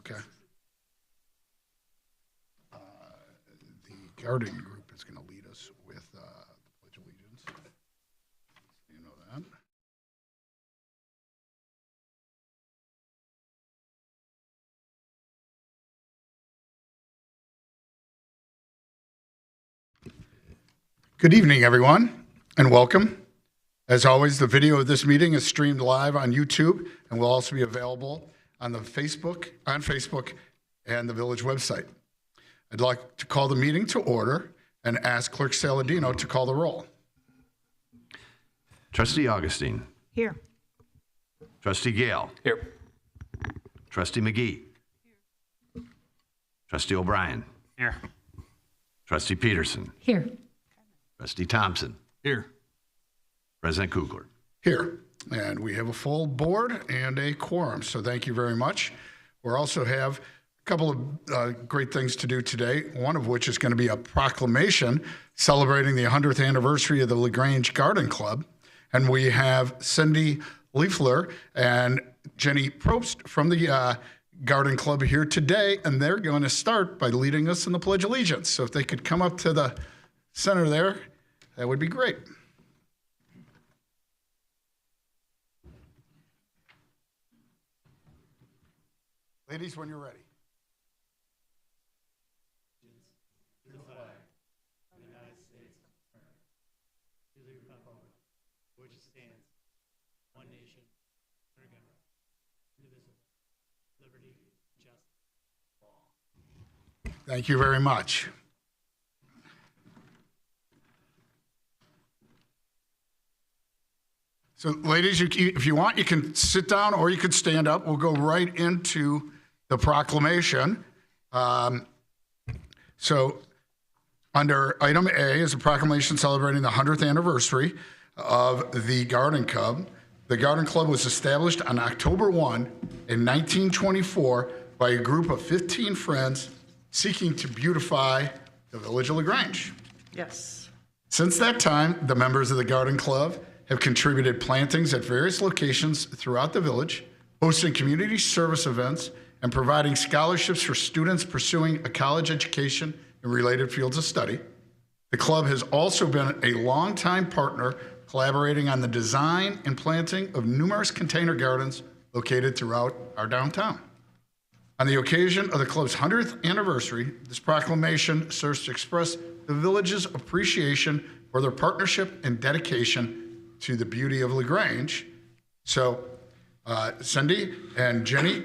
Okay. Uh, the garden group is going to lead us with the Pledge of Allegiance. You know that. Good evening, everyone, and welcome. As always, the video of this meeting is streamed live on YouTube and will also be available on Facebook and the village website. I'd like to call the meeting to order and ask Clerk Saladino to call the roll. Trustee Augustine. Here. Trustee Gale. Here. Trustee McGee. Here. Trustee O'Brien. Here. Trustee Peterson. Here. Trustee Thompson. Here. President Kugler. Here. And we have a full board and a quorum, so thank you very much. We also have a couple of great things to do today, one of which is going to be a proclamation celebrating the 100th anniversary of the Grange Garden Club. And we have Cindy Leifler and Jenny Probst from the Garden Club here today, and they're going to start by leading us in the Pledge of Allegiance. So if they could come up to the center there, that would be great. Ladies, when you're ready. To the flag of the United States of America, to the republic for which it stands, one nation, under God, indivisible, liberty, justice, for all. Thank you very much. So, ladies, if you want, you can sit down or you could stand up. We'll go right into the proclamation. So, under item A is a proclamation celebrating the 100th anniversary of the Garden Club. The Garden Club was established on October 1 in 1924 by a group of 15 friends seeking to beautify the village of LaGrange. Yes. Since that time, the members of the Garden Club have contributed plantings at various locations throughout the village, hosting community service events, and providing scholarships for students pursuing a college education in related fields of study. The club has also been a longtime partner, collaborating on the design and planting of numerous container gardens located throughout our downtown. On the occasion of the club's 100th anniversary, this proclamation serves to express the village's appreciation for their partnership and dedication to the beauty of LaGrange. So, Cindy and Jenny,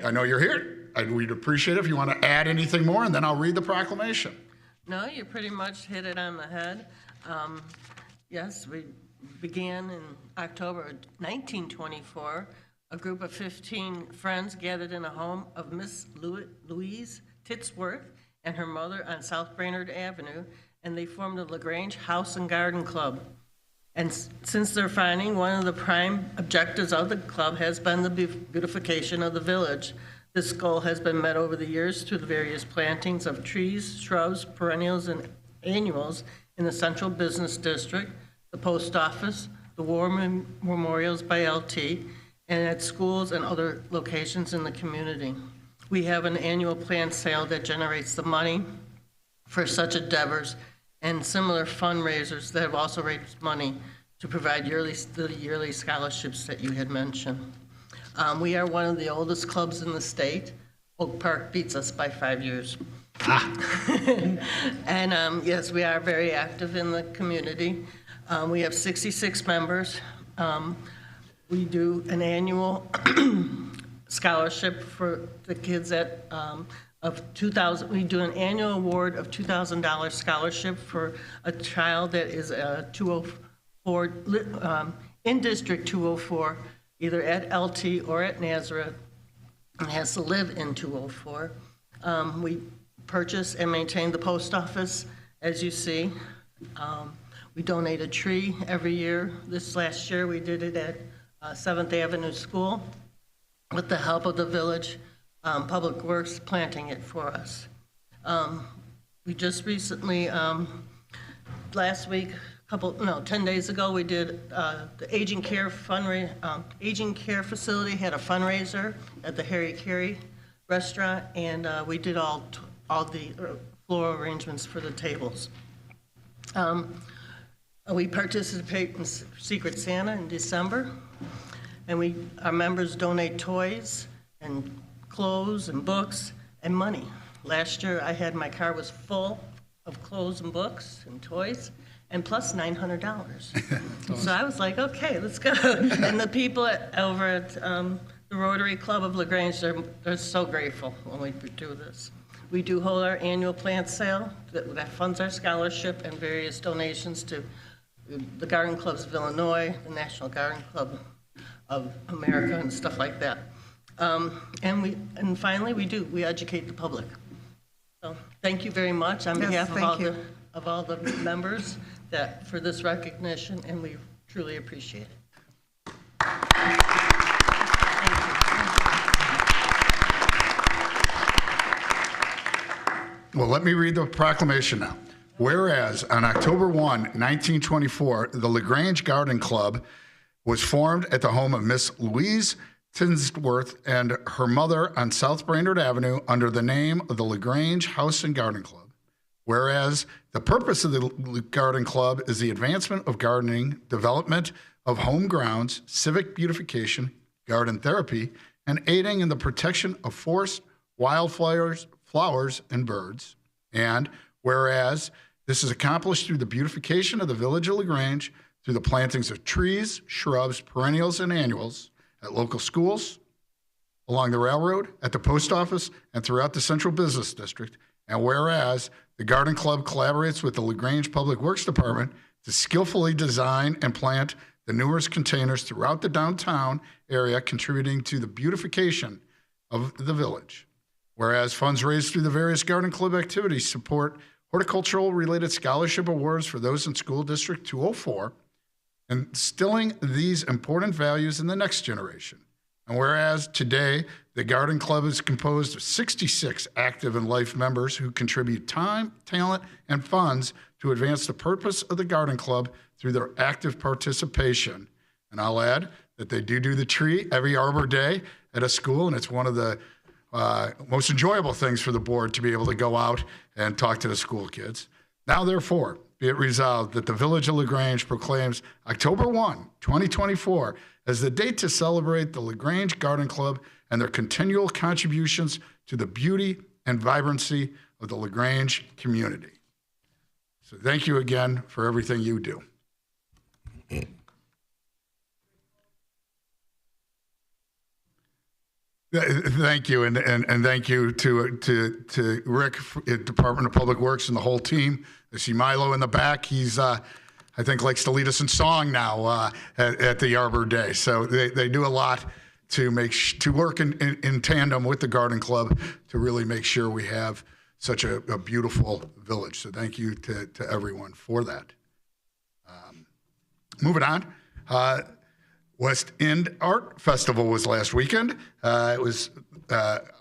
I know you're here. We'd appreciate it if you want to add anything more, and then I'll read the proclamation. No, you pretty much hit it on the head. Yes, we began in October 1924. A group of 15 friends gathered in a home of Miss Louise Titsworth and her mother on South Brainerd Avenue, and they formed the LaGrange House and Garden Club. And since their founding, one of the prime objectives of the club has been the beautification of the village. This goal has been met over the years through the various plantings of trees, shrubs, perennials, and annuals in the Central Business District, the post office, the war memorials by LT, and at schools and other locations in the community. We have an annual plant sale that generates the money for such endeavors, and similar fundraisers that have also raised money to provide the yearly scholarships that you had mentioned. We are one of the oldest clubs in the state. Oak Park beats us by 5 years. And yes, we are very active in the community. We have 66 members. We do an annual scholarship for the kids of $2,000. We do an annual award of $2,000 scholarship for a child that is a 204 in District 204, either at LT or at Nazareth, and has to live in 204. We purchase and maintain the post office, as you see. We donate a tree every year. This last year, we did it at 7th Avenue School with the help of the village Public Works planting it for us. We just recently, last week, 10 days ago, we did the Aging Care Aging Care Facility had a fundraiser at the Harry Carey restaurant, and we did all the floral arrangements for the tables. We participate in Secret Santa in December, and our members donate toys and clothes and books and money. Last year, my car was full of clothes and books and toys, and plus $900. So I was like, okay, let's go. And the people over at The Rotary Club of LaGrange, they're so grateful when we do this. We do hold our annual plant sale that funds our scholarship and various donations to the Garden Clubs of Illinois, the National Garden Club of America, and stuff like that. And finally, we educate the public. So thank you very much on Yes, behalf thank you. of all the members for this recognition, and we truly appreciate it. Well, let me read the proclamation now. Whereas on October 1, 1924, the LaGrange Garden Club was formed at the home of Miss Louise Tinsworth and her mother on South Brainerd Avenue under the name of the LaGrange House and Garden Club. Whereas the purpose of the Garden Club is the advancement of gardening, development of home grounds, civic beautification, garden therapy, and aiding in the protection of forest, wildflowers, flowers, and birds. And whereas this is accomplished through the beautification of the village of LaGrange, through the plantings of trees, shrubs, perennials, and annuals at local schools, along the railroad, at the post office, and throughout the central business district. And whereas the Garden Club collaborates with the LaGrange Public Works Department to skillfully design and plant the numerous containers throughout the downtown area, contributing to the beautification of the village. Whereas funds raised through the various Garden Club activities support horticultural-related scholarship awards for those in School District 204, instilling these important values in the next generation. And whereas today, the Garden Club is composed of 66 active and life members who contribute time, talent, and funds to advance the purpose of the Garden Club through their active participation. And I'll add that they do the tree every Arbor Day at a school, and it's one of the most enjoyable things for the board to be able to go out and talk to the school kids. Now, therefore, be it resolved that the Village of LaGrange proclaims October 1, 2024, as the date to celebrate the LaGrange Garden Club and their continual contributions to the beauty and vibrancy of the LaGrange community. So thank you again for everything you do. Thank you, and thank you to Rick, Department of Public Works, and the whole team. I see Milo in the back. He's, I think, likes to lead us in song now at the Arbor Day. So they do a lot to work in tandem with the Garden Club to really make sure we have such a beautiful village. So thank you to everyone for that. Moving on. West End Art Festival was last weekend. It was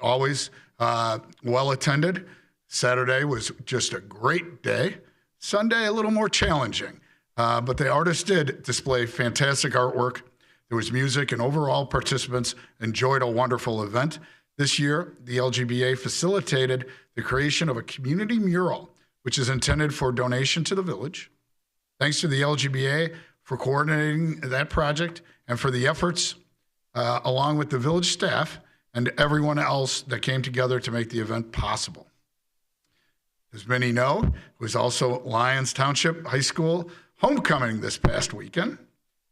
always well attended. Saturday was just a great day. Sunday, a little more challenging. But the artists did display fantastic artwork. There was music, and overall participants enjoyed a wonderful event. This year, the LGBA facilitated the creation of a community mural, which is intended for donation to the village. Thanks to the LGBA for coordinating that project and for the efforts along with the village staff and everyone else that came together to make the event possible. As many know, it was also Lyons Township High School homecoming this past weekend.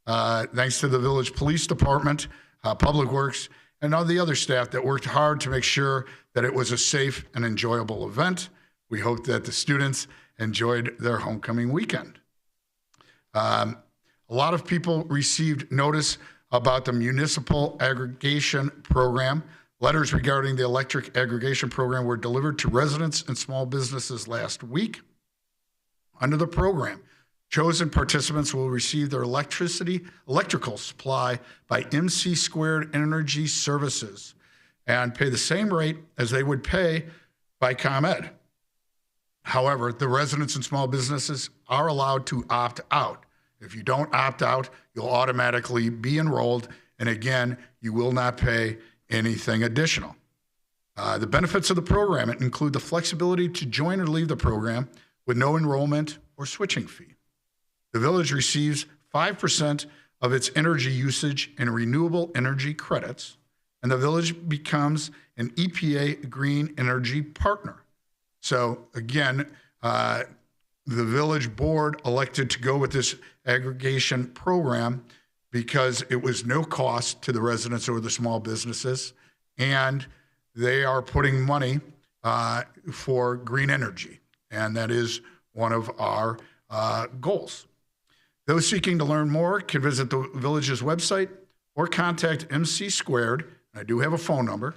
Thanks to the village police department, Public Works, and all the other staff that worked hard to make sure that it was a safe and enjoyable event. We hope that the students enjoyed their homecoming weekend. A lot of people received notice about the municipal aggregation program. Letters regarding the electric aggregation program were delivered to residents and small businesses last week. Under the program, chosen participants will receive their electrical supply by MC Squared Energy Services and pay the same rate as they would pay by ComEd. However, the residents and small businesses are allowed to opt out. If you don't opt out, you'll automatically be enrolled, and again, you will not pay anything additional. The benefits of the program include the flexibility to join or leave the program with no enrollment or switching fee. The village receives 5% of its energy usage in renewable energy credits, and the village becomes an EPA Green Energy Partner. So again, the village board elected to go with this aggregation program because it was no cost to the residents or the small businesses, and they are putting money for green energy, and that is one of our goals. Those seeking to learn more can visit the village's website or contact MC Squared. I do have a phone number,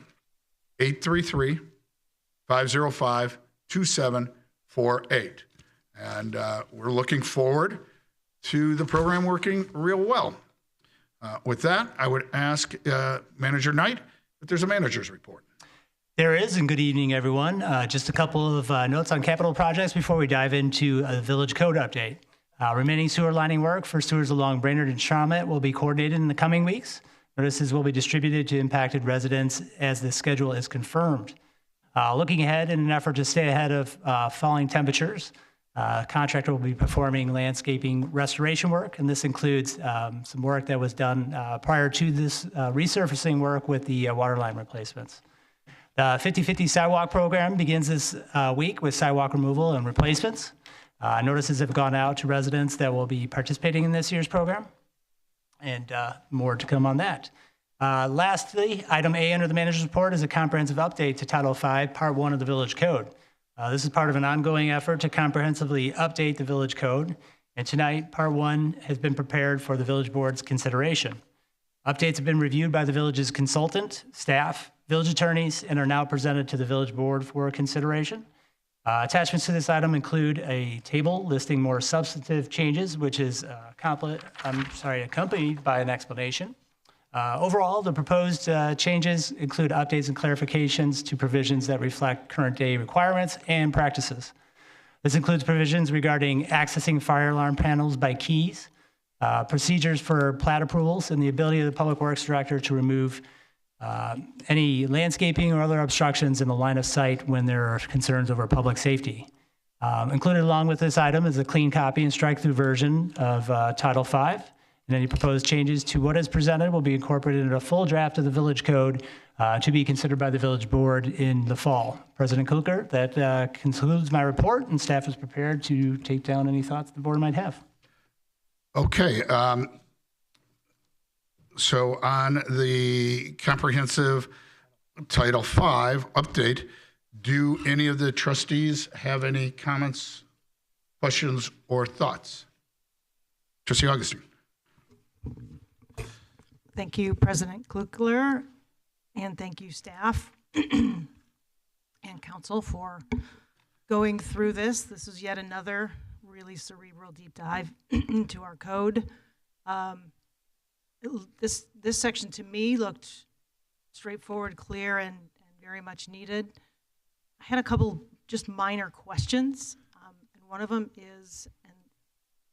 833-505-2748. And we're looking forward to the program working real well. With that, I would ask Manager Knight if there's a manager's report. There is, and good evening, everyone. Just a couple of notes on capital projects before we dive into a village code update. Remaining sewer lining work for sewers along Brainerd and Shawmut will be coordinated in the coming weeks. Notices will be distributed to impacted residents as the schedule is confirmed. Looking ahead, in an effort to stay ahead of falling temperatures, contractor will be performing landscaping restoration work, and this includes some work that was done prior to this resurfacing work with the water line replacements. The 50/50 sidewalk program begins this week with sidewalk removal and replacements. Notices have gone out to residents that will be participating in this year's program, and more to come on that. Lastly, item A under the manager's report is a comprehensive update to Title V, Part 1 of the Village Code. This is part of an ongoing effort to comprehensively update the Village Code, and tonight, Part 1 has been prepared for the Village Board's consideration. Updates have been reviewed by the Village's consultant, staff, village attorneys, and are now presented to the Village Board for consideration. Attachments to this item include a table listing more substantive changes, which is accompanied by an explanation. Overall, the proposed changes include updates and clarifications to provisions that reflect current day requirements and practices. This includes provisions regarding accessing fire alarm panels by keys, procedures for plat approvals, and the ability of the Public Works Director to remove any landscaping or other obstructions in the line of sight when there are concerns over public safety. Included along with this item is a clean copy and strike-through version of Title V, and any proposed changes to what is presented will be incorporated into a full draft of the Village Code to be considered by the Village Board in the fall. President Kukler, that concludes my report, and staff is prepared to take down any thoughts the board might have. Okay. So on the comprehensive Title V update, do any of the trustees have any comments, questions, or thoughts? Trustee Augustine. Thank you, President Klukler, and thank you, staff and council for going through this. This is yet another really cerebral deep dive into our code. This section to me looked straightforward, clear, and very much needed. I had a couple just minor questions, and one of them is, and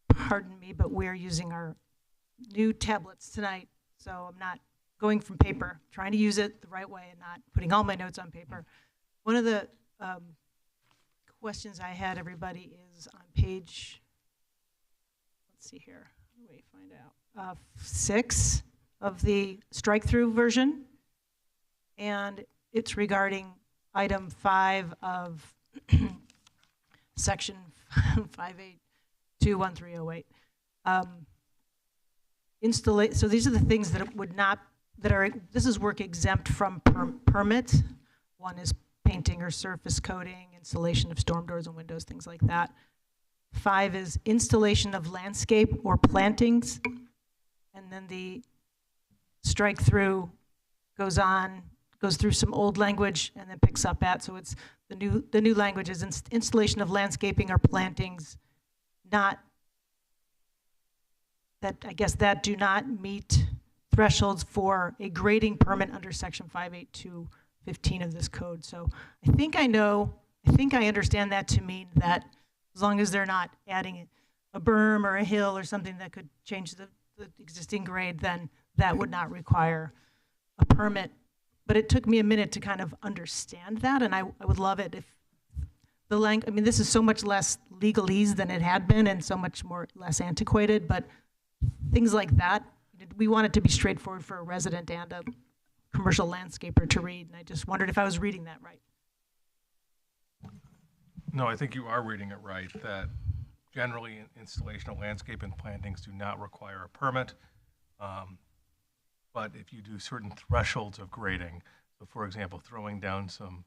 pardon me, but we're using our new tablets tonight, so I'm not going from paper, trying to use it the right way and not putting all my notes on paper. One of the questions I had, everybody, is on page, let's see here, let me find out. 6 of the strike-through version, and it's regarding item 5 of section 5821308. So these are the things that would not, this is work exempt from permit. One is painting or surface coating, installation of storm doors and windows, things like that. 5 is installation of landscape or plantings. And then the strike through goes through some old language and then picks up at, so it's the new language is installation of landscaping or plantings, not that, I guess, that do not meet thresholds for a grading permit under section 58215 of this code. So I think I understand that to mean that as long as they're not adding a berm or a hill or something that could change the existing grade, then that would not require a permit. But it took me a minute to kind of understand that, and I would love it if the I mean, this is so much less legalese than it had been and so much less antiquated, but things like that, we want it to be straightforward for a resident and a commercial landscaper to read, and I just wondered if I was reading that right. No, I think you are reading it right, that generally installation of landscape and plantings do not require a permit. But if you do certain thresholds of grading, so for example, throwing down some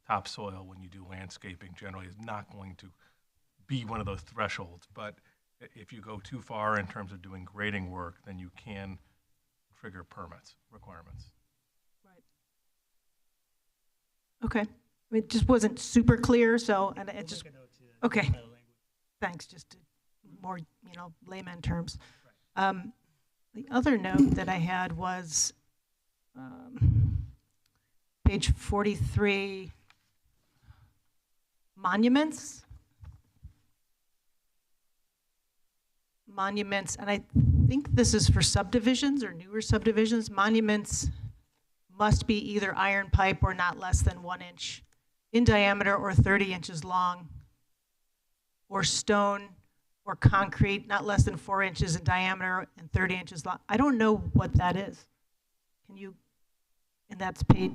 topsoil when you do landscaping generally is not going to be one of those thresholds. But if you go too far in terms of doing grading work, then you can trigger permits requirements. Right. Okay. It just wasn't super clear, so, and it just, Make a note to okay. clarify the language. Thanks, just to more, layman terms. The other note that I had was page 43, monuments. Monuments, and I think this is for subdivisions or newer subdivisions. Monuments must be either iron pipe or not less than 1 inch in diameter or 30 inches long, or stone or concrete not less than 4 inches in diameter and 30 inches long. I don't know what that is. Can you, and that's paid,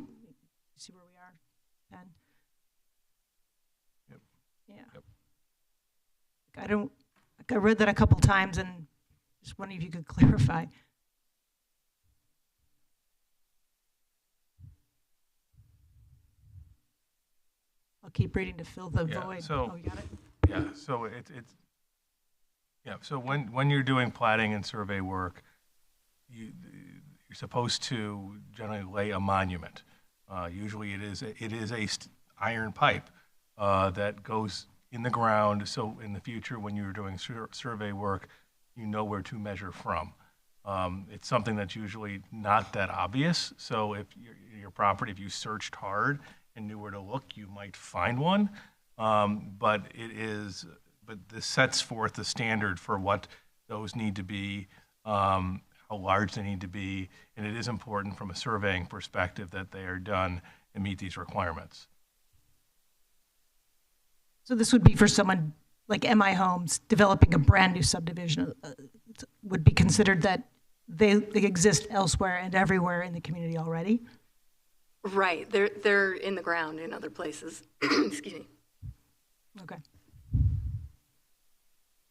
see where we are, 10? Yep. Yeah. Yep. I read that a couple times and just wondering if you could clarify. I'll keep reading to fill the Yeah, void. so- Oh, you got it? Yeah, so so when you're doing plating and survey work, you're supposed to generally lay a monument. Usually it is a iron pipe that goes in the ground, so in the future, when you're doing survey work, you know where to measure from. It's something that's usually not that obvious, so if your property, if you searched hard and knew where to look, you might find one. But this sets forth the standard for what those need to be, how large they need to be, and it is important from a surveying perspective that they are done and meet these requirements. So this would be for someone like MI Homes developing a brand new subdivision. Would be considered that they exist elsewhere and everywhere in the community already? Right, they're in the ground in other places. Excuse me. Okay.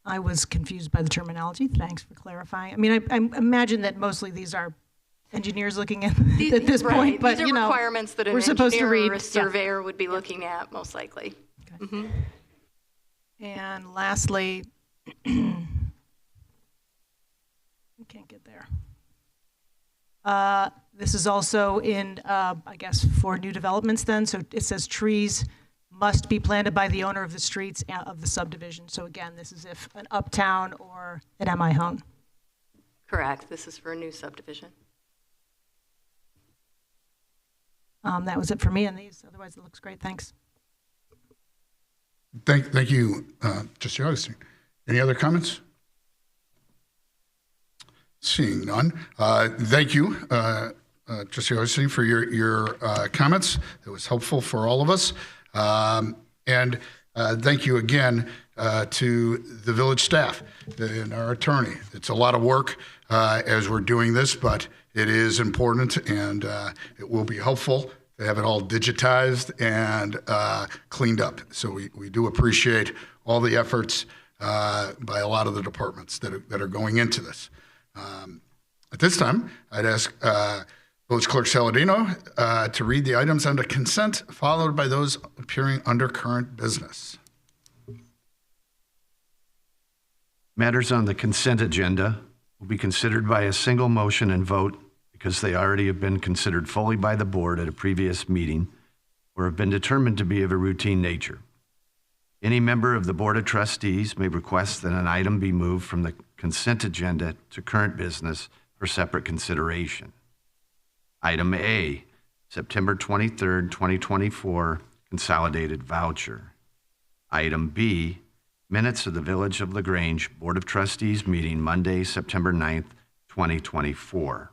I was confused by the terminology. Thanks for clarifying. I mean, I imagine that mostly these are engineers looking at this Right, point, but these are requirements that an we're supposed to engineer read. or a surveyor would be looking at, most likely. Okay. And lastly, I can't get there. This is also in, I guess, for new developments then. So it says trees must be planted by the owner of the streets of the subdivision. So again, this is if an uptown or an MI home. Correct, this is for a new subdivision. That was it for me on these. Otherwise, it looks great. Thanks. Thank you, Trustee Augustine. Any other comments? Seeing none. Thank you, Trustee Augustine, for your comments. It was helpful for all of us. And thank you again to the village staff and our attorney. It's a lot of work as we're doing this, but it is important, and it will be helpful to have it all digitized and cleaned up. So we do appreciate all the efforts by a lot of the departments that are going into this. At this time, I'd ask Village Clerk Saladino to read the items under consent, followed by those appearing under current business. Matters on the consent agenda will be considered by a single motion and vote because they already have been considered fully by the board at a previous meeting or have been determined to be of a routine nature. Any member of the Board of Trustees may request that an item be moved from the consent agenda to current business for separate consideration. Item A, September 23rd, 2024, consolidated voucher. Item B, minutes of the Village of Grange Board of Trustees meeting Monday, September 9th, 2024.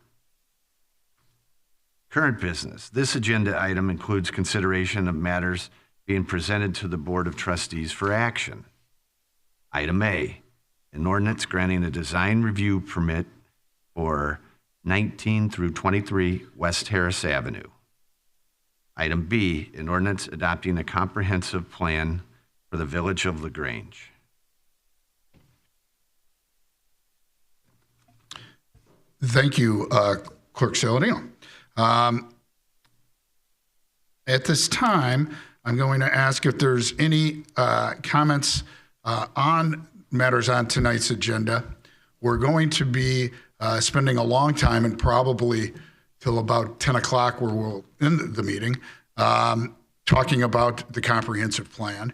Current business. This agenda item includes consideration of matters being presented to the Board of Trustees for action. Item A, an ordinance granting a design review permit for 19 through 23 West Harris Avenue. Item B, an ordinance adopting a comprehensive plan for the Village of Grange. Thank you, Clerk Saladino. At this time, I'm going to ask if there's any comments on matters on tonight's agenda. We're going to be spending a long time, and probably till about 10 o'clock where we'll end the meeting, talking about the comprehensive plan.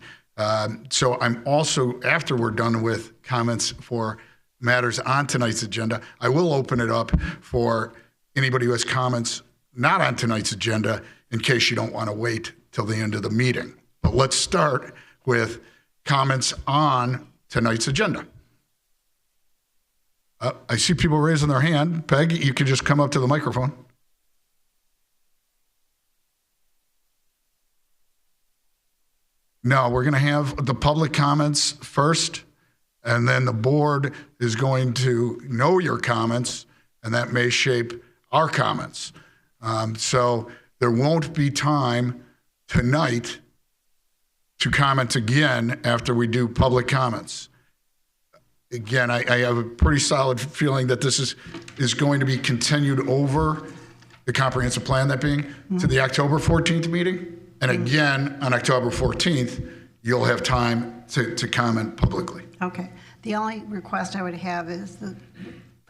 So I'm also, after we're done with comments for matters on tonight's agenda, I will open it up for anybody who has comments not on tonight's agenda in case you don't want to wait till the end of the meeting. But let's start with comments on tonight's agenda. I see people raising their hand. Peg, you can just come up to the microphone. No, we're going to have the public comments first, and then the board is going to know your comments, and that may shape our comments. So there won't be time tonight to comment again after we do public comments. Again, I have a pretty solid feeling that this is going to be continued over the comprehensive plan, that being to the October 14th meeting. And again, on October 14th, you'll have time to comment publicly. Okay. The only request I would have is the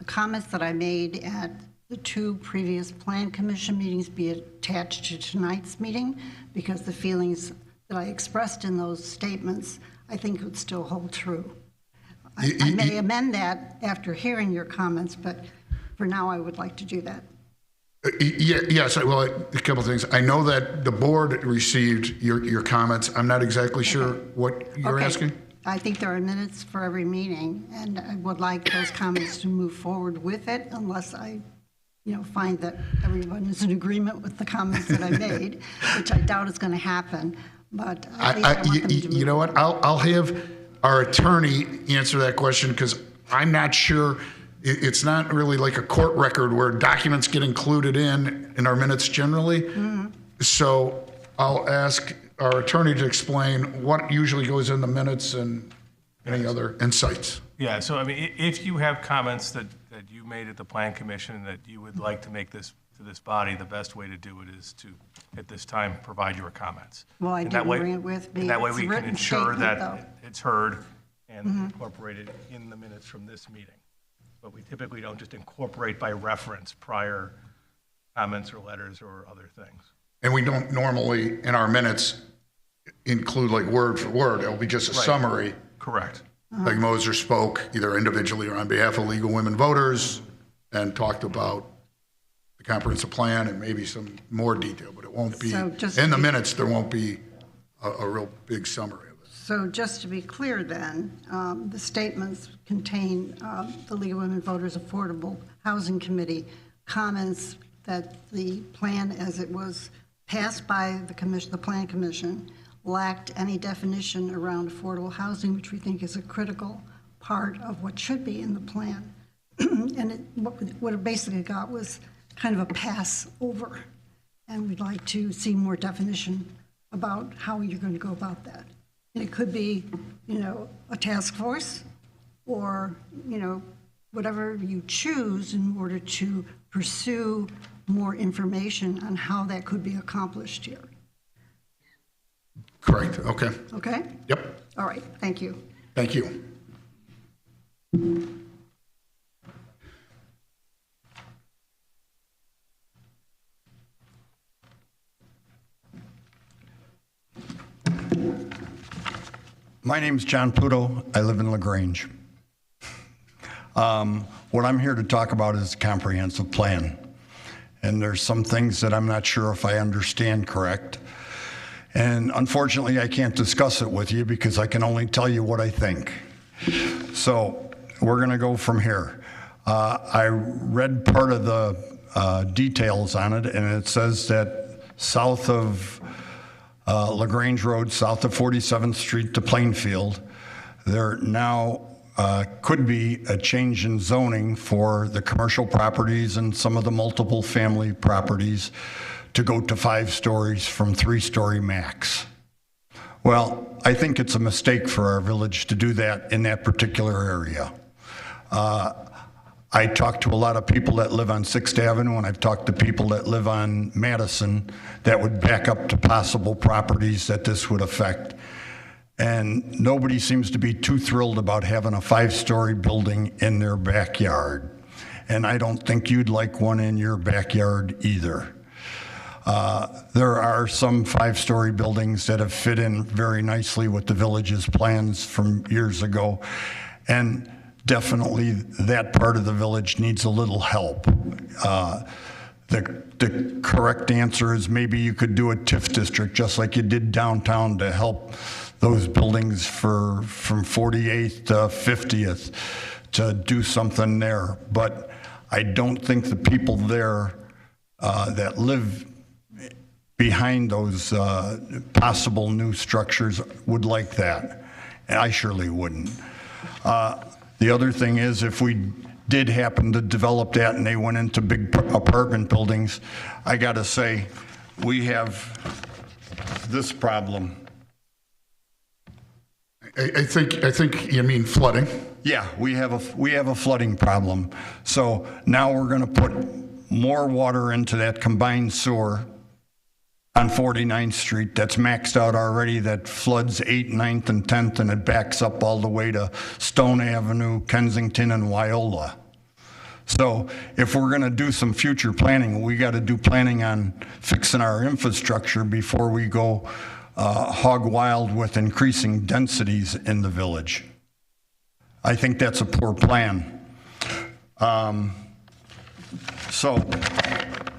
comments that I made at the 2 previous Plan Commission meetings be attached to tonight's meeting, because the feelings that I expressed in those statements, I think would still hold true. I may amend that after hearing your comments, but for now I would like to do that. Yes, well, a couple of things. I know that the board received your comments. I'm not exactly sure what you're asking. I think there are minutes for every meeting, and I would like those comments to move forward with it unless I find that everyone is in agreement with the comments that I made, which I doubt is going to happen. But at least I want them to move. You know what? I'll have our attorney answer that question, because I'm not sure. It's not really like a court record where documents get included in our minutes generally. Mm-hmm. So I'll ask our attorney to explain what usually goes in the minutes and any other insights. Yeah, so I mean, if you have comments that you made at the Plan Commission that you would like to make this to this body, the best way to do it is to, at this time, provide your comments. Well, I didn't bring it with me. And that way It's a we can written ensure statement, that it's heard and incorporated in the minutes from this meeting. But we typically don't just incorporate by reference prior comments or letters or other things. And we don't normally, in our minutes, include like word for word. It'll be just a summary. Correct. Like Moser spoke either individually or on behalf of legal women voters and talked about the comprehensive plan and maybe some more detail, but it won't be, So just in the to- minutes, there won't be a real big summary of it. So just to be clear then, the statements contain the League of Women Voters Affordable Housing Committee comments that the plan as it was passed by the commission, the Plan Commission, lacked any definition around affordable housing, which we think is a critical part of what should be in the plan. And what it basically got was kind of a pass over. And we'd like to see more definition about how you're going to go about that. And it could be, a task force or, whatever you choose in order to pursue more information on how that could be accomplished here. Correct, okay. Okay? Yep, All right, thank you. thank you. My name's John Pluto. I live in LaGrange. What I'm here to talk about is the comprehensive plan. And there's some things that I'm not sure if I understand correct. And unfortunately, I can't discuss it with you because I can only tell you what I think. So we're going to go from here. I read part of the details on it, and it says that south of LaGrange Road, south of 47th Street to Plainfield, there now could be a change in zoning for the commercial properties and some of the multiple family properties to go to 5 stories from 3-story max. Well, I think it's a mistake for our village to do that in that particular area. I talked to a lot of people that live on 6th Avenue, and I've talked to people that live on Madison that would back up to possible properties that this would affect. And nobody seems to be too thrilled about having a 5-story building in their backyard. And I don't think you'd like one in your backyard either. There are some 5-story buildings that have fit in very nicely with the village's plans from years ago. And definitely that part of the village needs a little help. The correct answer is maybe you could do a TIF district just like you did downtown to help those buildings from 48th to 50th to do something there. But I don't think the people there that live behind those possible new structures would like that. And I surely wouldn't. The other thing is, if we did happen to develop that and they went into big apartment buildings, I gotta say, we have this problem. I think you mean flooding. Yeah, we have a flooding problem. So now we're gonna put more water into that combined sewer on 49th Street that's maxed out already, that floods 8th, 9th, and 10th, and it backs up all the way to Stone Avenue, Kensington, and Wyola. So if we're gonna do some future planning, we gotta do planning on fixing our infrastructure before we go hog wild with increasing densities in the village. I think that's a poor plan. So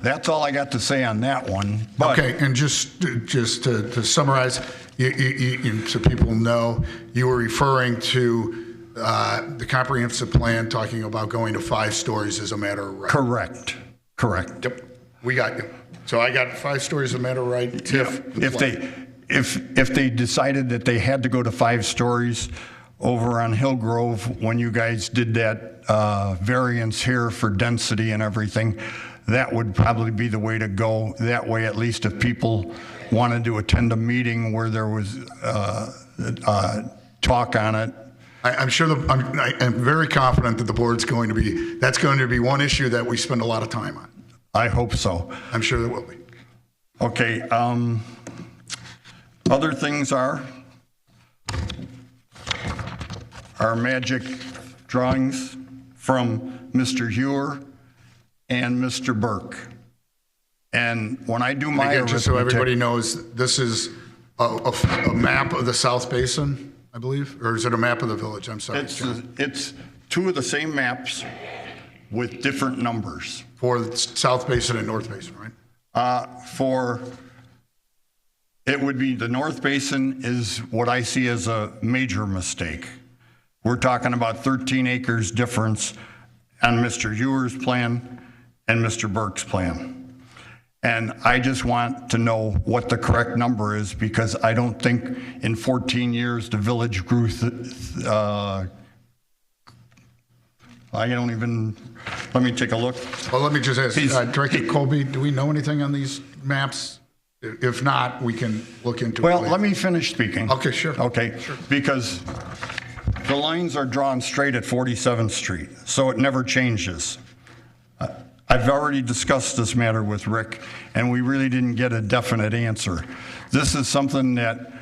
that's all I got to say on that one. But Okay, and just to summarize, so people know, you were referring to the comprehensive plan talking about going to 5 stories as a matter of right. correct. Yep, we got you. So I got 5 stories as a matter of right, TIF. If they decided that they had to go to 5 stories over on Hillgrove, when you guys did that variance here for density and everything, that would probably be the way to go. That way, at least if people wanted to attend a meeting where there was talk on it. I'm sure, I'm very confident that the board's going to be, that's going to be one issue that we spend a lot of time on. I hope so. I'm sure there will be. Okay, other things are our magic drawings from Mr. Hewer and Mr. Burke. And when I do my Again, just so arithmetic- everybody knows, this is a map of the South Basin, I believe, or is it a map of the village? I'm sorry. It's two of the same maps with different numbers. For the South Basin and North Basin, right? It would be the North Basin is what I see as a major mistake. We're talking about 13 acres difference on Mr. Hewer's plan and Mr. Burke's plan. And I just want to know what the correct number is, because I don't think in 14 years the village grew, I don't even, let me take a look. Well, let me just ask, Director Colby, do we know anything on these maps? If not, we can look into it Well, later. let me finish speaking. Okay, sure. Okay, Sure. because the lines are drawn straight at 47th Street, so it never changes. I've already discussed this matter with Rick, and we really didn't get a definite answer. This is something that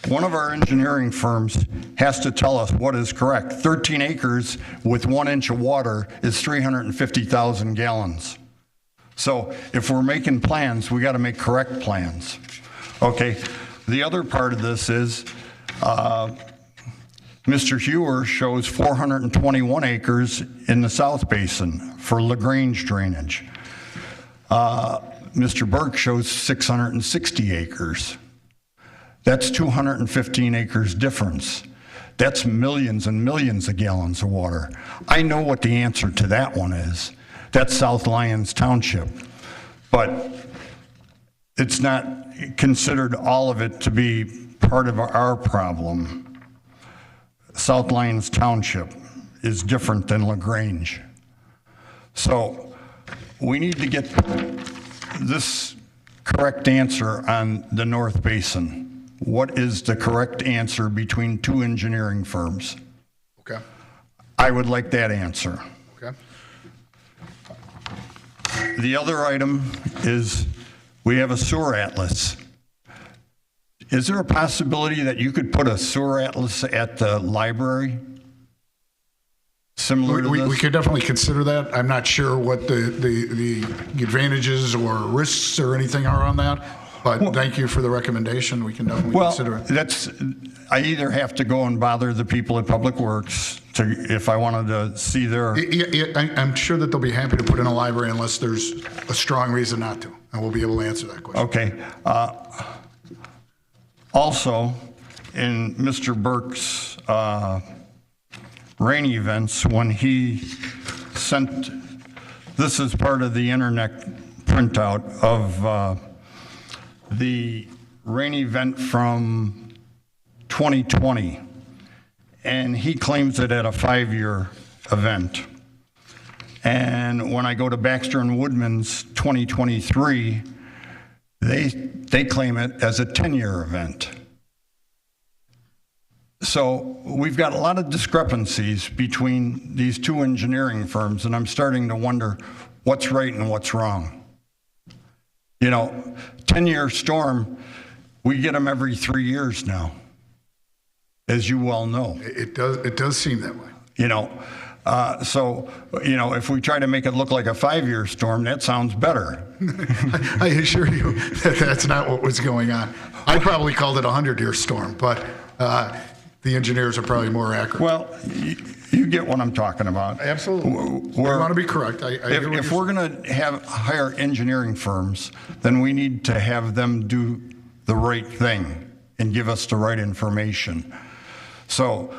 one of our engineering firms has to tell us what is correct. 13 acres with 1 inch of water is 350,000 gallons. So if we're making plans, we got to make correct plans. Okay, the other part of this is Mr. Hewer shows 421 acres in the South Basin for Grange drainage. Mr. Burke shows 660 acres. That's 215 acres difference. That's millions and millions of gallons of water. I know what the answer to that one is. That's South Lyons Township. But it's not considered all of it to be part of our problem. South Lyons Township is different than LaGrange. So we need to get this correct answer on the North Basin. What is the correct answer between 2 engineering firms? Okay, I would like that answer. okay. The other item is we have a sewer atlas. Is there a possibility that you could put a sewer atlas at the library? Similar to We this? could definitely consider that. I'm not sure what the advantages or risks or anything are on that, but thank you for the recommendation. We can definitely Well, consider it. I either have to go and bother the people at Public Works if I wanted to see their, I'm sure that they'll be happy to put in a library unless there's a strong reason not to, and we'll be able to answer that question. okay. Also, in Mr. Burke's rain events, when he sent, this is part of the internet printout of the rain event from 2020, and he claims it at a 5-year event. And when I go to Baxter and Woodman's 2023, they claim it as a 10-year event. So we've got a lot of discrepancies between these two engineering firms, and I'm starting to wonder what's right and what's wrong. You know, 10-year storm, we get them every 3 years now, as you well know. It does seem that way. You know, so, you know, if we try to make it look like a 5-year storm, that sounds better. I assure you that that's not what was going on. I probably called it a 100-year storm, but the engineers are probably more accurate. Well, you get what I'm talking about. Absolutely. We want to be correct. If we're going to hire engineering firms, then we need to have them do the right thing and give us the right information. So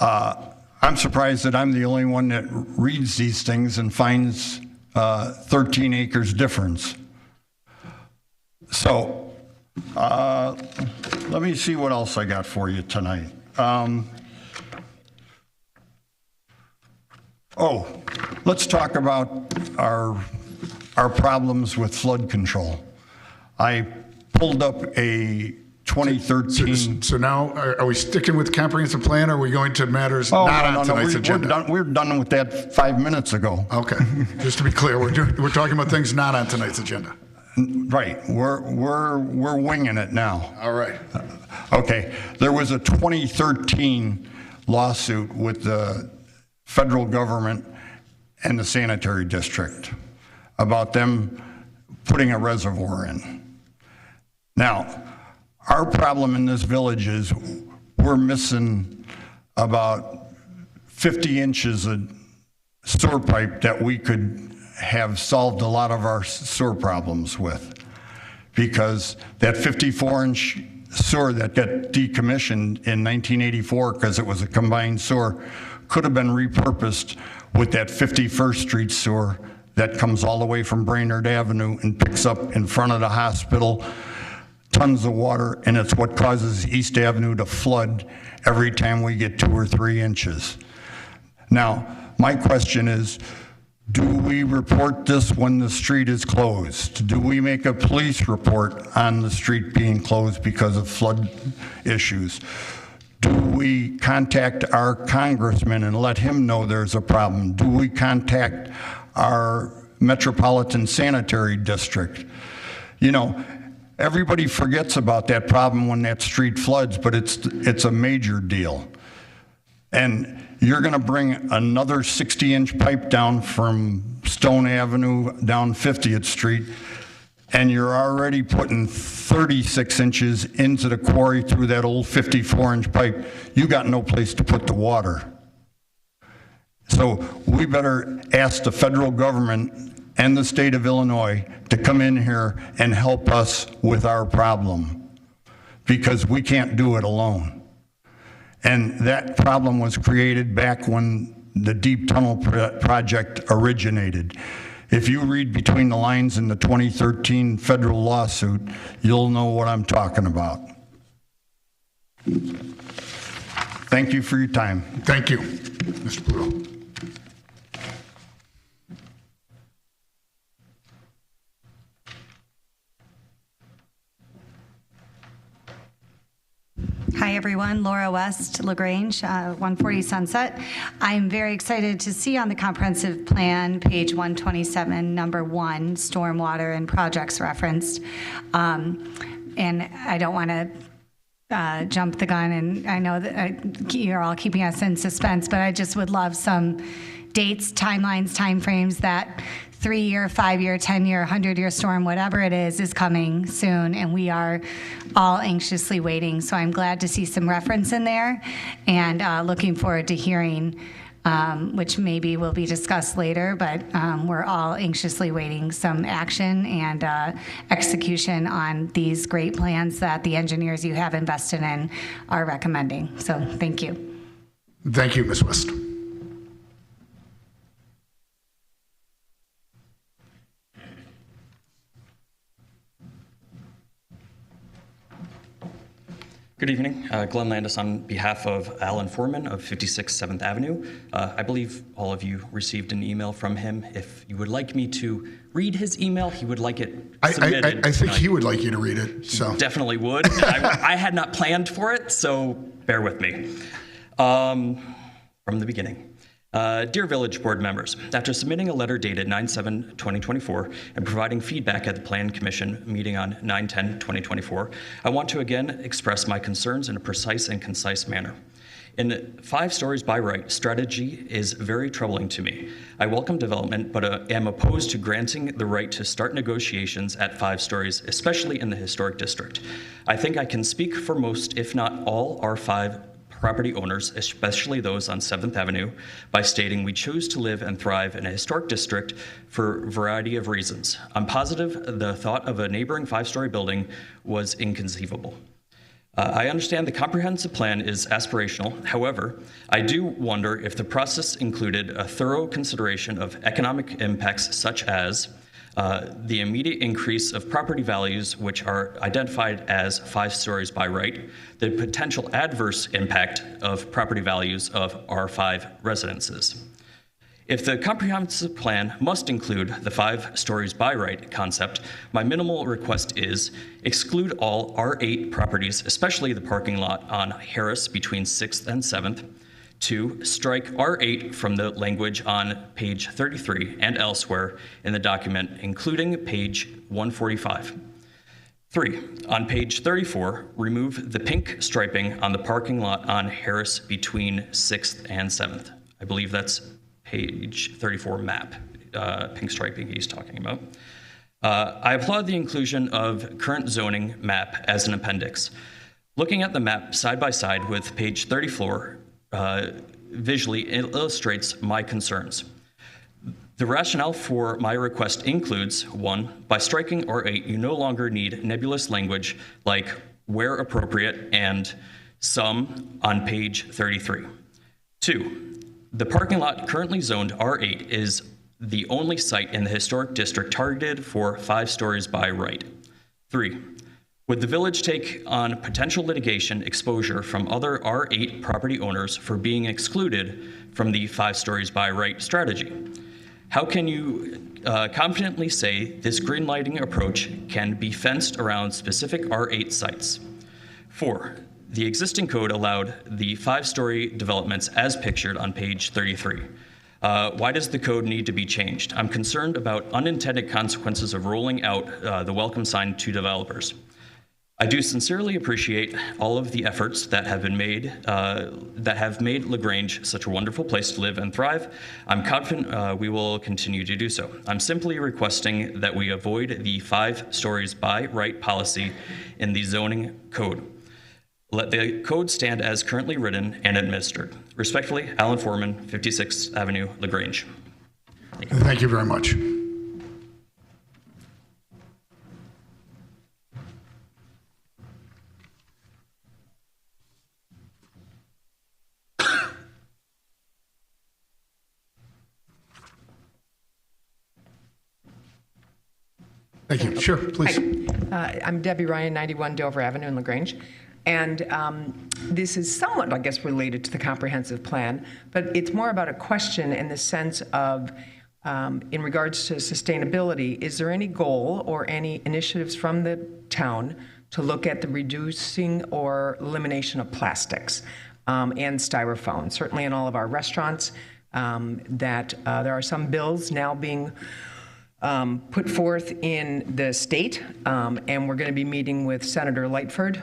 I'm surprised that I'm the only one that reads these things and finds 13 acres difference. So let me see what else I got for you tonight. Let's talk about our problems with flood control. I pulled up a 2013. So now, are we sticking with comprehensive plan, or are we going to matters not on tonight's agenda? We're done with that 5 minutes ago. Okay, just to be clear, we're talking about things not on tonight's agenda. Right, we're winging it now. All right. Okay, there was a 2013 lawsuit with the federal government and the sanitary district about them putting a reservoir in. Now, our problem in this village is we're missing about 50 inches of sewer pipe that we could have solved a lot of our sewer problems with, because that 54-inch sewer that got decommissioned in 1984 because it was a combined sewer could have been repurposed with that 51st Street sewer that comes all the way from Brainerd Avenue and picks up in front of the hospital tons of water, and it's what causes East Avenue to flood every time we get 2 or 3 inches. Now, my question is, do we report this when the street is closed? Do we make a police report on the street being closed because of flood issues? Do we contact our congressman and let him know there's a problem? Do we contact our metropolitan sanitary district? You know, everybody forgets about that problem when that street floods, but it's a major deal. And you're going to bring another 60-inch pipe down from Stone Avenue down 50th Street, and you're already putting 36 inches into the quarry through that old 54-inch pipe. You got no place to put the water. So we better ask the federal government and the state of Illinois to come in here and help us with our problem, because we can't do it alone. And that problem was created back when the Deep Tunnel Project originated. If you read between the lines in the 2013 federal lawsuit, you'll know what I'm talking about. Thank you for your time. Thank you, Mr. Pluto. Hi, everyone. Laura West, LaGrange, 140 Sunset. I'm very excited to see on the comprehensive plan, page 127, number 1, stormwater and projects referenced. And I don't want to jump the gun, and I know that you're all keeping us in suspense, but I just would love some dates, timelines, timeframes that 3-year, 5-year, 10-year, 100-year storm, whatever it is coming soon, and we are all anxiously waiting. So I'm glad to see some reference in there, and looking forward to hearing, which maybe will be discussed later, but we're all anxiously waiting some action and execution on these great plans that the engineers you have invested in are recommending. So thank you. Thank you, Ms. West. Good evening. Glenn Landis on behalf of Alan Foreman of 56 7th Avenue. I believe all of you received an email from him. If you would like me to read his email, he would like it submitted. I think he would like you to read it. So Definitely would. I had not planned for it, so bear with me. From the beginning. Dear Village Board members, after submitting a letter dated 9/7/2024 and providing feedback at the Plan Commission meeting on 9/10/2024, I want to again express my concerns in a precise and concise manner. In 5 stories by right, strategy is very troubling to me. I welcome development, but am opposed to granting the right to start negotiations at 5 stories, especially in the historic district. I think I can speak for most, if not all, R5 property owners, especially those on 7th Avenue, by stating we choose to live and thrive in a historic district for a variety of reasons. I'm positive the thought of a neighboring 5-story building was inconceivable. I understand the comprehensive plan is aspirational. However, I do wonder if the process included a thorough consideration of economic impacts such as the immediate increase of property values, which are identified as 5 stories by right, the potential adverse impact of property values of R5 residences. If the comprehensive plan must include the 5 stories by right concept, my minimal request is exclude all R8 properties, especially the parking lot on Harris between 6th and 7th. 2, strike R8 from the language on page 33 and elsewhere in the document, including page 145. 3, on page 34, remove the pink striping on the parking lot on Harris between 6th and 7th. I believe that's page 34 map, pink striping he's talking about. I applaud the inclusion of current zoning map as an appendix. Looking at the map side by side with page 34, visually illustrates my concerns. The rationale for my request includes, 1, by striking R8, you no longer need nebulous language like where appropriate and some on page 33. 2, the parking lot currently zoned R8 is the only site in the historic district targeted for 5 stories by right. 3, would the village take on potential litigation exposure from other R8 property owners for being excluded from the 5 stories by right strategy? How can you confidently say this green lighting approach can be fenced around specific R8 sites? 4, the existing code allowed the 5-story developments as pictured on page 33. Why does the code need to be changed? I'm concerned about unintended consequences of rolling out the welcome sign to developers. I do sincerely appreciate all of the efforts that have been made, that have made LaGrange such a wonderful place to live and thrive. I'm confident we will continue to do so. I'm simply requesting that we avoid the 5 stories by right policy in the zoning code. Let the code stand as currently written and administered. Respectfully, Alan Foreman, 56th Avenue, LaGrange. Thank you very much. Thank you. Sure, please. Hi. I'm Debbie Ryan, 91 Dover Avenue in LaGrange. And this is somewhat, I guess, related to the comprehensive plan, but it's more about a question in the sense of, in regards to sustainability, is there any goal or any initiatives from the town to look at the reducing or elimination of plastics and styrofoam. Certainly in all of our restaurants, that there are some bills now being put forth in the state, and we're going to be meeting with Senator Lightford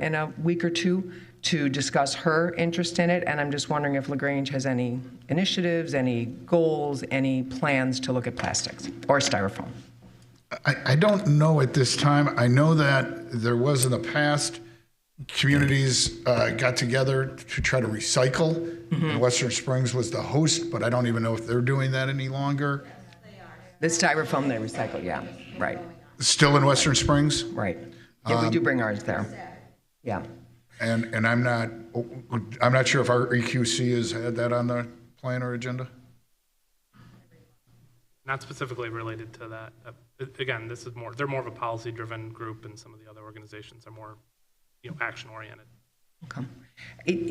in a week or two to discuss her interest in it, and I'm just wondering if LaGrange has any initiatives, any goals, any plans to look at plastics or styrofoam. I don't know at this time. I know that there was in the past, communities got together to try to recycle. And Western Springs was the host, but I don't even know if they're doing that any longer. The styrofoam they recycle, yeah, right. Still in Western Springs? Right. Yeah, we do bring ours there. Yeah. And I'm not sure if our EQC has had that on the plan or agenda. Not specifically related to that. Again, this is they're more of a policy-driven group, and some of the other organizations are more, action-oriented. Okay.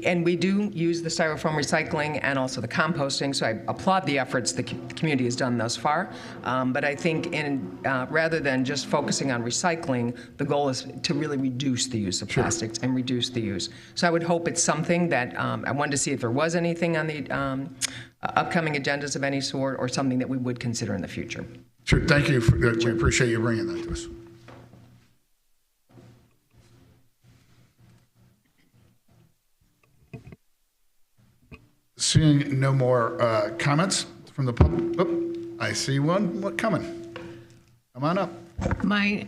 And we do use the styrofoam recycling and also the composting, so I applaud the efforts the community has done thus far. But I think rather than just focusing on recycling, the goal is to really reduce the use of plastics and reduce the use. So I would hope it's something that I wanted to see if there was anything on the upcoming agendas of any sort or something that we would consider in the future. Sure, thank you. We appreciate you bringing that to us. Seeing no more comments from the public. Oh, I see one. What coming? Come on up. Mine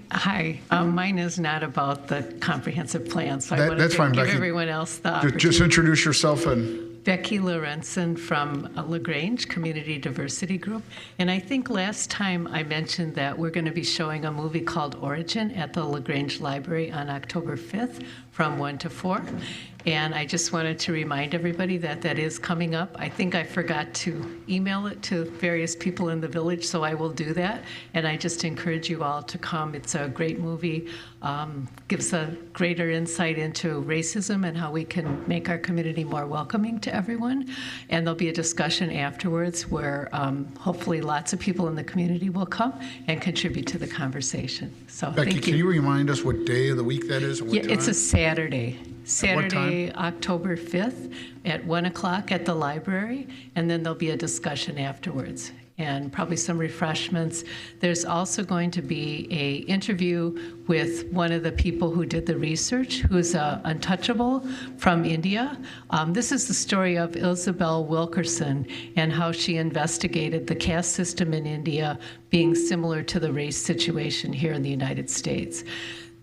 is not about the comprehensive plan, so I want That's to fine, give Becky. everyone else the opportunity. Just introduce yourself and. Becky Lorenzen from LaGrange Community Diversity Group. And I think last time I mentioned that we're going to be showing a movie called Origin at the LaGrange Library on October 5th from 1 to 4. And I just wanted to remind everybody that that is coming up. I think I forgot to email it to various people in the village, so I will do that. And I just encourage you all to come. It's a great movie, gives a greater insight into racism and how we can make our community more welcoming to everyone. And there'll be a discussion afterwards where hopefully lots of people in the community will come and contribute to the conversation. So Becky, thank you. can you remind us what day of the week that is? And what time? It's a Saturday. Saturday, October 5th at 1 o'clock at the library, and then there'll be a discussion afterwards and probably some refreshments. There's also going to be a interview with one of the people who did the research, who's untouchable from India. This is the story of Isabel Wilkerson and how she investigated the caste system in India being similar to the race situation here in the United States.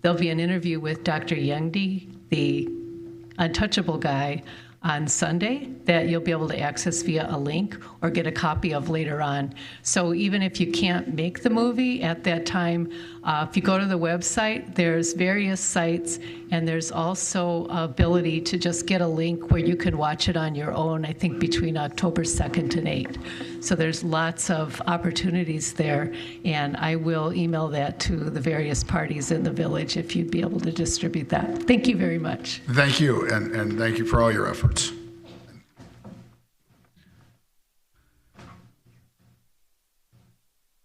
There'll be an interview with Dr. Yengdi, the untouchable guy, on Sunday that you'll be able to access via a link or get a copy of later on. So even if you can't make the movie at that time, if you go to the website, there's various sites, and there's also ability to just get a link where you can watch it on your own, I think between October 2nd and 8th. So there's lots of opportunities there, and I will email that to the various parties in the village if you'd be able to distribute that. Thank you very much. Thank you, and thank you for all your efforts.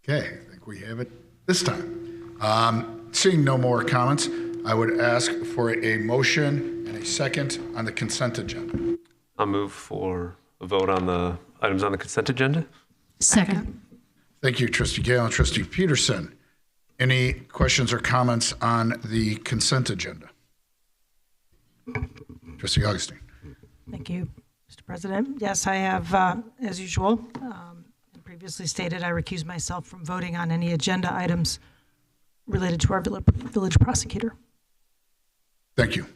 Okay, I think we have it this time. Seeing no more comments, I would ask for a motion and a second on the consent agenda. I'll move for a vote on the items on the consent agenda. Second. Thank you, Trustee Gale and Trustee Peterson. Any questions or comments on the consent agenda? Trustee Augustine. Thank you, Mr. President. Yes, I have, as usual, previously stated, I recuse myself from voting on any agenda items related to our village prosecutor. Thank you.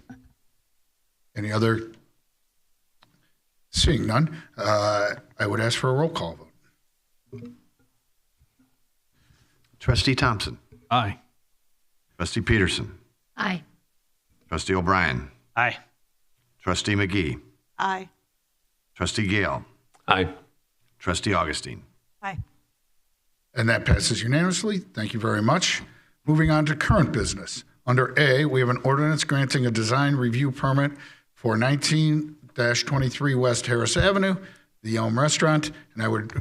Any other? Seeing none, I would ask for a roll call vote. Trustee Thompson. Aye. Trustee Peterson. Aye. Trustee O'Brien. Aye. Trustee McGee. Aye. Trustee Gale. Aye. Trustee Augustine. Aye. And that passes unanimously. Thank you very much. Moving on to current business. Under A, we have an ordinance granting a design review permit for 19-23 West Harris Avenue, the Elm Restaurant, and I would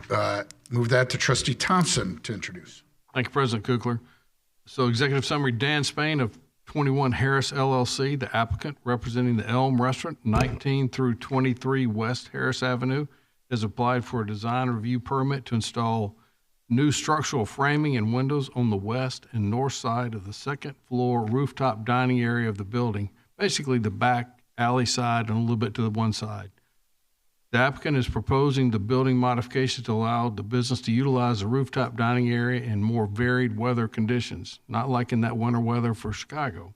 move that to Trustee Thompson to introduce. Thank you, President Kukler. So executive summary, Dan Spain of 21 Harris LLC, the applicant representing the Elm Restaurant, 19 through 23 West Harris Avenue, has applied for a design review permit to install new structural framing and windows on the west and north side of the second floor rooftop dining area of the building, basically the back alley side and a little bit to the one side. The applicant is proposing the building modifications to allow the business to utilize the rooftop dining area in more varied weather conditions, not like in that winter weather for Chicago.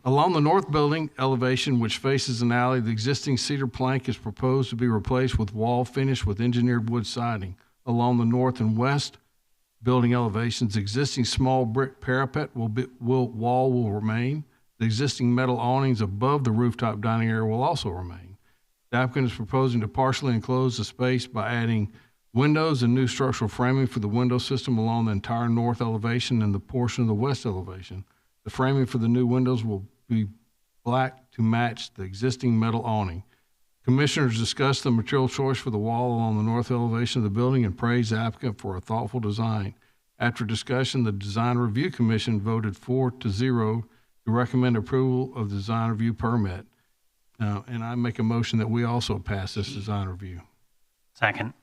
Along the north building elevation, which faces an alley, the existing cedar plank is proposed to be replaced with wall finish with engineered wood siding. Along the north and west building elevations, existing small brick parapet will remain. The existing metal awnings above the rooftop dining area will also remain. The applicant is proposing to partially enclose the space by adding windows and new structural framing for the window system along the entire north elevation and the portion of the west elevation. The framing for the new windows will be black to match the existing metal awning. Commissioners discussed the material choice for the wall along the north elevation of the building and praised the applicant for a thoughtful design. After discussion, the Design Review Commission voted 4-0 to recommend approval of the design review permit. And I make a motion that we also pass this design review. Second.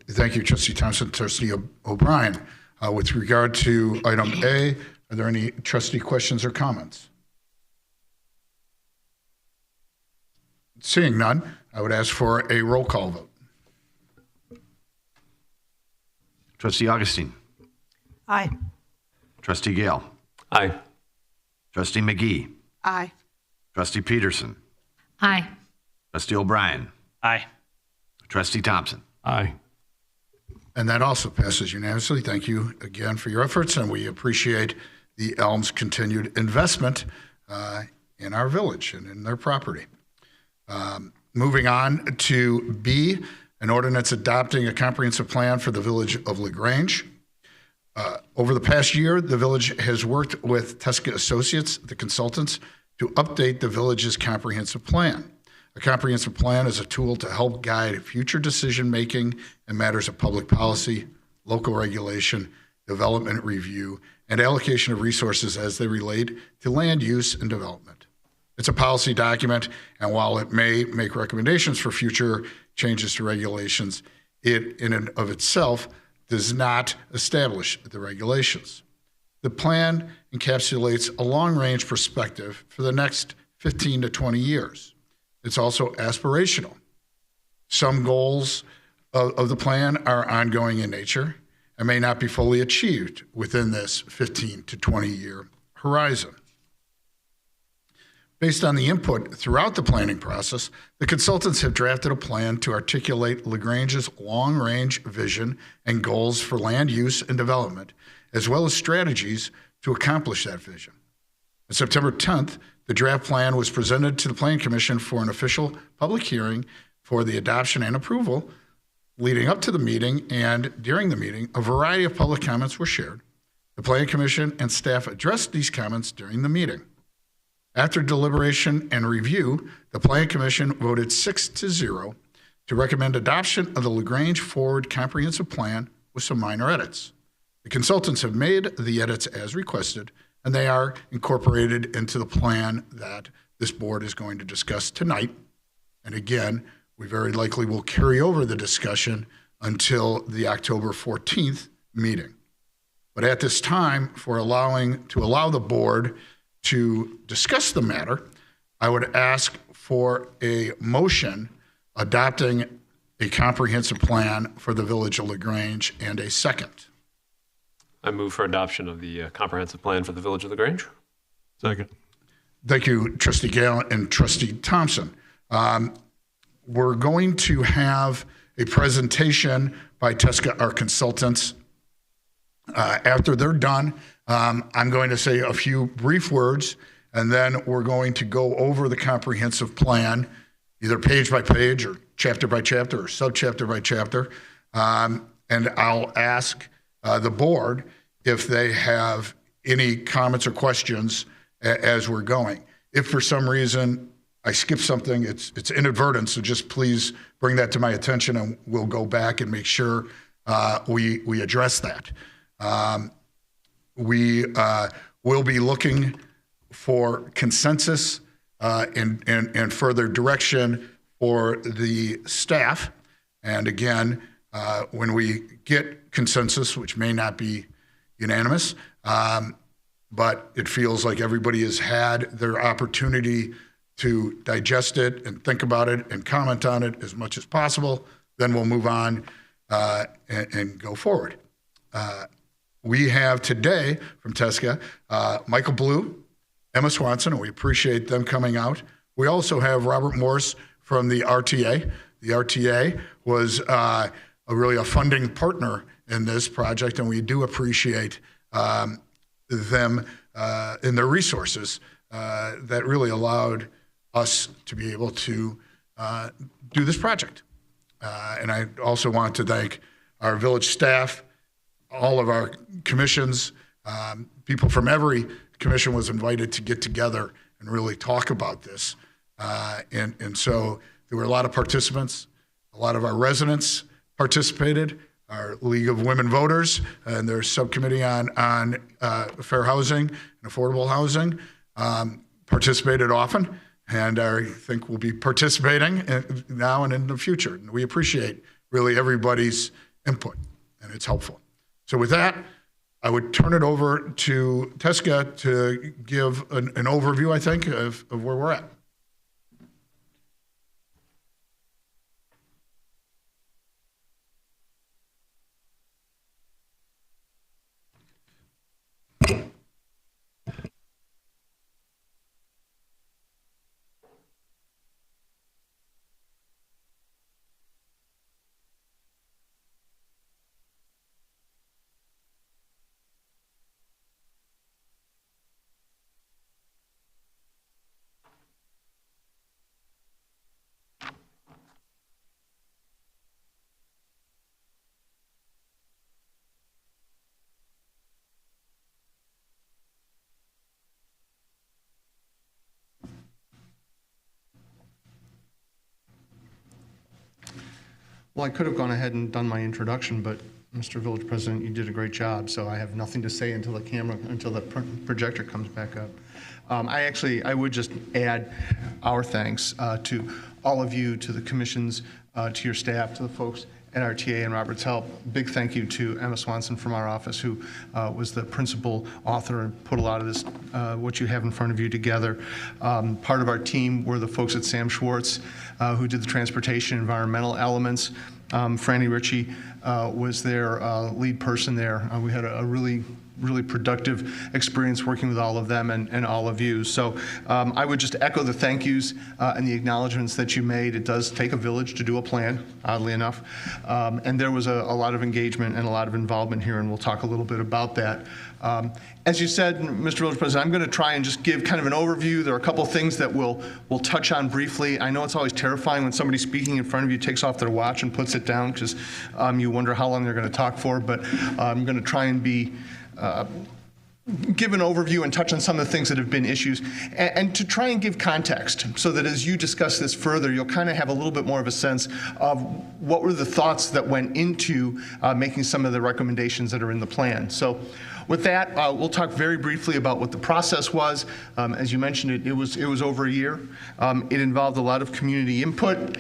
Thank you, Trustee Thompson. Trustee O'Brien, with regard to item A, are there any trustee questions or comments? Seeing none, I would ask for a roll call vote. Trustee Augustine. Aye. Trustee Gale. Aye. Trustee McGee. Aye. Trustee Peterson. Aye. Trustee O'Brien. Aye. Trustee Thompson. Aye. And that also passes unanimously. Thank you again for your efforts, and we appreciate the Elms' continued investment in our village and in their property. Moving on to B, an ordinance adopting a comprehensive plan for the village of LaGrange. Over the past year, the village has worked with Teska Associates, the consultants, to update the village's comprehensive plan. A comprehensive plan is a tool to help guide future decision-making in matters of public policy, local regulation, development review, and allocation of resources as they relate to land use and development. It's a policy document, and while it may make recommendations for future changes to regulations, it in and of itself does not establish the regulations. The plan encapsulates a long-range perspective for the next 15 to 20 years. It's also aspirational. Some goals of the plan are ongoing in nature and may not be fully achieved within this 15 to 20-year horizon. Based on the input throughout the planning process, the consultants have drafted a plan to articulate LaGrange's long-range vision and goals for land use and development, as well as strategies to accomplish that vision. On September 10th, the draft plan was presented to the Planning Commission for an official public hearing for the adoption and approval. Leading up to the meeting and during the meeting, a variety of public comments were shared. The Planning Commission and staff addressed these comments during the meeting. After deliberation and review, the Planning Commission voted 6-0 to recommend adoption of the LaGrange Forward Comprehensive Plan with some minor edits. The consultants have made the edits as requested, and they are incorporated into the plan that this board is going to discuss tonight. And again, we very likely will carry over the discussion until the October 14th meeting. But at this time, to allow the board to discuss the matter, I would ask for a motion adopting a comprehensive plan for the village of LaGrange and a second. I move for adoption of the comprehensive plan for the village of LaGrange. Second. Thank you, Trustee Gale and Trustee Thompson. We're going to have a presentation by Teska, our consultants. After they're done, I'm going to say a few brief words, and then we're going to go over the comprehensive plan, either page by page or chapter by chapter or subchapter by chapter. And I'll ask the board if they have any comments or questions as we're going. If for some reason I skip something, it's inadvertent, so just please bring that to my attention and we'll go back and make sure we address that. We we'll be looking for consensus and further direction for the staff. And again, when we get consensus, which may not be unanimous, but it feels like everybody has had their opportunity to digest it and think about it and comment on it as much as possible, then we'll move on and go forward. We have today from TSCA, Michael Blue, Emma Swanson, and we appreciate them coming out. We also have Robert Morse from the RTA. The RTA was really a funding partner in this project, and we do appreciate them and their resources that really allowed us to be able to do this project. And I also want to thank our village staff, all of our commissions. People from every commission was invited to get together and really talk about this. And so there were a lot of participants. A lot of our residents participated, our League of Women Voters and their subcommittee on fair housing and affordable housing participated often. And I think we'll be participating now and in the future. And we appreciate really everybody's input, and it's helpful. So with that, I would turn it over to TSCA to give an overview, I think, of where we're at. Well, I could have gone ahead and done my introduction, but Mr. Village President, you did a great job, so I have nothing to say until the projector comes back up. I would just add our thanks to all of you, to the commissions, to your staff, to the folks at RTA and Robert's help. Big thank you to Emma Swanson from our office, who was the principal author and put a lot of this, what you have in front of you, together. Part of our team were the folks at Sam Schwartz, who did the transportation environmental elements. Franny Ritchie was their lead person there. We had a really productive experience working with all of them and all of you. So I would just echo the thank yous and the acknowledgments that you made. It does take a village to do a plan, oddly enough. And there was a lot of engagement and a lot of involvement here, and we'll talk a little bit about that. As you said, Mr. Village President, I'm going to try and just give kind of an overview. There are a couple of things that we'll touch on briefly. I know it's always terrifying when somebody speaking in front of you takes off their watch and puts it down, because you wonder how long they're going to talk for, but I'm going to try and give an overview and touch on some of the things that have been issues, and to try and give context, so that as you discuss this further, you'll kind of have a little bit more of a sense of what were the thoughts that went into making some of the recommendations that are in the plan. So with that, we'll talk very briefly about what the process was. As you mentioned, it was over a year. It involved a lot of community input.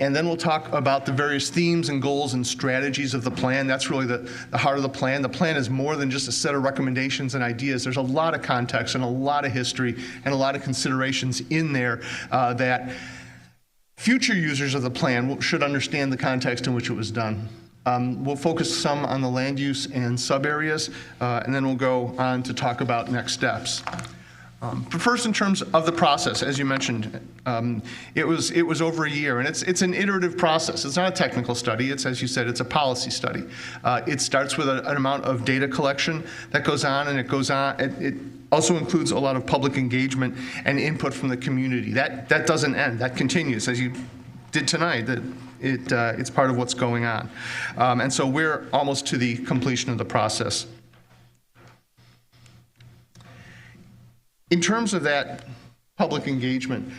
And then we'll talk about the various themes and goals and strategies of the plan. That's really the heart of the plan. The plan is more than just a set of recommendations and ideas. There's a lot of context and a lot of history and a lot of considerations in there that future users of the plan should understand the context in which it was done. We'll focus some on the land use and sub areas, and then we'll go on to talk about next steps. But first, in terms of the process, as you mentioned, it was over a year, and it's an iterative process. It's not a technical study. It's, as you said, it's a policy study. It starts with an amount of data collection that goes on, and it also includes a lot of public engagement and input from the community. That doesn't end. That continues, as you did tonight. It's part of what's going on, and so we're almost to the completion of the process. In terms of that public engagement,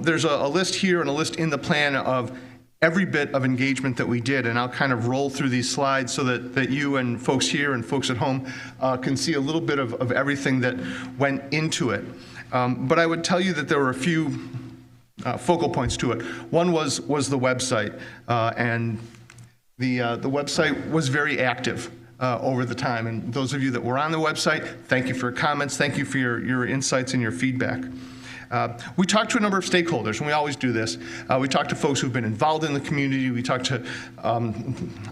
there's a list here and a list in the plan of every bit of engagement that we did, and I'll kind of roll through these slides so that you and folks here and folks at home can see a little bit of everything that went into it. But I would tell you that there were a few focal points to it. One was the website, and the website was very active over the time. And those of you that were on the website, thank you for your comments, thank you for your insights and your feedback. We talked to a number of stakeholders, and we always do this. We talked to folks who've been involved in the community. We talked to, I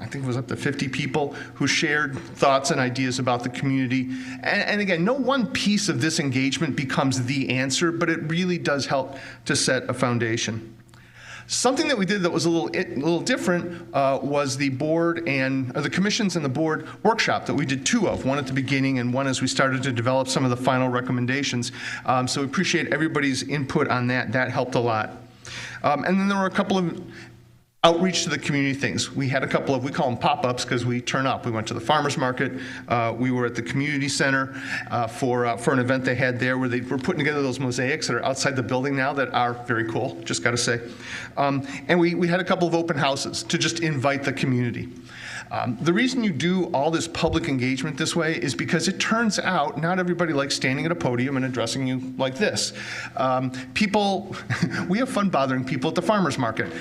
think it was up to 50 people who shared thoughts and ideas about the community. And again, no one piece of this engagement becomes the answer, but it really does help to set a foundation. Something that we did that was a little different was the board and the commissions and the board workshop that we did 2 of, one at the beginning and one as we started to develop some of the final recommendations. So we appreciate everybody's input on that. That helped a lot. And then there were a couple of outreach to the community things. We had a couple of, we call them pop-ups because we turn up. We went to the farmers market. We were at the community center for an event they had there where they were putting together those mosaics that are outside the building now that are very cool, just got to say. And we had a couple of open houses to just invite the community. The reason you do all this public engagement this way is because it turns out not everybody likes standing at a podium and addressing you like this. People, we have fun bothering people at the farmers market.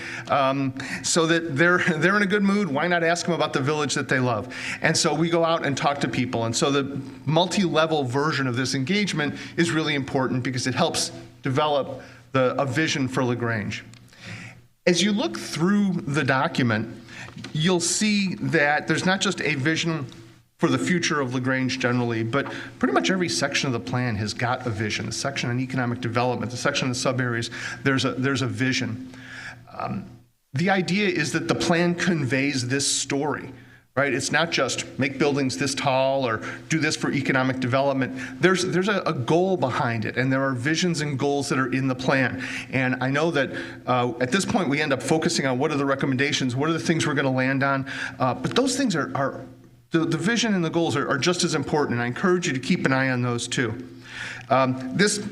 So that they're in a good mood, why not ask them about the village that they love? And so we go out and talk to people. And so the multi-level version of this engagement is really important because it helps develop a vision for LaGrange. As you look through the document, you'll see that there's not just a vision for the future of LaGrange generally, but pretty much every section of the plan has got a vision. The section on economic development, the section on the sub-areas, there's a vision. The idea is that the plan conveys this story, right? It's not just make buildings this tall or do this for economic development. There's a goal behind it, and there are visions and goals that are in the plan. And I know that at this point we end up focusing on what are the recommendations, what are the things we're going to land on, but those things are the vision and the goals are just as important, and I encourage you to keep an eye on those too. This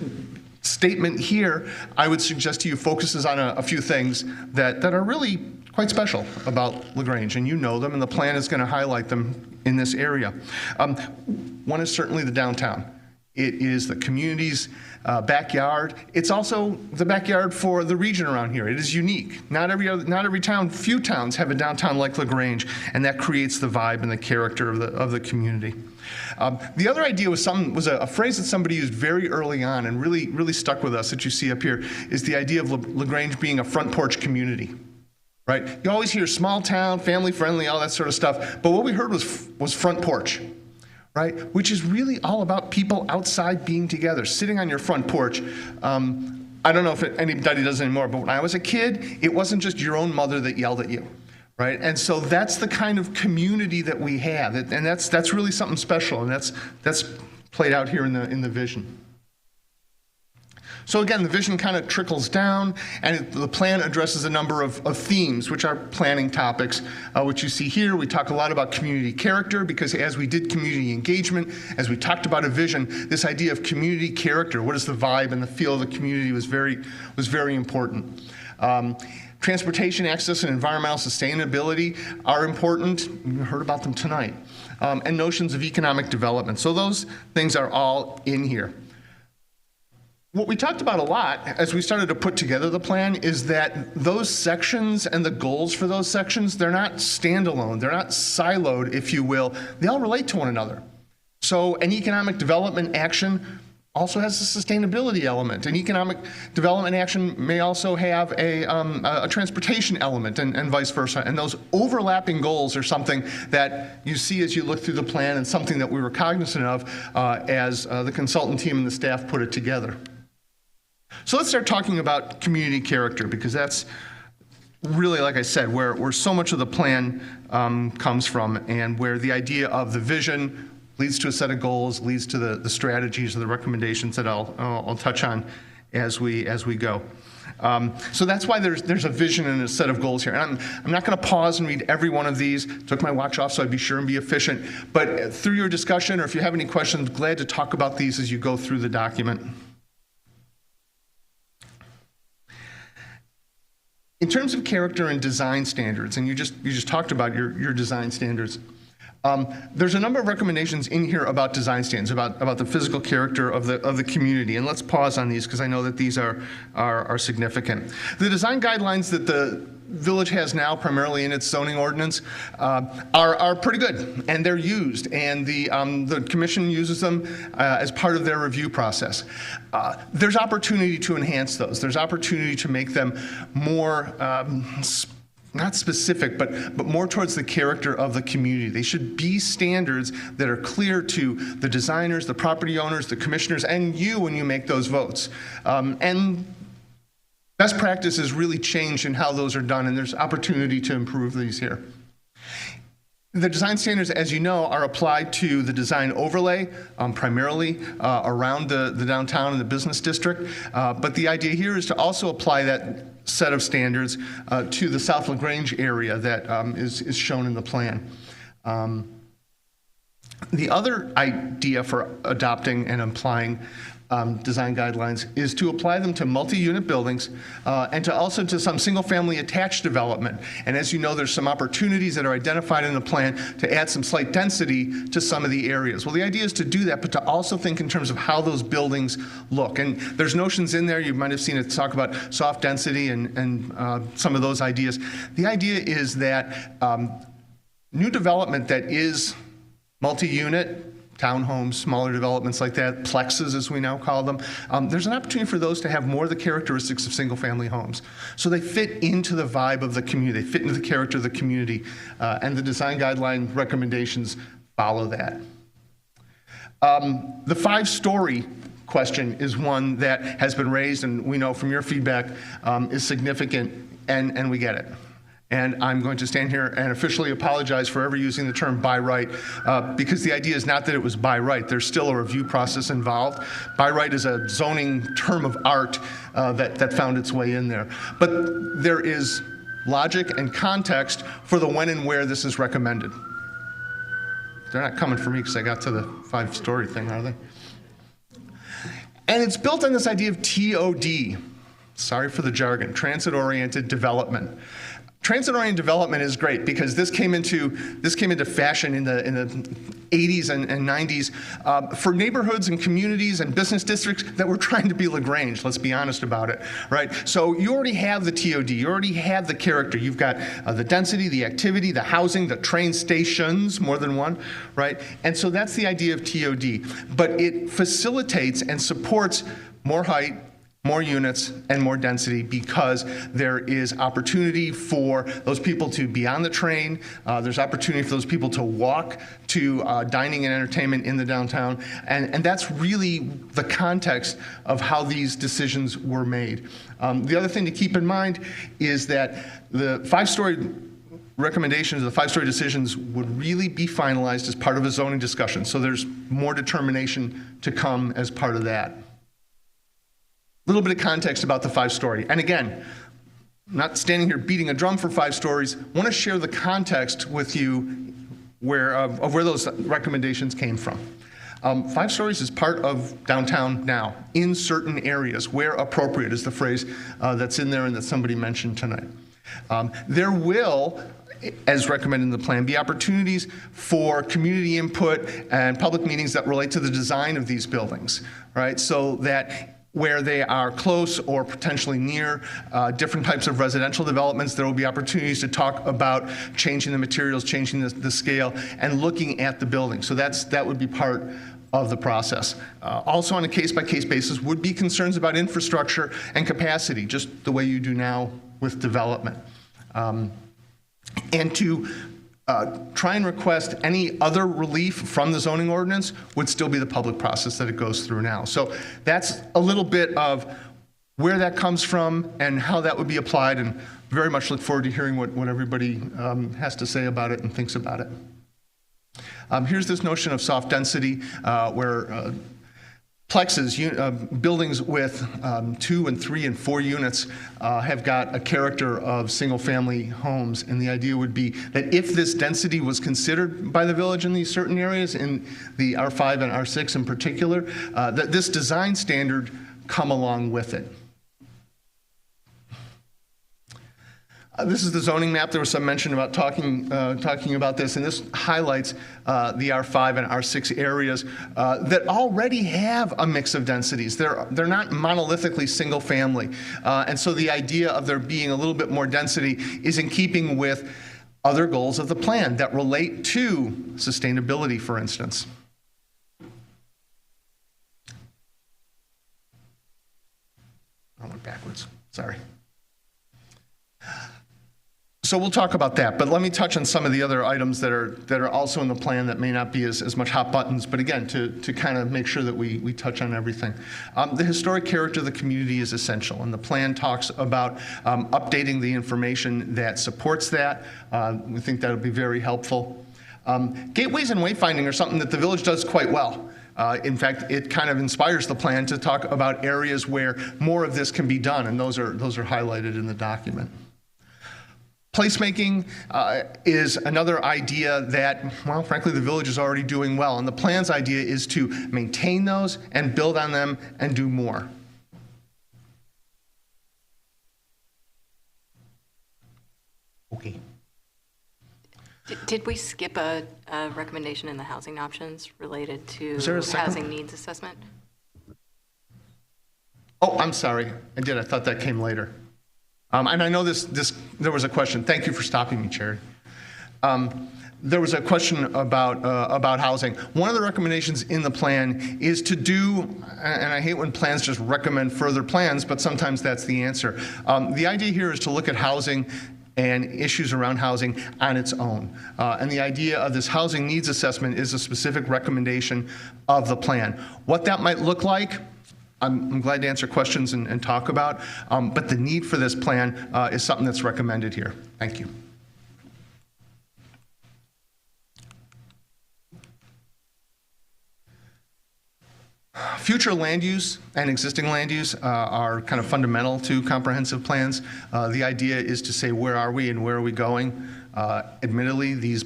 statement here, I would suggest to you, focuses on a few things that are really quite special about LaGrange, and you know them, and the plan is going to highlight them in this area. One is certainly the downtown. It is the community's backyard. It's also the backyard for the region around here. It is unique. Not every town, few towns have a downtown like LaGrange, and that creates the vibe and the character of the community. The other idea was a phrase that somebody used very early on and really stuck with us that you see up here, is the idea of LaGrange being a front porch community. Right? You always hear small town, family friendly, all that sort of stuff, but what we heard was front porch, right? Which is really all about people outside being together, sitting on your front porch. I don't know if anybody does it anymore, but when I was a kid, it wasn't just your own mother that yelled at you, right? And so that's the kind of community that we have, and that's really something special, and that's played out here in the vision. So again, the vision kind of trickles down, and the plan addresses a number of themes, which are planning topics, which you see here. We talk a lot about community character, because as we did community engagement, as we talked about a vision, this idea of community character, what is the vibe and the feel of the community, was very important. Transportation access and environmental sustainability are important. We heard about them tonight. And notions of economic development. So those things are all in here. What we talked about a lot as we started to put together the plan is that those sections and the goals for those sections, they're not standalone, they're not siloed, if you will. They all relate to one another. So an economic development action also has a sustainability element. An economic development action may also have a transportation element and vice versa. And those overlapping goals are something that you see as you look through the plan, and something that we were cognizant of as the consultant team and the staff put it together. So let's start talking about community character, because that's really, like I said, where so much of the plan comes from, and where the idea of the vision leads to a set of goals, leads to the strategies or the recommendations that I'll touch on as we go. So that's why there's a vision and a set of goals here. And I'm not going to pause and read every one of these. Took my watch off so I'd be sure and be efficient. But through your discussion, or if you have any questions, glad to talk about these as you go through the document. In terms of character and design standards, and you just talked about your design standards, there's a number of recommendations in here about design standards, about the physical character of the community. And let's pause on these because I know that these are significant. The design guidelines that the village has now, primarily in its zoning ordinance, are pretty good, and they're used, and the commission uses them as part of their review process. There's opportunity to enhance those. There's opportunity to make them more not specific, but more towards the character of the community. They should be standards that are clear to the designers, the property owners, the commissioners, and you when you make those votes. And best practices really change in how those are done, and there's opportunity to improve these here. The design standards, as you know, are applied to the design overlay, primarily around the downtown and the business district. But the idea here is to also apply that set of standards to the South LaGrange area that is shown in the plan. The other idea for adopting and applying design guidelines is to apply them to multi-unit buildings and to some single-family attached development. And as you know, there's some opportunities that are identified in the plan to add some slight density to some of the areas. Well, the idea is to do that, but to also think in terms of how those buildings look. And there's notions in there, you might have seen it talk about soft density and some of those ideas. The idea is that new development that is multi-unit, townhomes, smaller developments like that, plexes as we now call them, there's an opportunity for those to have more of the characteristics of single-family homes. So they fit into the vibe of the community, they fit into the character of the community, and the design guideline recommendations follow that. The 5-story question is one that has been raised, and we know from your feedback is significant, and we get it. And I'm going to stand here and officially apologize for ever using the term by right, because the idea is not that it was by right. There's still a review process involved. By right is a zoning term of art that found its way in there. But there is logic and context for the when and where this is recommended. They're not coming for me because I got to the 5-story thing, are they? And it's built on this idea of TOD. Sorry for the jargon, transit-oriented development. Transit-oriented development is great because this came into fashion in the 80s and 90s for neighborhoods and communities and business districts that were trying to be LaGrange, let's be honest about it, right? So you already have the TOD, you already have the character, you've got the density, the activity, the housing, the train stations, more than one, right? And so that's the idea of TOD, but it facilitates and supports more height, more units, and more density because there is opportunity for those people to be on the train. There's opportunity for those people to walk to dining and entertainment in the downtown. And that's really the context of how these decisions were made. The other thing to keep in mind is that the 5-story recommendations, the 5-story decisions would really be finalized as part of a zoning discussion. So there's more determination to come as part of that. A little bit of context about the 5-story. And again, I'm not standing here beating a drum for 5 stories. I want to share the context with you of where those recommendations came from. 5 stories is part of downtown now in certain areas where appropriate is the phrase that's in there and that somebody mentioned tonight. There will, as recommended in the plan, be opportunities for community input and public meetings that relate to the design of these buildings, right? So that where they are close or potentially near different types of residential developments, there will be opportunities to talk about changing the materials, changing the scale, and looking at the building. So that would be part of the process. Also on a case-by-case basis would be concerns about infrastructure and capacity, just the way you do now with development. And to try and request any other relief from the zoning ordinance would still be the public process that it goes through now. So that's a little bit of where that comes from and how that would be applied, and very much look forward to hearing what everybody has to say about it and thinks about it. Here's this notion of soft density where plexes, buildings with 2 and 3 and 4 units have got a character of single-family homes, and the idea would be that if this density was considered by the village in these certain areas, in the R5 and R6 in particular, that this design standard come along with it. This is the zoning map. There was some mention about talking about this, and this highlights the R5 and R6 areas that already have a mix of densities. They're not monolithically single family, and so the idea of there being a little bit more density is in keeping with other goals of the plan that relate to sustainability, for instance. I went backwards. Sorry. So we'll talk about that, but let me touch on some of the other items that are also in the plan that may not be as much hot buttons, but again, to kind of make sure that we touch on everything. The historic character of the community is essential, and the plan talks about updating the information that supports that. We think that'll be very helpful. Gateways and wayfinding are something that the village does quite well. In fact, it kind of inspires the plan to talk about areas where more of this can be done, and those are highlighted in the document. Placemaking is another idea that, well, frankly, the village is already doing well, and the plan's idea is to maintain those and build on them and do more. Okay. Did we skip a recommendation in the housing options related to Was there a second? housing needs assessment? Oh, I'm sorry. I did. I thought that came later. And I know there was a question. Thank you for stopping me, Cherry. There was a question about housing. One of the recommendations in the plan is to do, and I hate when plans just recommend further plans, but sometimes that's the answer. The idea here is to look at housing and issues around housing on its own. And the idea of this housing needs assessment is a specific recommendation of the plan. What that might look like, I'm glad to answer questions and talk about, but the need for this plan is something that's recommended here. Thank you. Future land use and existing land use are kind of fundamental to comprehensive plans. The idea is to say, where are we and where are we going? Admittedly, these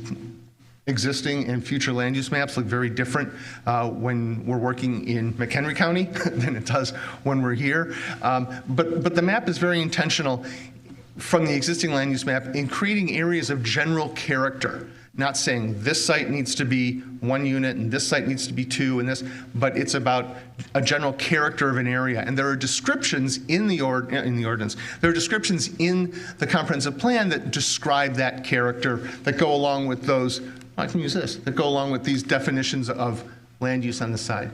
existing and future land use maps look very different when we're working in McHenry County than it does when we're here. But the map is very intentional from the existing land use map in creating areas of general character, not saying this site needs to be 1 unit and this site needs to be 2 and this, but it's about a general character of an area. And there are descriptions in the ordinance, there are descriptions in the comprehensive plan that describe that character, that go along with those, I can use this, that go along with these definitions of land use on the side.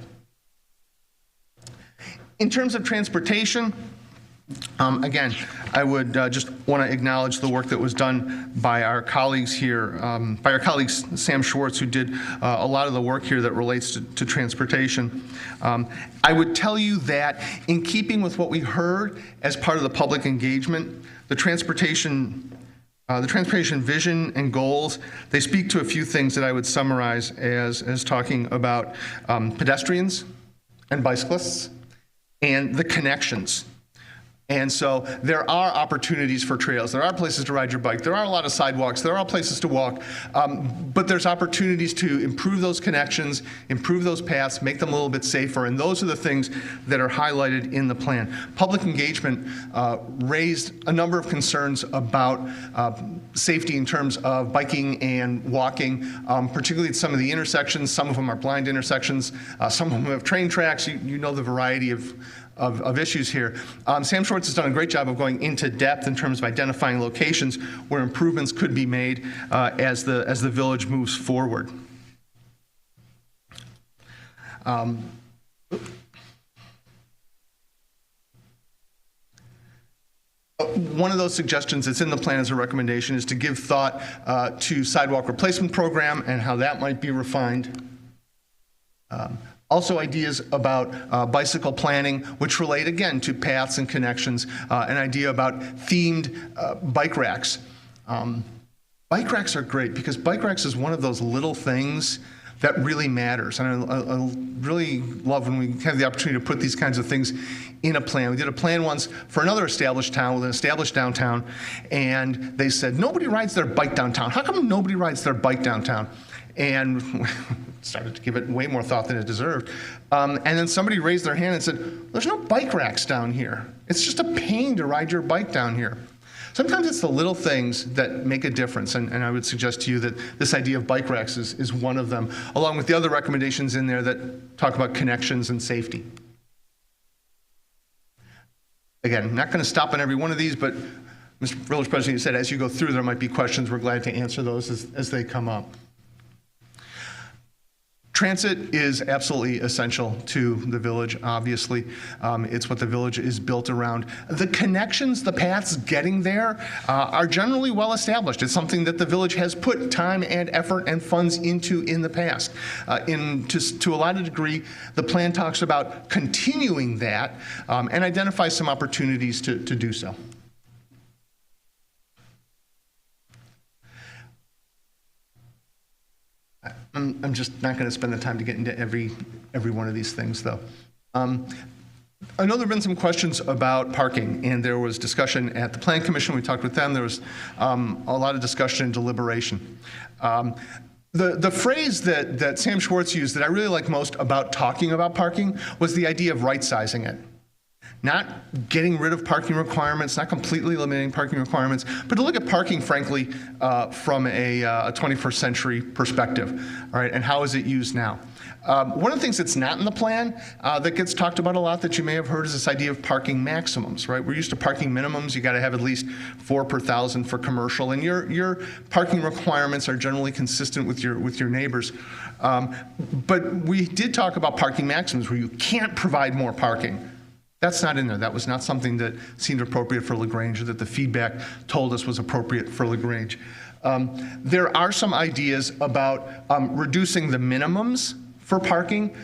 In terms of transportation, again, I would just want to acknowledge the work that was done by our colleagues here, by our colleague Sam Schwartz, who did a lot of the work here that relates to transportation. I would tell you that in keeping with what we heard as part of the public engagement, the transportation vision and goals, they speak to a few things that I would summarize as talking about pedestrians and bicyclists and the connections. And so there are opportunities for trails. There are places to ride your bike. There are a lot of sidewalks. There are places to walk. But there's opportunities to improve those connections, improve those paths, make them a little bit safer. And those are the things that are highlighted in the plan. Public engagement raised a number of concerns about safety in terms of biking and walking, particularly at some of the intersections. Some of them are blind intersections. Some of them have train tracks. You know the variety of issues here. Sam Schwartz has done a great job of going into depth in terms of identifying locations where improvements could be made as the village moves forward. One of those suggestions that's in the plan as a recommendation is to give thought to sidewalk replacement program and how that might be refined. Also ideas about bicycle planning, which relate again to paths and connections, an idea about themed bike racks. Bike racks are great because bike racks is one of those little things that really matters. And I really love when we have the opportunity to put these kinds of things in a plan. We did a plan once for another established town with an established downtown, and they said, nobody rides their bike downtown. How come nobody rides their bike downtown? And started to give it way more thought than it deserved. And then somebody raised their hand and said, there's no bike racks down here. It's just a pain to ride your bike down here. Sometimes it's the little things that make a difference, and I would suggest to you that this idea of bike racks is one of them, along with the other recommendations in there that talk about connections and safety. Again, I'm not going to stop on every one of these, but Mr. Village President, you said as you go through, there might be questions. We're glad to answer those as they come up. Transit is absolutely essential to the village, obviously. It's what the village is built around. The connections, the paths getting there are generally well established. It's something that the village has put time and effort and funds into in the past. To a lot of degree, the plan talks about continuing that and identifies some opportunities to do so. I'm just not going to spend the time to get into every one of these things, though. I know there have been some questions about parking, and there was discussion at the Plan Commission. We talked with them. There was a lot of discussion and deliberation. The phrase that Sam Schwartz used that I really like most about talking about parking was the idea of right-sizing it. Not getting rid of parking requirements, not completely eliminating parking requirements, but to look at parking, frankly, from a 21st century perspective, all right, and how is it used now? One of the things that's not in the plan that gets talked about a lot that you may have heard is this idea of parking maximums, right? We're used to parking minimums. You got to have at least 4 per 1,000 for commercial, and your parking requirements are generally consistent with your neighbors. But we did talk about parking maximums where you can't provide more parking. That's not in there. That was not something that seemed appropriate for LaGrange, or that the feedback told us was appropriate for LaGrange. There are some ideas about reducing the minimums for parking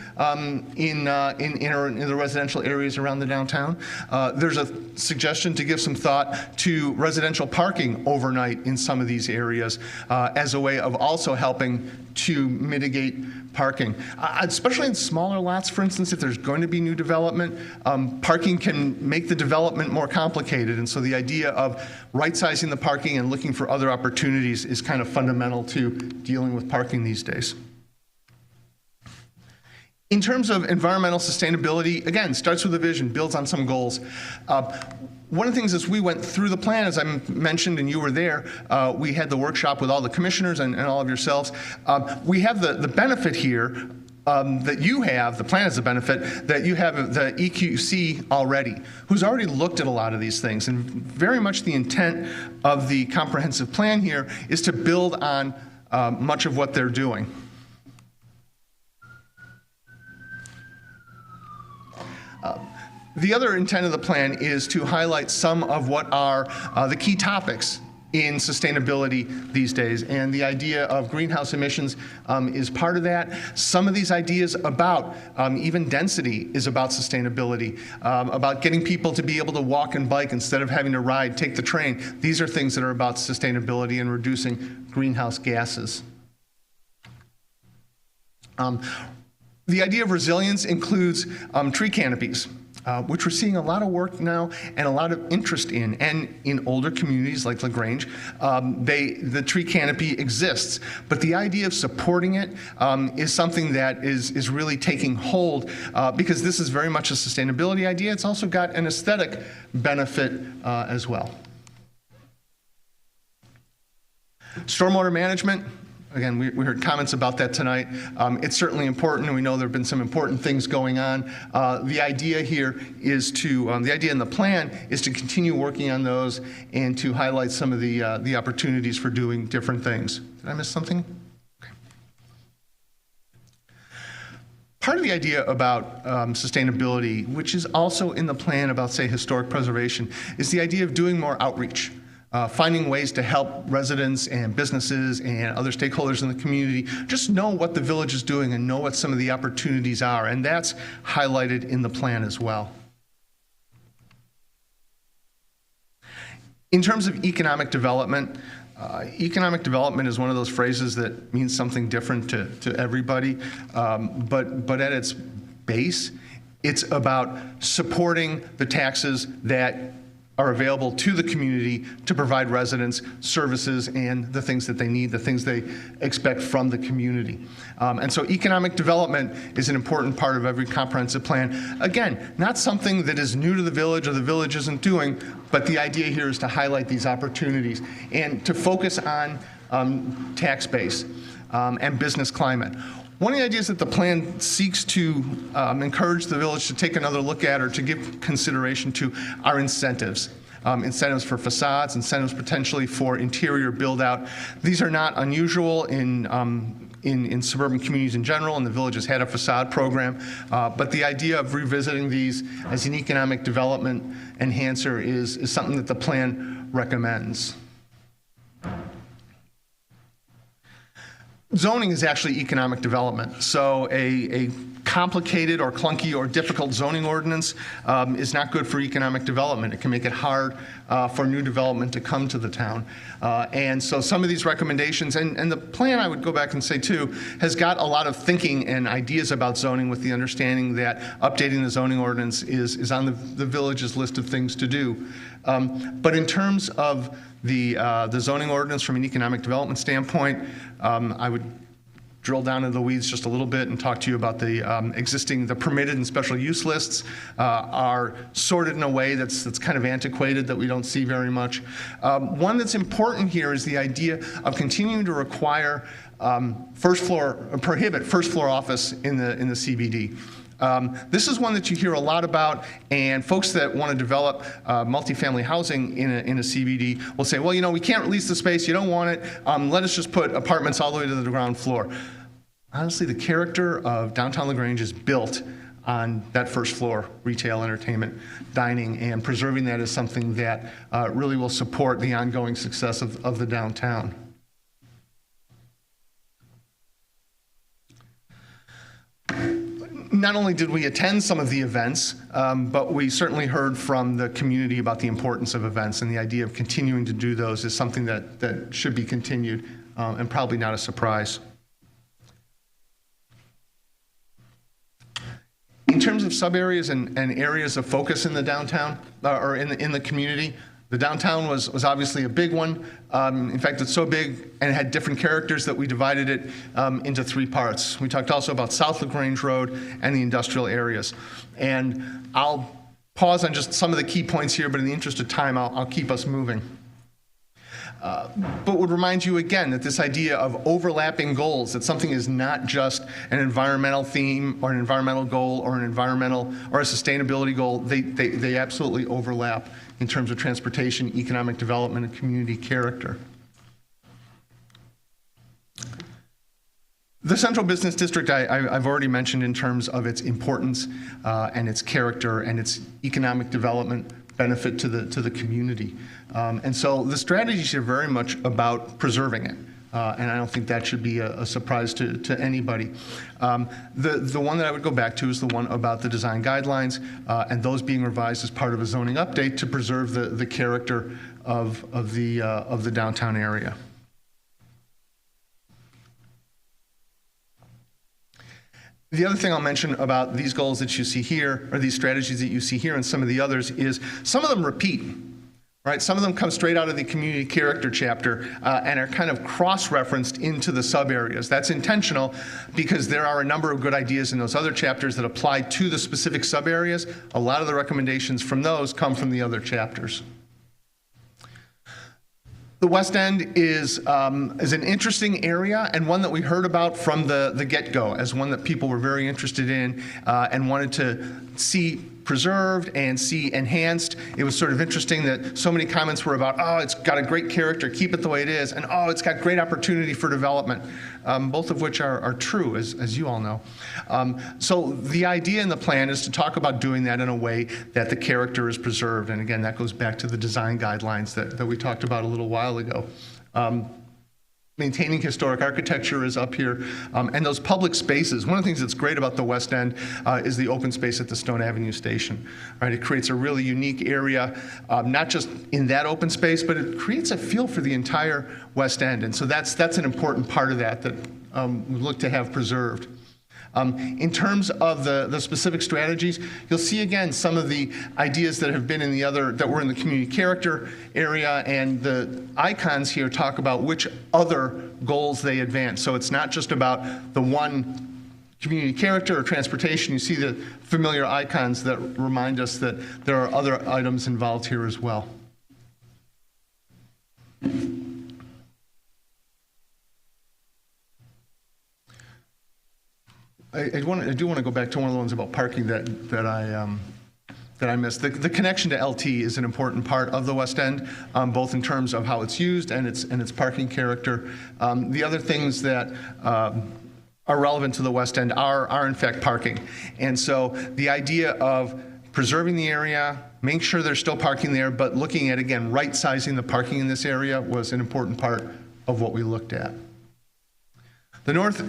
in the residential areas around the downtown. There's a suggestion to give some thought to residential parking overnight in some of these areas as a way of also helping to mitigate parking, especially in smaller lots. For instance, if there's going to be new development, parking can make the development more complicated, and so the idea of right-sizing the parking and looking for other opportunities is kind of fundamental to dealing with parking these days. In terms of environmental sustainability, again, starts with a vision, builds on some goals. One of the things as we went through the plan, as I mentioned, and you were there, we had the workshop with all the commissioners and all of yourselves. We have the benefit here that you have, the plan has the benefit, that you have the EQC already, who's already looked at a lot of these things. And very much the intent of the comprehensive plan here is to build on much of what they're doing. The other intent of the plan is to highlight some of what are the key topics in sustainability these days, and the idea of greenhouse emissions is part of that. Some of these ideas about even density is about sustainability, about getting people to be able to walk and bike instead of having to ride, take the train. These are things that are about sustainability and reducing greenhouse gases. The idea of resilience includes tree canopies, which we're seeing a lot of work now and a lot of interest in. And in older communities like LaGrange, the tree canopy exists. But the idea of supporting it is something that is really taking hold because this is very much a sustainability idea. It's also got an aesthetic benefit as well. Stormwater management. Again, we heard comments about that tonight. It's certainly important, and we know there have been some important things going on. The idea here is to, the idea in the plan is to continue working on those and to highlight some of the opportunities for doing different things. Did I miss something? Okay. Part of the idea about sustainability, which is also in the plan about, say, historic preservation, is the idea of doing more outreach. Finding ways to help residents and businesses and other stakeholders in the community just know what the village is doing and know what some of the opportunities are, and that's highlighted in the plan as well. In terms of economic development is one of those phrases that means something different to everybody, but at its base, it's about supporting the taxes that are available to the community to provide residents services and the things that they need, the things they expect from the community. And so economic development is an important part of every comprehensive plan. Again, not something that is new to the village or the village isn't doing, but the idea here is to highlight these opportunities and to focus on tax base and business climate. One of the ideas that the plan seeks to encourage the village to take another look at or to give consideration to are incentives. Incentives for facades, incentives potentially for interior build out. These are not unusual in suburban communities in general, and the village has had a facade program. But the idea of revisiting these as an economic development enhancer is something that the plan recommends. Zoning is actually economic development. So a complicated or clunky or difficult zoning ordinance is not good for economic development. It can make it hard for new development to come to the town. And so some of these recommendations, and the plan, I would go back and say too, has got a lot of thinking and ideas about zoning, with the understanding that updating the zoning ordinance is on the village's list of things to do. But in terms of the zoning ordinance from an economic development standpoint, I would drill down into the weeds just a little bit and talk to you about the permitted and special use lists are sorted in a way that's kind of antiquated, that we don't see very much. One that's important here is the idea of continuing to require prohibit first floor office in the CBD. This is one that you hear a lot about, and folks that want to develop multifamily housing in a CBD will say, well, you know, we can't release the space, you don't want it, let us just put apartments all the way to the ground floor. Honestly, the character of downtown LaGrange is built on that first floor, retail, entertainment, dining, and preserving that is something that really will support the ongoing success of the downtown. Not only did we attend some of the events, but we certainly heard from the community about the importance of events, and the idea of continuing to do those is something that should be continued, and probably not a surprise. In terms of sub-areas and areas of focus in the downtown, or in the community, the downtown was obviously a big one. In fact, it's so big and it had different characters that we divided it into three parts. We talked also about South LaGrange Road and the industrial areas. And I'll pause on just some of the key points here, but in the interest of time, I'll keep us moving. But would remind you again that this idea of overlapping goals, that something is not just an environmental theme or an environmental goal or an environmental or a sustainability goal, they absolutely overlap in terms of transportation, economic development, and community character. The Central Business District I've already mentioned in terms of its importance and its character and its economic development benefit to the community. And so the strategies are very much about preserving it. And I don't think that should be a surprise to anybody. The one that I would go back to is the one about the design guidelines, and those being revised as part of a zoning update to preserve the character of the downtown area. The other thing I'll mention about these goals that you see here, or these strategies that you see here and some of the others, is some of them repeat. Right, some of them come straight out of the community character chapter and are kind of cross-referenced into the sub-areas. That's intentional because there are a number of good ideas in those other chapters that apply to the specific sub-areas. A lot of the recommendations from those come from the other chapters. The West End is an interesting area, and one that we heard about from the get-go as one that people were very interested in and wanted to see preserved and see enhanced. It was sort of interesting that so many comments were about, oh, it's got a great character, keep it the way it is, and oh, it's got great opportunity for development, both of which are true, as you all know. So the idea in the plan is to talk about doing that in a way that the character is preserved, and again, that goes back to the design guidelines that we talked about a little while ago. Maintaining historic architecture is up here, and those public spaces. One of the things that's great about the West End is the open space at the Stone Avenue station. Right, it creates a really unique area, not just in that open space, but it creates a feel for the entire West End, and so that's an important part of that we look to have preserved. In terms of the specific strategies, you'll see again some of the ideas that have been in that were in the community character area, and the icons here talk about which other goals they advance. So it's not just about the one community character or transportation. You see the familiar icons that remind us that there are other items involved here as well. I do want to go back to one of the ones about parking that I missed. The connection to LT is an important part of the West End, both in terms of how it's used and its parking character. The other things that are relevant to the West End are in fact parking. And so the idea of preserving the area, making sure there's still parking there, but looking at, again, right-sizing the parking in this area was an important part of what we looked at. The north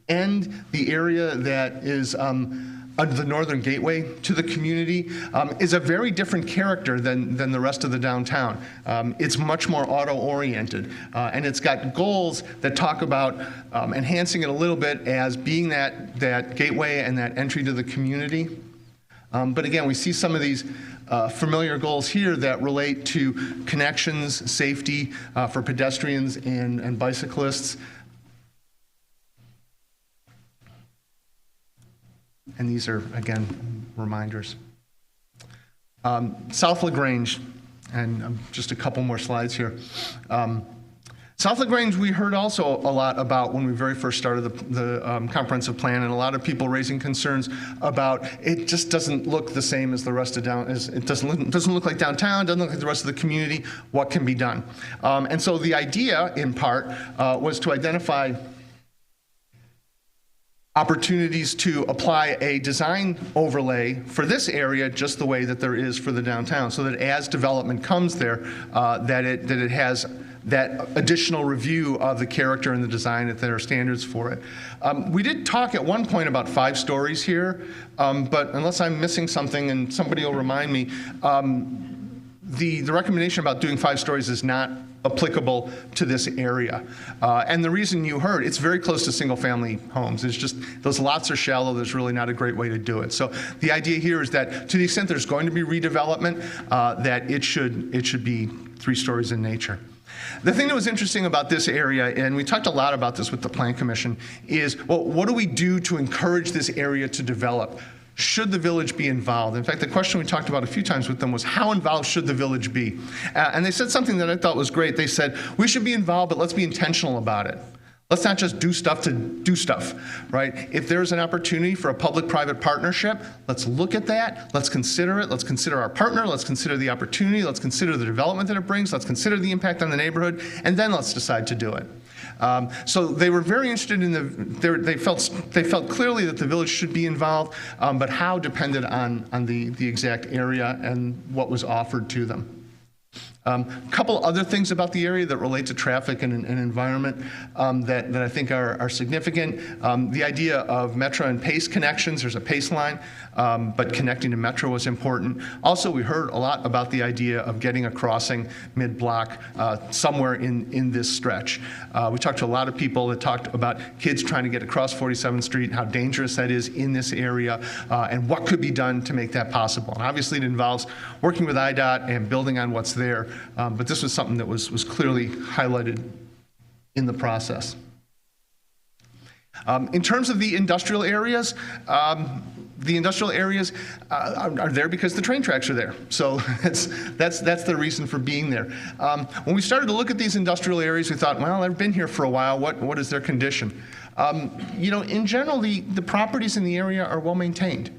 end, the area that is the northern gateway to the community, is a very different character than the rest of the downtown. It's much more auto-oriented, and it's got goals that talk about enhancing it a little bit as being that gateway and that entry to the community. But again, we see some of these familiar goals here that relate to connections, safety for pedestrians and bicyclists. And these are, again, reminders. South LaGrange, and just a couple more slides here. South LaGrange, we heard also a lot about when we very first started the comprehensive plan, and a lot of people raising concerns about it just doesn't look the same as the rest of it doesn't look like downtown, doesn't look like the rest of the community. What can be done? And so the idea, in part, was to identify opportunities to apply a design overlay for this area just the way that there is for the downtown, so that as development comes there, that it has that additional review of the character and the design, that there are standards for it. We did talk at one point about 5 stories here, but unless I'm missing something and somebody will remind me, the recommendation about doing 5 stories is not applicable to this area. And the reason you heard, it's very close to single-family homes. It's just, those lots are shallow. There's really not a great way to do it. So the idea here is that to the extent there's going to be redevelopment, that it should be 3 stories in nature. The thing that was interesting about this area, and we talked a lot about this with the Plan Commission, is, well, what do we do to encourage this area to develop? Should the village be involved? In fact, the question we talked about a few times with them was, how involved should the village be? And they said something that I thought was great. They said, we should be involved, but let's be intentional about it. Let's not just do stuff to do stuff, right? If there's an opportunity for a public-private partnership, let's look at that. Let's consider it. Let's consider our partner. Let's consider the opportunity. Let's consider the development that it brings. Let's consider the impact on the neighborhood, and then let's decide to do it. So they were very interested in they felt clearly that the village should be involved, but how depended on the exact area and what was offered to them. A couple other things about the area that relate to traffic and environment that I think are significant. The idea of Metro and Pace connections. There's a Pace line, but connecting to Metro was important. Also, we heard a lot about the idea of getting a crossing mid-block somewhere in this stretch. We talked to a lot of people that talked about kids trying to get across 47th Street, how dangerous that is in this area, and what could be done to make that possible. And obviously, it involves working with IDOT and building on what's there. But this was something that was clearly highlighted in the process. In terms of the industrial areas are there because the train tracks are there. So that's the reason for being there. When we started to look at these industrial areas, we thought, well, they've been here for a while. What is their condition? In general, the properties in the area are well maintained.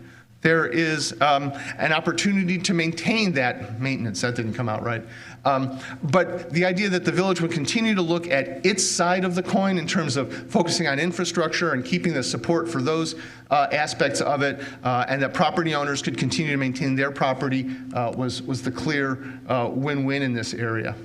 There is an opportunity to maintain that maintenance. That didn't come out right. But the idea that the village would continue to look at its side of the coin in terms of focusing on infrastructure and keeping the support for those aspects of it, and that property owners could continue to maintain their property was the clear win-win in this area.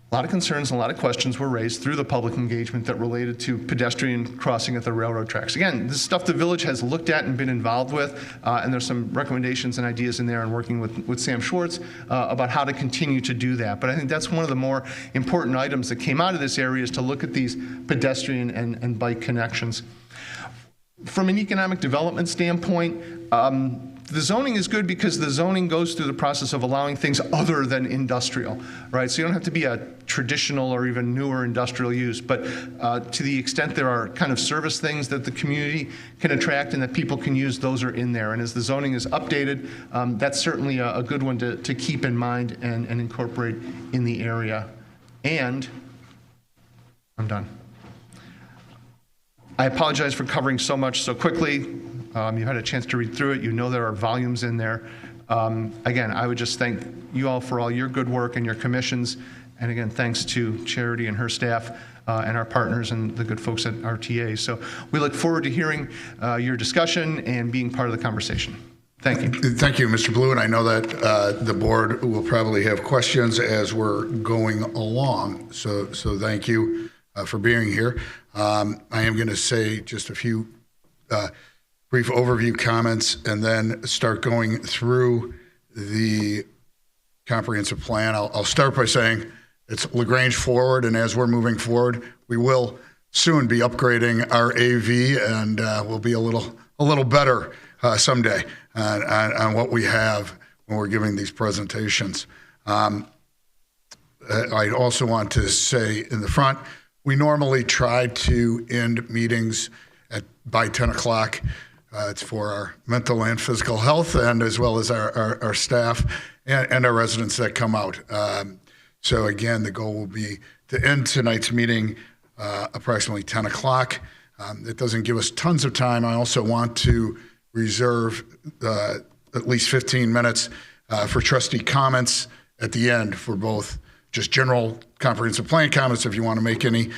A lot of concerns and a lot of questions were raised through the public engagement that related to pedestrian crossing at the railroad tracks. Again, this is stuff the village has looked at and been involved with, and there's some recommendations and ideas in there and working with Sam Schwartz about how to continue to do that. But I think that's one of the more important items that came out of this area, is to look at these pedestrian and bike connections. from an economic development standpoint, the zoning is good because the zoning goes through the process of allowing things other than industrial, right? So you don't have to be a traditional or even newer industrial use, but to the extent there are kind of service things that the community can attract and that people can use, those are in there. And as the zoning is updated, that's certainly a good one to keep in mind and incorporate in the area. And I'm done. I apologize for covering so much so quickly. You've had a chance to read through it. You know there are volumes in there. Again, I would just thank you all for all your good work and your commissions. And again, thanks to Charity and her staff and our partners and the good folks at RTA. So we look forward to hearing your discussion and being part of the conversation. Thank you. Thank you, Mr. Blue. And I know that the board will probably have questions as we're going along. So thank you for being here. I am going to say just a few brief overview comments and then start going through the comprehensive plan. I'll start by saying it's LaGrange forward, and as we're moving forward, we will soon be upgrading our AV, and we'll be a little better someday on what we have when we're giving these presentations. I also want to say in the front, we normally try to end meetings by 10 o'clock. It's for our mental and physical health, and as well as our staff and our residents that come out. So again, the goal will be to end tonight's meeting approximately 10 o'clock. It doesn't give us tons of time. I also want to reserve at least 15 minutes for trustee comments at the end for both just general comprehensive plan comments if you want to make any,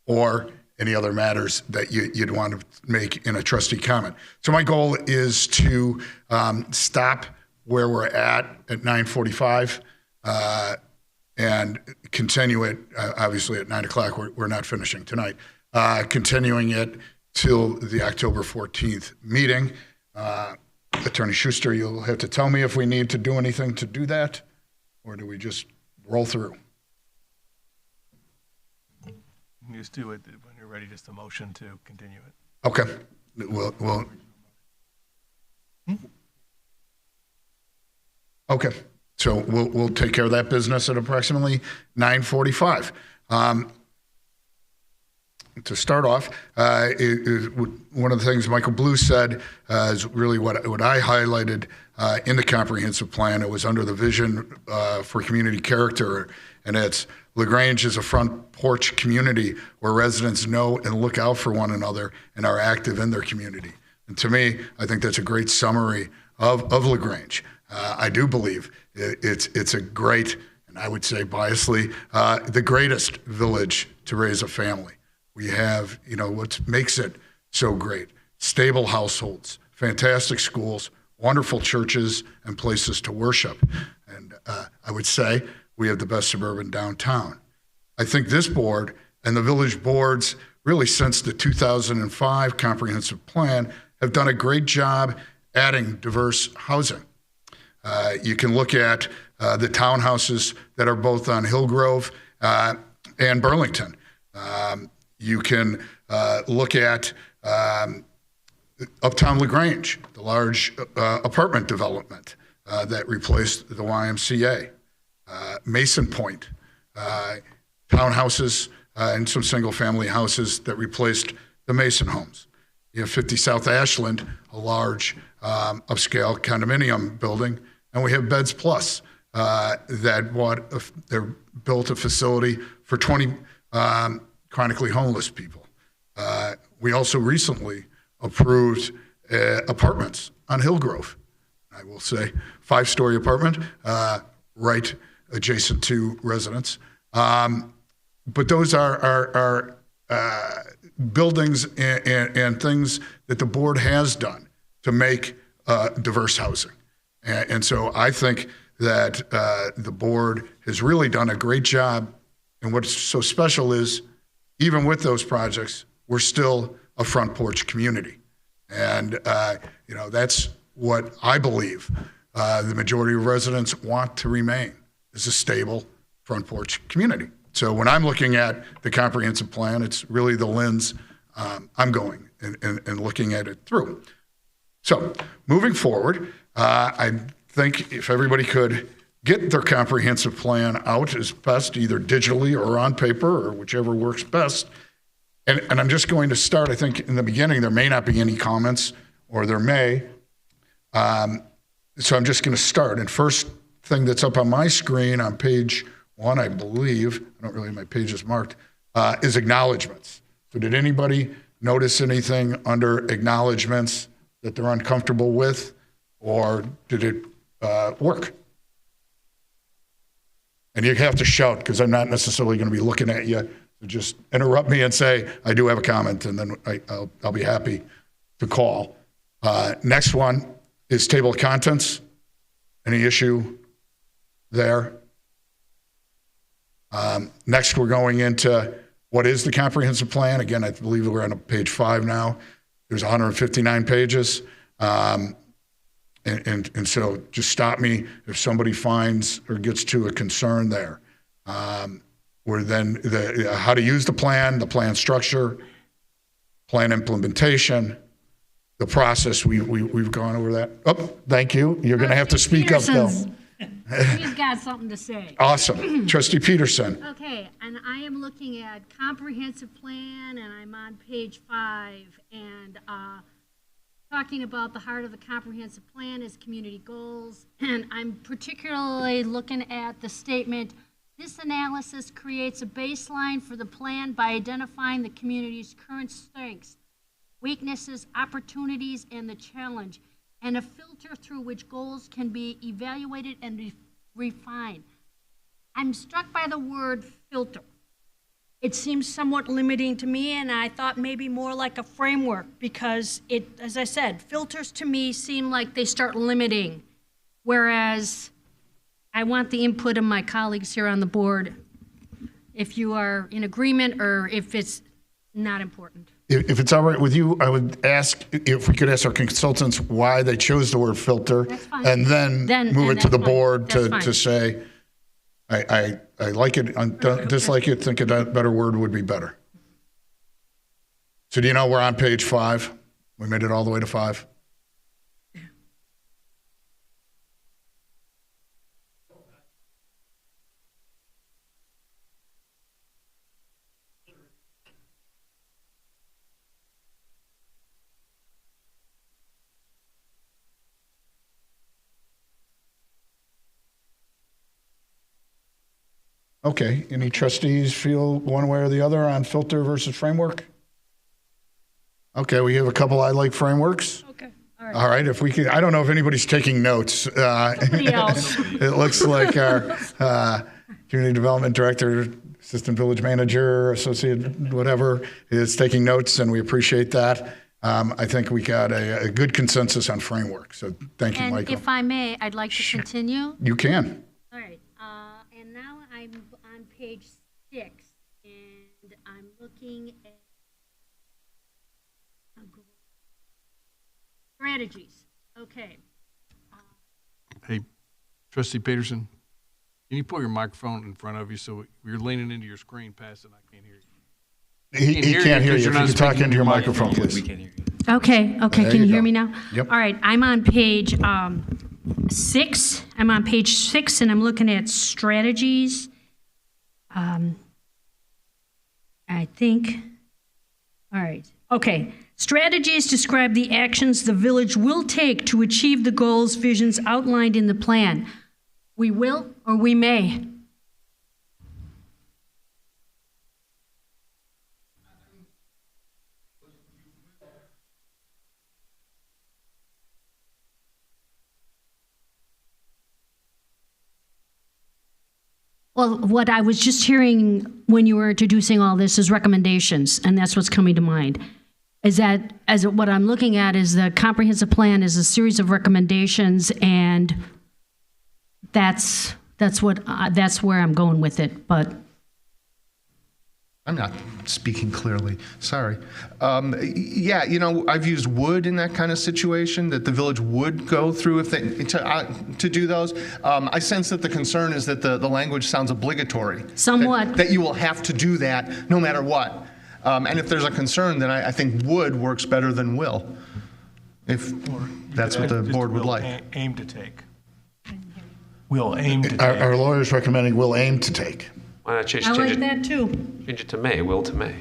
or any other matters that you'd want to make in a trustee comment. So my goal is to stop where we're at 9:45 and continue it, obviously at 9 o'clock, we're not finishing tonight, continuing it till the October 14th meeting. Attorney Schuster, you'll have to tell me if we need to do anything to do that, or do we just roll through? You just do it when you're ready, just a motion to continue it. Okay. Well, okay. So we'll take care of that business at approximately 9:45. To start off, one of the things Michael Blue said is really what I highlighted in the comprehensive plan. It was under the vision for community character, and it's LaGrange is a front porch community where residents know and look out for one another and are active in their community. And to me, I think that's a great summary of LaGrange. I do believe it's a great, and I would say biasly, the greatest village to raise a family. We have, what makes it so great: stable households, fantastic schools, wonderful churches, and places to worship. And I would say we have the best suburban downtown. I think this board and the village boards, really since the 2005 comprehensive plan, have done a great job adding diverse housing. You can look at the townhouses that are both on Hillgrove and Burlington. You can look at Uptown LaGrange, the large apartment development that replaced the YMCA. Mason Point, townhouses and some single-family houses that replaced the Mason homes. You have 50 South Ashland, a large upscale condominium building, and we have Beds Plus that built a facility for 20 chronically homeless people. We also recently approved apartments on Hillgrove. I will say 5-story apartment right adjacent to residents. But those are buildings and things that the board has done to make diverse housing. And so I think that the board has really done a great job. And what's so special is, even with those projects, we're still a front porch community. And, that's what I believe the majority of residents want to remain, is a stable front porch community. So when I'm looking at the comprehensive plan, it's really the lens I'm going and looking at it through. So moving forward, I think if everybody could get their comprehensive plan out as best, either digitally or on paper or whichever works best. And I'm just going to start, I think in the beginning, there may not be any comments, or there may. So I'm just going to start. And first thing that's up on my screen on page 1, I believe, I don't really have my pages marked, is acknowledgements. So did anybody notice anything under acknowledgements that they're uncomfortable with, or did it work? And you have to shout, because I'm not necessarily going to be looking at you. So just interrupt me and say, I do have a comment, and then I'll be happy to call. Next one is table of contents. Any issue there? Next, we're going into what is the comprehensive plan. Again, I believe we're on page 5 now. There's 159 pages. And so just stop me if somebody finds or gets to a concern there. Where then how to use the plan structure, plan implementation, the process. We've gone over that. Oh, thank you. You're going to have to speak up, though. He's got something to say. Awesome. Trustee Peterson. Okay, and I am looking at comprehensive plan, and I'm on page 5, and talking about the heart of the comprehensive plan is community goals, and I'm particularly looking at the statement, this analysis creates a baseline for the plan by identifying the community's current strengths, weaknesses, opportunities, and the challenge, and a filter through which goals can be evaluated and refined. I'm struck by the word filter. It seems somewhat limiting to me, and I thought maybe more like a framework, because it, as I said, filters to me seem like they start limiting, whereas I want the input of my colleagues here on the board, if you are in agreement or if it's not important. If it's all right with you, I would ask if we could ask our consultants why they chose the word filter, and then move it to the board to say, I like it, I don't dislike it, think a better word would be better. So do you know we're on page 5? We made it all the way to 5. Okay, any trustees feel one way or the other on filter versus framework? Okay, we have a couple I like frameworks. Okay, all right. If we could, I don't know if anybody's taking notes. Somebody else. It looks like our community development director, assistant village manager, associate, whatever, is taking notes, and we appreciate that. I think we got a good consensus on framework, so thank you, And Michael. if I may, I'd like to continue. You can. All right, and now I'm on page 6, and I'm looking at strategies. Okay. Hey, Trustee Peterson, can you pull your microphone in front of you so you're leaning into your screen past it? I can't hear you. He can't hear you. If you can talk into your microphone, please. We can't hear you. Okay, There can you you hear go. me now? Yep. All right, I'm on page 6. I'm on page 6, and I'm looking at strategies. I think, all right, okay. Strategies describe the actions the village will take to achieve the goals, visions outlined in the plan. We will or we may. Well, what I was just hearing when you were introducing all this is recommendations, and that's what's coming to mind. Is that, what I'm looking at is the comprehensive plan is a series of recommendations, and that's where I'm going with it, but. I'm not speaking clearly. Sorry. Yeah, I've used would in that kind of situation, that the village would go through if they to do those. I sense that the concern is that the language sounds obligatory. Somewhat. That you will have to do that no matter what. And if there's a concern, then I think would works better than will, if that's what the board would like. Aim to take. Will aim to take. Our lawyer's recommending will aim to take. Why not change I like it? that too. Change it to may. Will to may.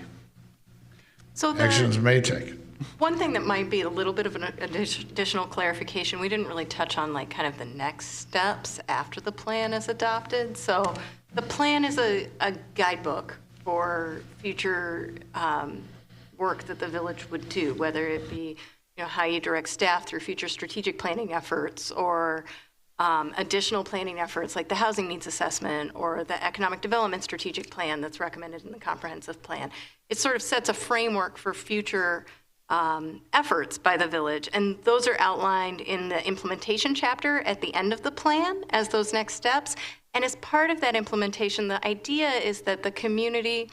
So Actions may take. one thing that might be a little bit of an additional clarification, we didn't really touch on like kind of the next steps after the plan is adopted. So the plan is a guidebook for future work that the village would do, whether it be how you direct staff through future strategic planning efforts or additional planning efforts like the housing needs assessment or the economic development strategic plan that's recommended in the comprehensive plan. It sort of sets a framework for future efforts by the village, and those are outlined in the implementation chapter at the end of the plan as those next steps. And as part of that implementation, the idea is that the community,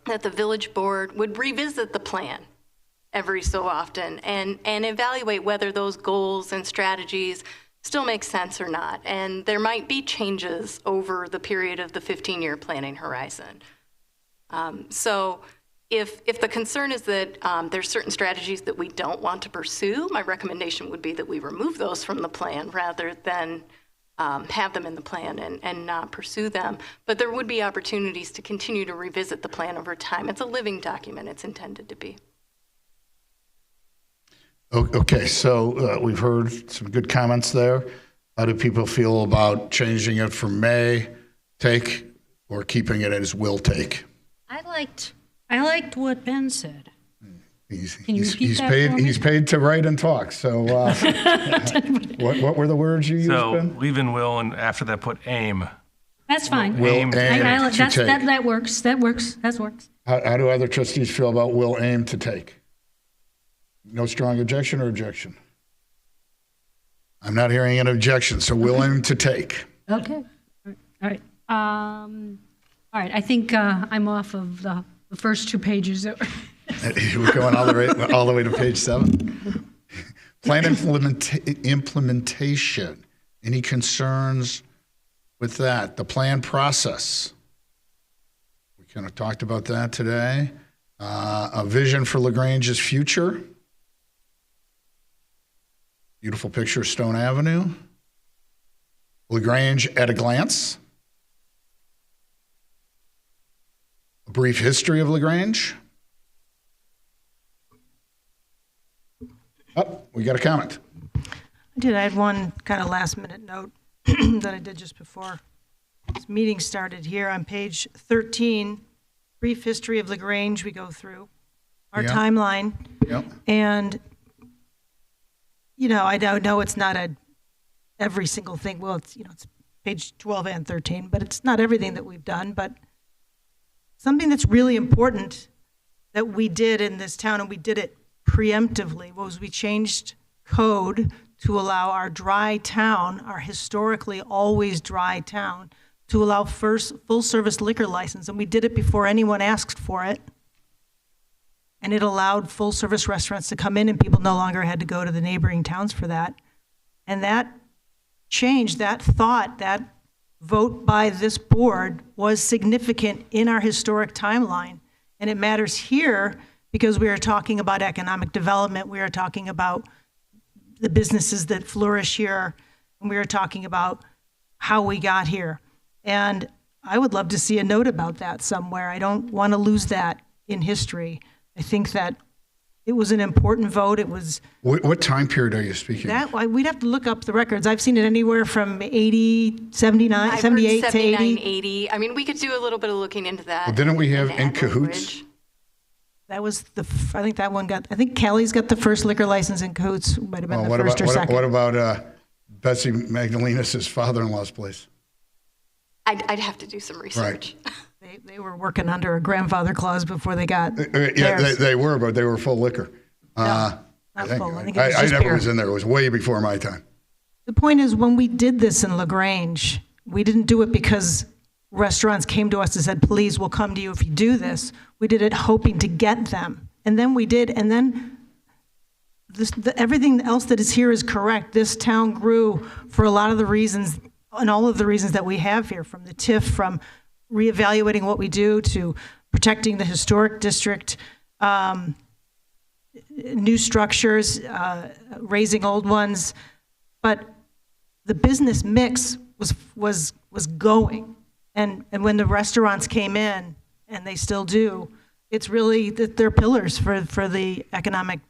that the village board would revisit the plan every so often and evaluate whether those goals and strategies still make sense or not. And there might be changes over the period of the 15-year planning horizon. So if the concern is that there's certain strategies that we don't want to pursue, my recommendation would be that we remove those from the plan rather than have them in the plan and not pursue them. But there would be opportunities to continue to revisit the plan over time. It's a living document. It's intended to be. Okay, so we've heard some good comments there. How do people feel about changing it from may take or keeping it as will take? I liked what Ben said. Can you repeat He's that paid. for me? He's paid to write and talk. So, what were the words you used, So Ben? leave in will, and after that put aim. That's fine. Will aim to take. That works. That works. That works. How do other trustees feel about will aim to take? No strong objection or objection? I'm not hearing an objection, so will aim to take. Okay. All right. All right. I think I'm off of the first 2 pages. We're going all the way to page 7. Plan implementation. Any concerns with that? The plan process. We kind of talked about that today. A vision for LaGrange's future. Beautiful picture of Stone Avenue. LaGrange at a glance. A brief history of LaGrange. Oh, we got a comment. I had one kind of last minute note that I did just before this meeting started here on page 13, brief history of LaGrange we go through, our timeline. Yep. And, I don't know it's not every single thing. Well, it's page 12 and 13, but it's not everything that we've done. But something that's really important that we did in this town, and we did it preemptively, was we changed code to allow our dry town, our historically always dry town, to allow first full-service liquor license. And we did it before anyone asked for it. And it allowed full-service restaurants to come in, and people no longer had to go to the neighboring towns for that. And that change, that thought, that vote by this board was significant in our historic timeline. And it matters here because we are talking about economic development. We are talking about the businesses that flourish here. And we are talking about how we got here. And I would love to see a note about that somewhere. I don't want to lose that in history. I think that it was an important vote. It was. What time period are you speaking of? We'd have to look up the records. I've seen it anywhere from 80, 79, 78 to 80. 80. I mean, we could do a little bit of looking into that. Well, didn't we have in cahoots? That was I think that one got, I think Kelly's got the first liquor license in cahoots. Might have been the first or second. What about Betsy Magdalena's father-in-law's place? I'd have to do some research. Right. They were working under a grandfather clause before they got Yeah, they were, but they were full liquor. Not full. I think it was I just never beer. was in there. It was way before my time. The point is, when we did this in LaGrange, we didn't do it because restaurants came to us and said, please, we'll come to you if you do this. We did it hoping to get them. And then we did. And then everything else that is here is correct. This town grew for a lot of the reasons, and all of the reasons that we have here, from the TIF, from reevaluating what we do, to protecting the historic district, new structures, raising old ones, but the business mix was going. And when the restaurants came in, and they still do, it's really, they're pillars for the economic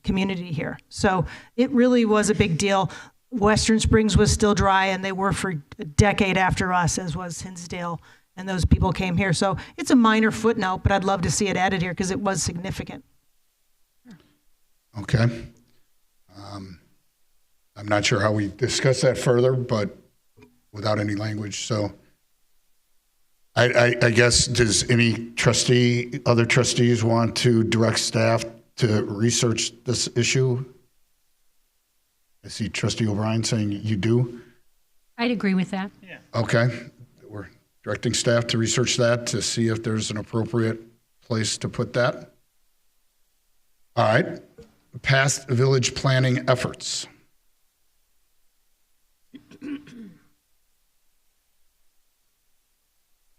community here. So it really was a big deal. Western Springs was still dry, and they were for a decade after us, as was Hinsdale, and those people came here. So it's a minor footnote, but I'd love to see it added here because it was significant. Okay. I'm not sure how we discuss that further, but without any language. So I guess, does any other trustees want to direct staff to research this issue? I see Trustee O'Brien saying you do. I'd agree with that. Yeah. Okay. We're directing staff to research that to see if there's an appropriate place to put that. All right. Past village planning efforts.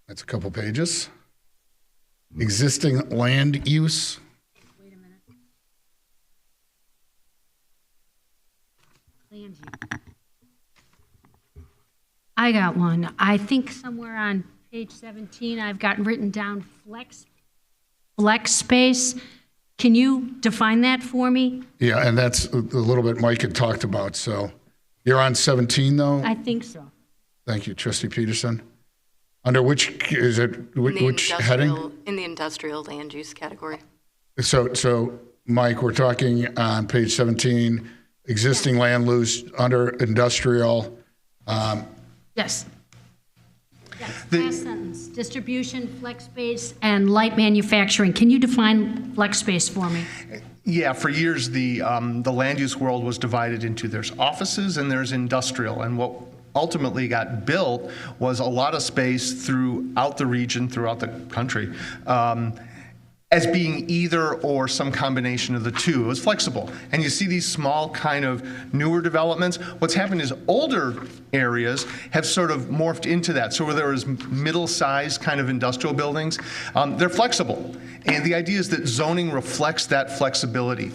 That's a couple pages. Existing land use. Wait a minute. Land use. I got one. I think somewhere on page 17, I've got written down flex space. Can you define that for me? Yeah, and that's a little bit Mike had talked about. So you're on 17, though? I think so. Thank you, Trustee Peterson. Under which, is it, which heading? In the industrial land use category. So Mike, we're talking on page 17, existing land use under industrial. Yes. Last sentence, distribution, flex space, and light manufacturing. Can you define flex space for me? Yeah, for years, the land use world was divided into there's offices and there's industrial. And what ultimately got built was a lot of space throughout the region, throughout the country, as being either or some combination of the two. It was flexible. And you see these small kind of newer developments. What's happened is older areas have sort of morphed into that. So where there was middle-sized kind of industrial buildings, they're flexible. And the idea is that zoning reflects that flexibility.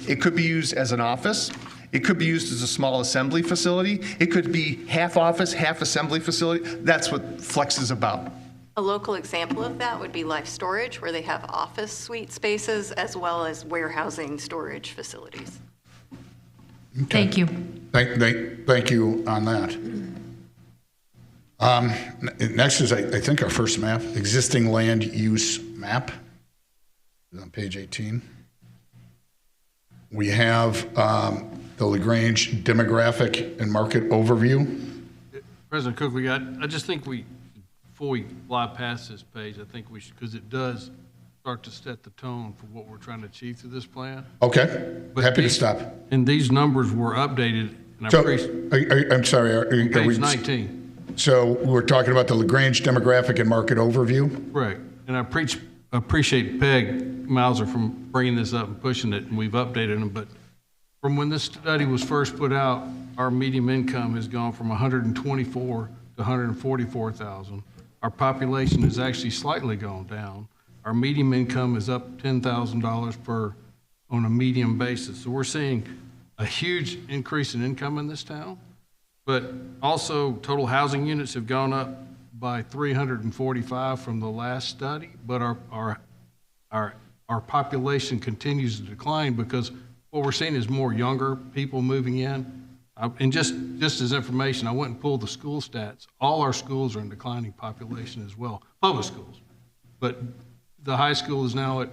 It could be used as an office. It could be used as a small assembly facility. It could be half office, half assembly facility. That's what flex is about. A local example of that would be Life Storage, where they have office suite spaces as well as warehousing storage facilities. Okay. Thank you. Thank you on that. Next is, I think, our first map, existing land use map. It's on page 18. We have the LaGrange demographic and market overview. President Cook, I just think before we fly past this page, I think we should, because it does start to set the tone for what we're trying to achieve through this plan. Okay, but happy to stop. And these numbers were updated. And I'm sorry. Page 19. So we're talking about the LaGrange demographic and market overview? Right. And I appreciate Peg Mauser from bringing this up and pushing it, and we've updated them. But from when this study was first put out, our median income has gone from 124 to 144,000. Our population has actually slightly gone down. Our median income is up $10,000 on a median basis. So we're seeing a huge increase in income in this town, but also total housing units have gone up by 345 from the last study, but our population continues to decline because what we're seeing is more younger people moving in. And just as information, I went and pulled the school stats. All our schools are in declining population as well, public schools. But the high school is now at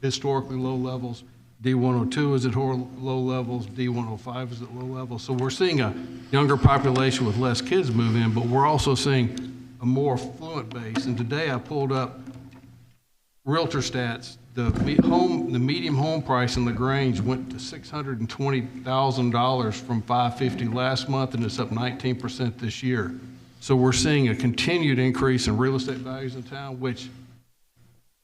historically low levels. D102 is at low levels. D105 is at low levels. So we're seeing a younger population with less kids move in, but we're also seeing a more affluent base. And today I pulled up realtor stats. The median home price in the Grange went to $620,000 from $550 last month, and it's up 19% this year. So we're seeing a continued increase in real estate values in town, which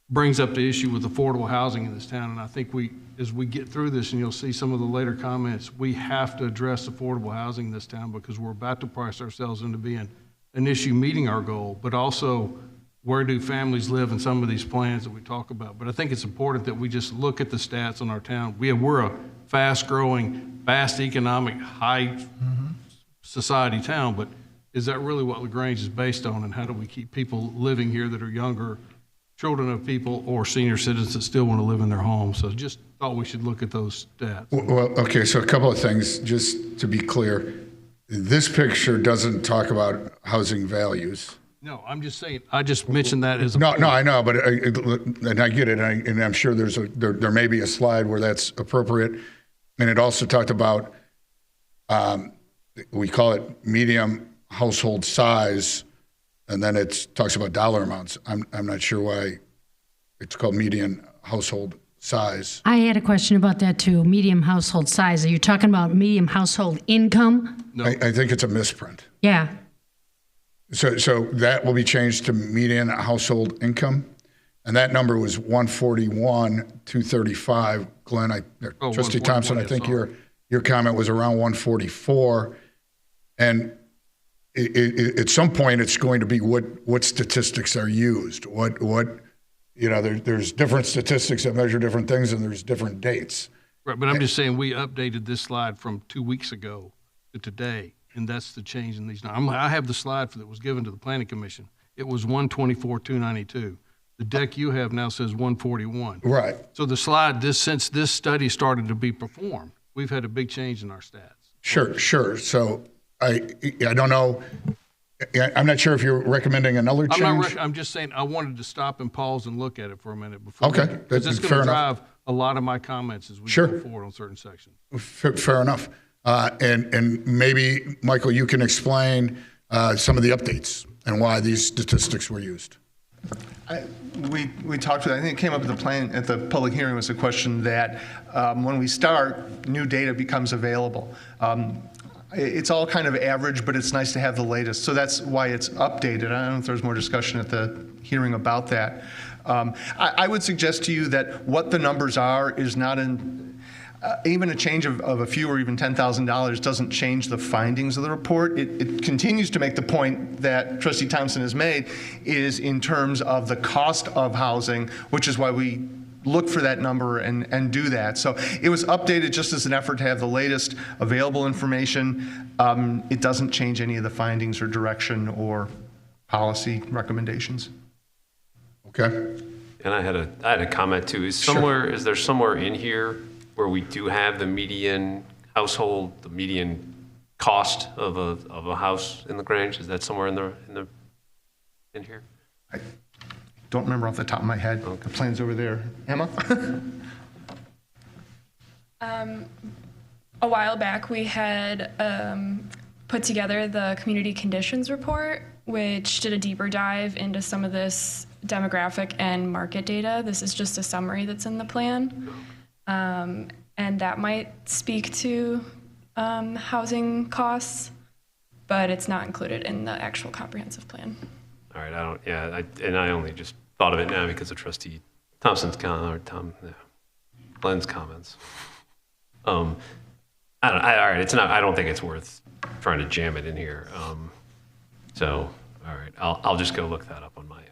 brings up the issue with affordable housing in this town. And I think as we get through this, and you'll see some of the later comments, we have to address affordable housing in this town because we're about to price ourselves into being an issue meeting our goal, but also where do families live in some of these plans that we talk about. But I think it's important that we just look at the stats on our town. We're a fast-growing, vast economic, high society town, but is that really what LaGrange is based on, and how do we keep people living here that are younger, children of people, or senior citizens that still want to live in their homes? So just thought we should look at those stats. Well, okay, so a couple of things, just to be clear. This picture doesn't talk about housing values. No, I'm just saying, I just mentioned that as a No, point. no, I know, but and I get it, and I'm sure there may be a slide where that's appropriate. And it also talked about, we call it medium household size, and then it talks about dollar amounts. I'm not sure why it's called median household size. I had a question about that too, medium household size. Are you talking about medium household income? No. I think it's a misprint. Yeah. So that will be changed to median household income, and that number was 141,235. Glenn, Trustee Thompson, I think your comment was around 144, and at some point it's going to be what statistics are used. There's different statistics that measure different things, and there's different dates. Right, but I'm just saying we updated this slide from 2 weeks ago to today, and that's the change in these. I have the slide that was given to the Planning Commission. It was 124,292. The deck you have now says 141. Right. So the slide, since this study started to be performed, we've had a big change in our stats. Sure. So I don't know. I'm not sure if you're recommending another change. I'm just saying I wanted to stop and pause and look at it for a minute before. Okay, because it's going to drive a lot of my comments as we go forward on certain sections. Fair enough. And maybe, Michael, you can explain some of the updates and why these statistics were used. We talked about, I think it came up at the public hearing, was a question that when we start, new data becomes available. It's all kind of average, but it's nice to have the latest. So that's why it's updated. I don't know if there's more discussion at the hearing about that. I would suggest to you that what the numbers are is not even a change of a few or even $10,000 doesn't change the findings of the report. It continues to make the point that Trustee Thompson has made, is in terms of the cost of housing, which is why we look for that number and do that. So it was updated just as an effort to have the latest available information. It doesn't change any of the findings or direction or policy recommendations. Okay. And I had a comment too. Is there somewhere in here where we do have the median household, the median cost of a house in LaGrange? Is that somewhere in here? I don't remember off the top of my head. Okay. The plan's over there. Emma? A while back, we had put together the community conditions report, which did a deeper dive into some of this demographic and market data. This is just a summary that's in the plan. And that might speak to housing costs, but it's not included in the actual comprehensive plan. All right, I only just thought of it now because of Trustee Thompson's Glenn's comments. All right, I don't think it's worth trying to jam it in here. All right, I'll just go look that up on my own.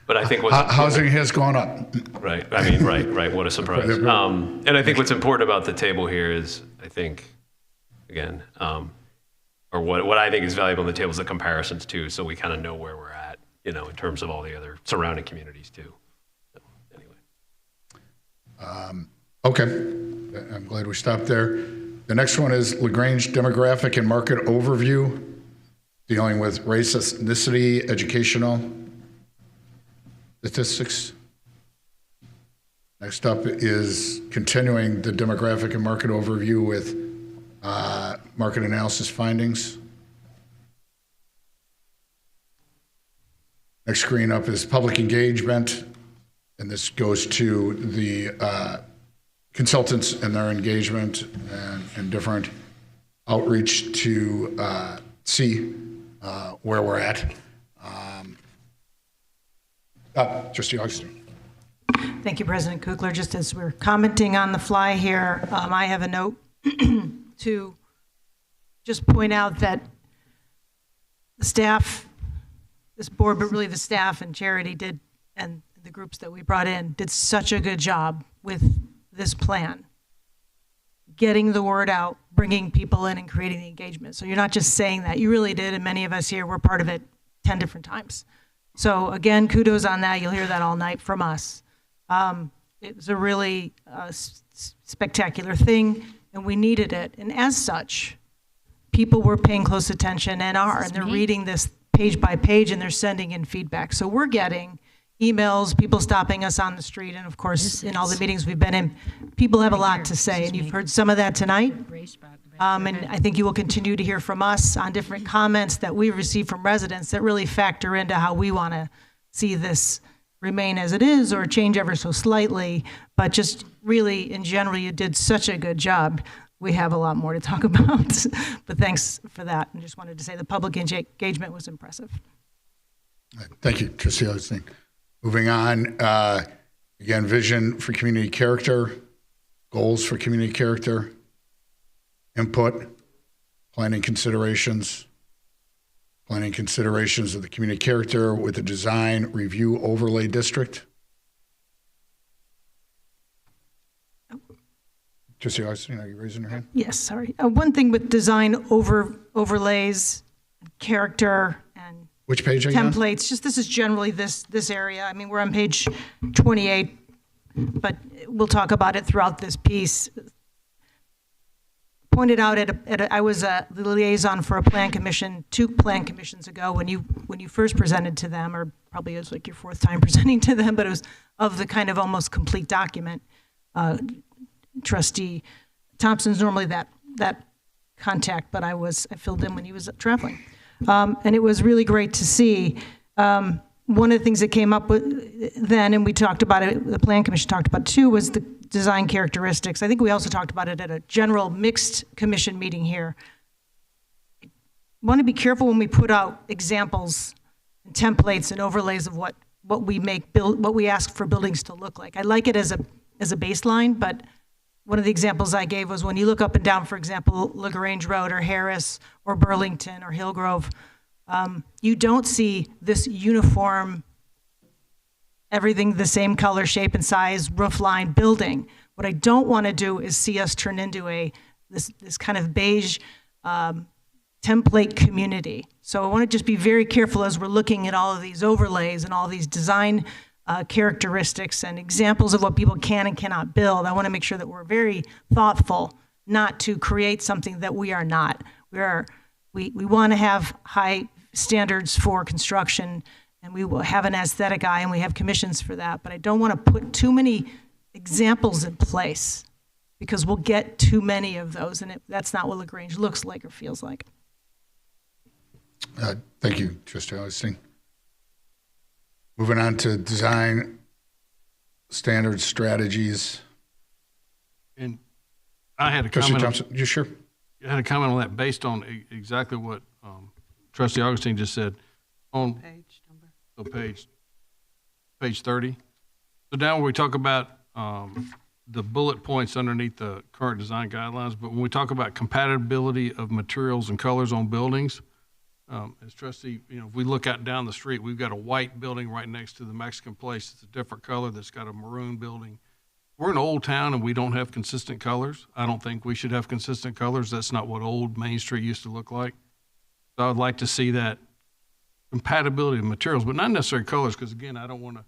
But I think housing has gone up. Right. I mean, right. What a surprise. And I think what's important about the table here is, I think, again, or what I think is valuable in the table is the comparisons too, so we kind of know where we're at, in terms of all the other surrounding communities too. So, anyway. Okay. I'm glad we stopped there. The next one is LaGrange demographic and market overview, dealing with race, ethnicity, educational statistics. Next up is continuing the demographic and market overview with market analysis findings. Next screen up is public engagement, and this goes to the consultants and their engagement and different outreach to see where we're at. Trustee Augustine. Thank you, President Kugler. Just as we're commenting on the fly here, I have a note to just point out that the staff this board, but really the staff and Charity did, and the groups that we brought in, did such a good job with this plan. Getting the word out, bringing people in and creating the engagement. So you're not just saying that, you really did, and many of us here were part of it 10 different times. So again, kudos on that. You'll hear that all night from us. It was a really spectacular thing, and we needed it. And as such, people were paying close attention and are, and they're reading this page by page, and they're sending in feedback. So we're getting emails, people stopping us on the street, and of course, in all the meetings we've been in, people have a lot to say, and you've heard some of that tonight. And I think you will continue to hear from us on different comments that we receive from residents that really factor into how we want to see this remain as it is or change ever so slightly. But just really, in general, you did such a good job. We have a lot more to talk about, but thanks for that. And just wanted to say the public engagement was impressive. Thank you, Trustee Augustine. Moving on, again, vision for community character, goals for community character, input, planning considerations of the community character with the design review overlay district. Trustee Augustine, are you raising your hand? Yes, sorry. One thing with design overlays, character, and which page are you on? templates, just this is generally this area. I mean, we're on page 28, but we'll talk about it throughout this piece. Pointed out I was the liaison for a plan commission, 2 plan commissions ago when you first presented to them, or probably it was like your 4th time presenting to them, but it was of the kind of almost complete document. Trustee Thompson's normally that contact, but I filled in when he was traveling. And it was really great to see. One of the things that came up with then, and we talked about it, the Plan Commission talked about too, was the design characteristics. I think we also talked about it at a general mixed commission meeting here. Want to be careful when we put out examples and templates and overlays of what we ask for buildings to look like. I like it as a baseline, but one of the examples I gave was when you look up and down, for example, LaGrange Road or Harris or Burlington or Hillgrove, you don't see this uniform, everything the same color, shape, and size, roof line building. What I don't want to do is see us turn into this kind of beige template community. So I want to just be very careful as we're looking at all of these overlays and all these design characteristics and examples of what people can and cannot build. I want to make sure that we're very thoughtful not to create something that we are not. We want to have high standards for construction, and we will have an aesthetic eye, and we have commissions for that, but I don't want to put too many examples in place because we'll get too many of those, and that's not what LaGrange looks like or feels like. Thank you, Trustee Augustine. Moving on to design standards, strategies. And I had a Trustee comment. Thompson, you sure? I had a comment on that based on exactly what Trustee Augustine just said. On page number. So page 30. So down where we talk about the bullet points underneath the current design guidelines, but when we talk about compatibility of materials and colors on buildings, as trustee, if we look out down the street, we've got a white building right next to the Mexican place. It's a different color that's got a maroon building. We're an old town and we don't have consistent colors. I don't think we should have consistent colors. That's not what old Main Street used to look like. So I would like to see that compatibility of materials, but not necessarily colors, because again, I don't want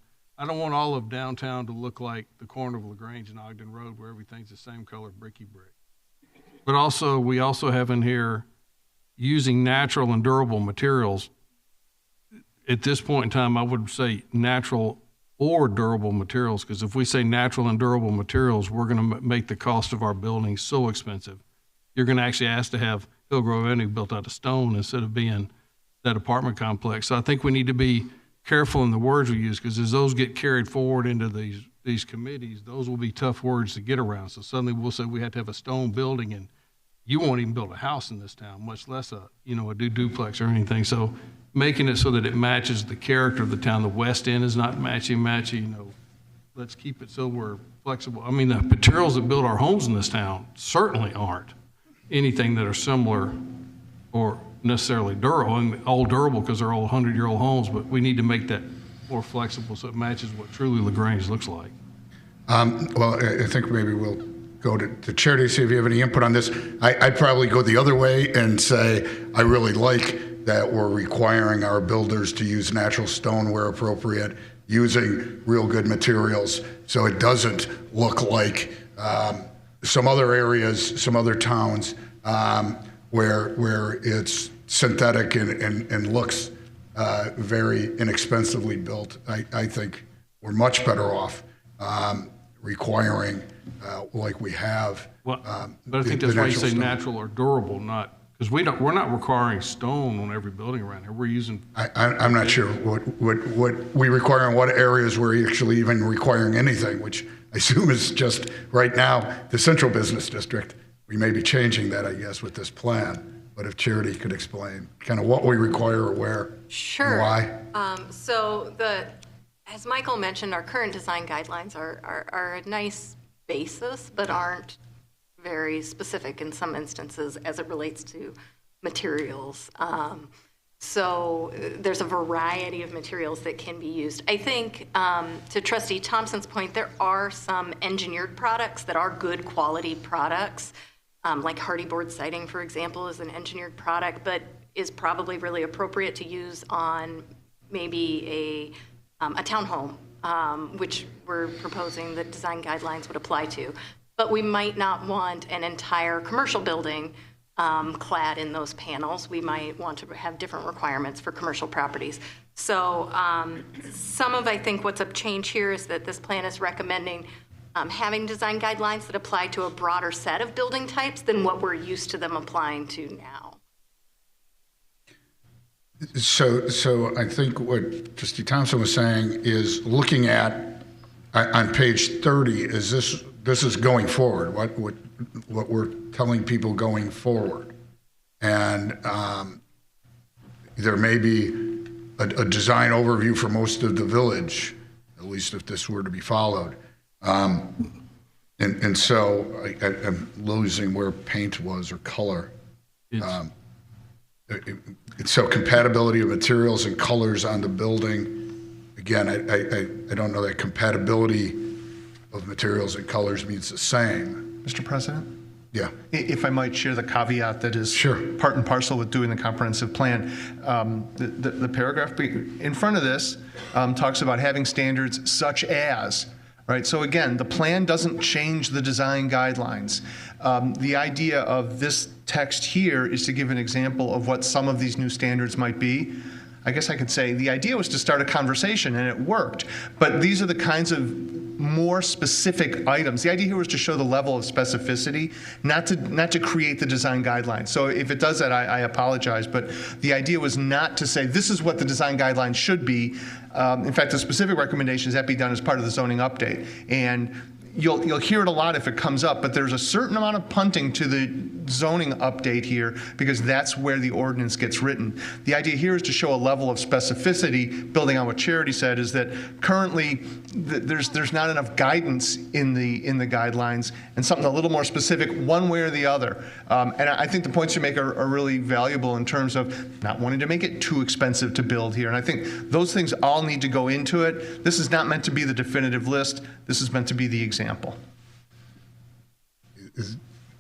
all of downtown to look like the corner of LaGrange and Ogden Road where everything's the same color, bricky brick. But also, we also have in here using natural and durable materials. At this point in time, I would say natural or durable materials, because if we say natural and durable materials, we're going to make the cost of our buildings so expensive. You're going to actually ask to have Hillgrove Avenue built out of stone instead of being that apartment complex. So I think we need to be careful in the words we use, because as those get carried forward into these committees, those will be tough words to get around. So suddenly we'll say we have to have a stone building, and you won't even build a house in this town, much less a duplex or anything. So making it so that it matches the character of the town. The West End is not matchy. Let's keep it so we're flexible. I mean, the materials that build our homes in this town certainly aren't anything that are similar or necessarily durable, and all durable because they're all 100-year-old homes, but we need to make that more flexible so it matches what truly LaGrange looks like. Well, I think maybe we'll go to Charity to see if you have any input on this. I'd probably go the other way and say I really like that we're requiring our builders to use natural stone where appropriate, using real good materials, so it doesn't look like some other areas, some other towns where it's synthetic and looks very inexpensively built. I think we're much better off requiring, like we have. Well, but I think that's why you say natural or durable, not because we're not requiring stone on every building around here. We're using. I'm not sure what we require in what areas we're actually even requiring anything, which I assume is just right now the central business district. We may be changing that, I guess, with this plan. But if Charity could explain kind of what we require or where, Sure. and why. So as Michael mentioned, our current design guidelines are a nice basis, but aren't very specific in some instances as it relates to materials. So there's a variety of materials that can be used. I think, to Trustee Thompson's point, there are some engineered products that are good quality products, like hardy board siding, for example, is an engineered product, but is probably really appropriate to use on maybe a townhome, which we're proposing that design guidelines would apply to. But we might not want an entire commercial building clad in those panels. We might want to have different requirements for commercial properties. So some of, I think, what's a change here is that this plan is recommending having design guidelines that apply to a broader set of building types than what we're used to them applying to now. So I think what Trustee Thompson was saying is looking at on page 30 is this is going forward. What we're telling people going forward, and there may be a design overview for most of the village, at least if this were to be followed. And so I'm losing where paint was or color. So compatibility of materials and colors on the building. Again, I don't know that compatibility of materials and colors means the same. Mr. President? Yeah. If I might share the caveat that is part and parcel with doing the comprehensive plan. The paragraph in front of this talks about having standards such as, right? So again, the plan doesn't change the design guidelines. The idea of this text here is to give an example of what some of these new standards might be. I guess I could say the idea was to start a conversation, and it worked. But these are the kinds of more specific items. The idea here was to show the level of specificity, not to create the design guidelines. So if it does that, I apologize. But the idea was not to say this is what the design guidelines should be. In fact, the specific recommendations that be done as part of the zoning update. And you'll hear it a lot if it comes up, but there's a certain amount of punting to the zoning update here because that's where the ordinance gets written. The idea here is to show a level of specificity, building on what Charity said, is that currently there's not enough guidance in the guidelines and something a little more specific one way or the other. And I think the points you make are really valuable in terms of not wanting to make it too expensive to build here. And I think those things all need to go into it. This is not meant to be the definitive list. This is meant to be the example.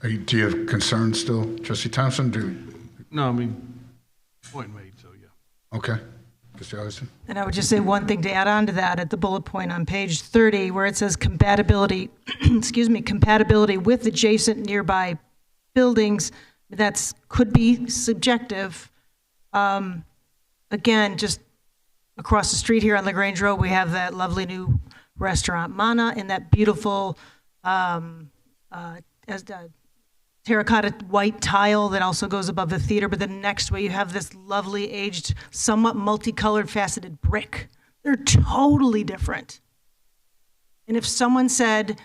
Do you have concerns still, Trustee Thompson? No, I mean, point made, so yeah. Okay. Trustee Augustin? And I would just say one thing to add on to that at the bullet point on page 30 where it says compatibility, compatibility with adjacent nearby buildings. That's could be subjective. Again, just across the street here on LaGrange Road, we have that lovely new restaurant Mana and that beautiful terracotta white tile that also goes above the theater. But then next way you have this lovely aged, somewhat multicolored faceted brick. They're totally different. And if someone said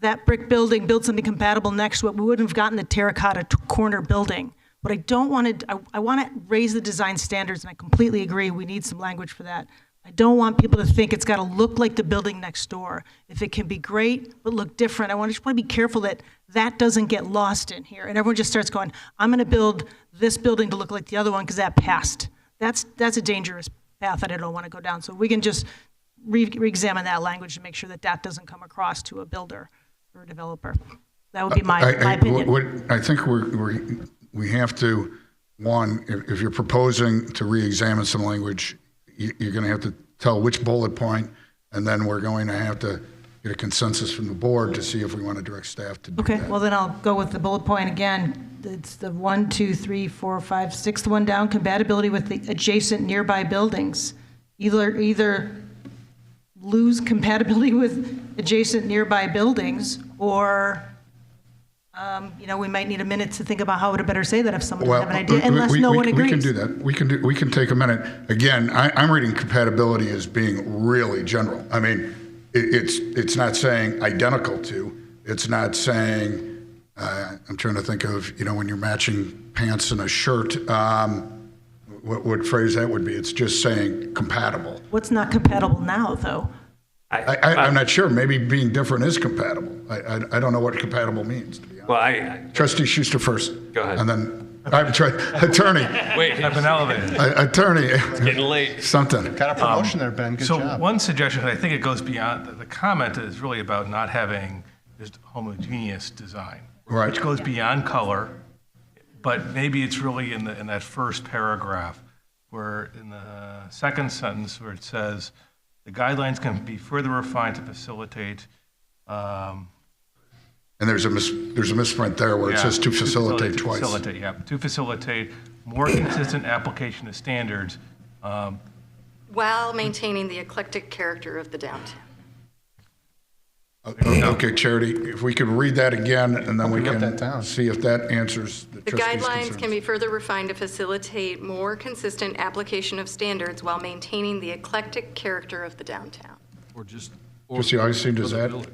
that brick building, build something compatible next to it, we wouldn't have gotten the terracotta corner building. But I don't want to, I want to raise the design standards, and I completely agree we need some language for that. I don't want people to think it's got to look like the building next door. If it can be great but look different, I just want to be careful that that doesn't get lost in here. And everyone just starts going, I'm going to build this building to look like the other one because that passed. That's a dangerous path that I don't want to go down. So we can just re-examine that language to make sure that that doesn't come across to a builder or a developer. That would be my opinion. I think we have to, one, if you're proposing to re-examine some language, you're going to have to tell which bullet point, and then we're going to have to get a consensus from the board to see if we want to direct staff to do Okay, that. well then I'll go with the bullet point again. It's the 1, 2, 3, 4, 5, 6th one down, compatibility with the adjacent nearby buildings. Either lose compatibility with adjacent nearby buildings, or we might need a minute to think about how to better say that if someone doesn't have an idea, unless no one agrees. We can do that. We can take a minute. Again, I'm reading compatibility as being really general. I mean, it's not saying identical to. It's not saying. I'm trying to think of when you're matching pants and a shirt. What phrase that would be? It's just saying compatible. What's not compatible now, though? I'm not sure. Maybe being different is compatible. I don't know what compatible means, to be honest. Well, Trustee Schuster first. Go ahead. And then attorney. Wait, I've been elevated. Attorney. It's getting late. Something. Got a promotion there, Ben. Good So job. one suggestion, I think it goes beyond, the comment is really about not having just homogeneous design. Right. Which goes beyond color, but maybe it's really in that first paragraph, where in the second sentence where it says, the guidelines can be further refined to facilitate. And there's a misprint there where it says to facilitate twice. To facilitate more consistent application of standards. While maintaining the eclectic character of the downtown. Okay, Charity, if we could read that again, and then we Write that can down. see if that answers the The trustees' guidelines concerns. can be further refined to facilitate more consistent application of standards while maintaining the eclectic character of the downtown. Trustee Augustine, does that?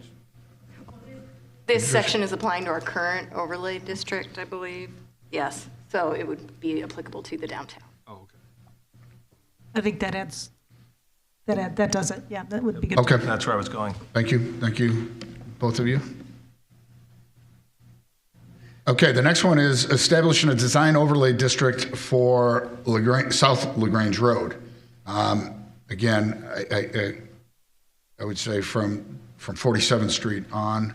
This section is applying to our current overlay district, I believe. Yes, so it would be applicable to the downtown. I think that adds, that does it. Yeah, that would be good. Okay. That's where I was going. Thank you, both of you. Okay, the next one is establishing a design overlay district for South LaGrange Road. Again, I would say from 47th Street on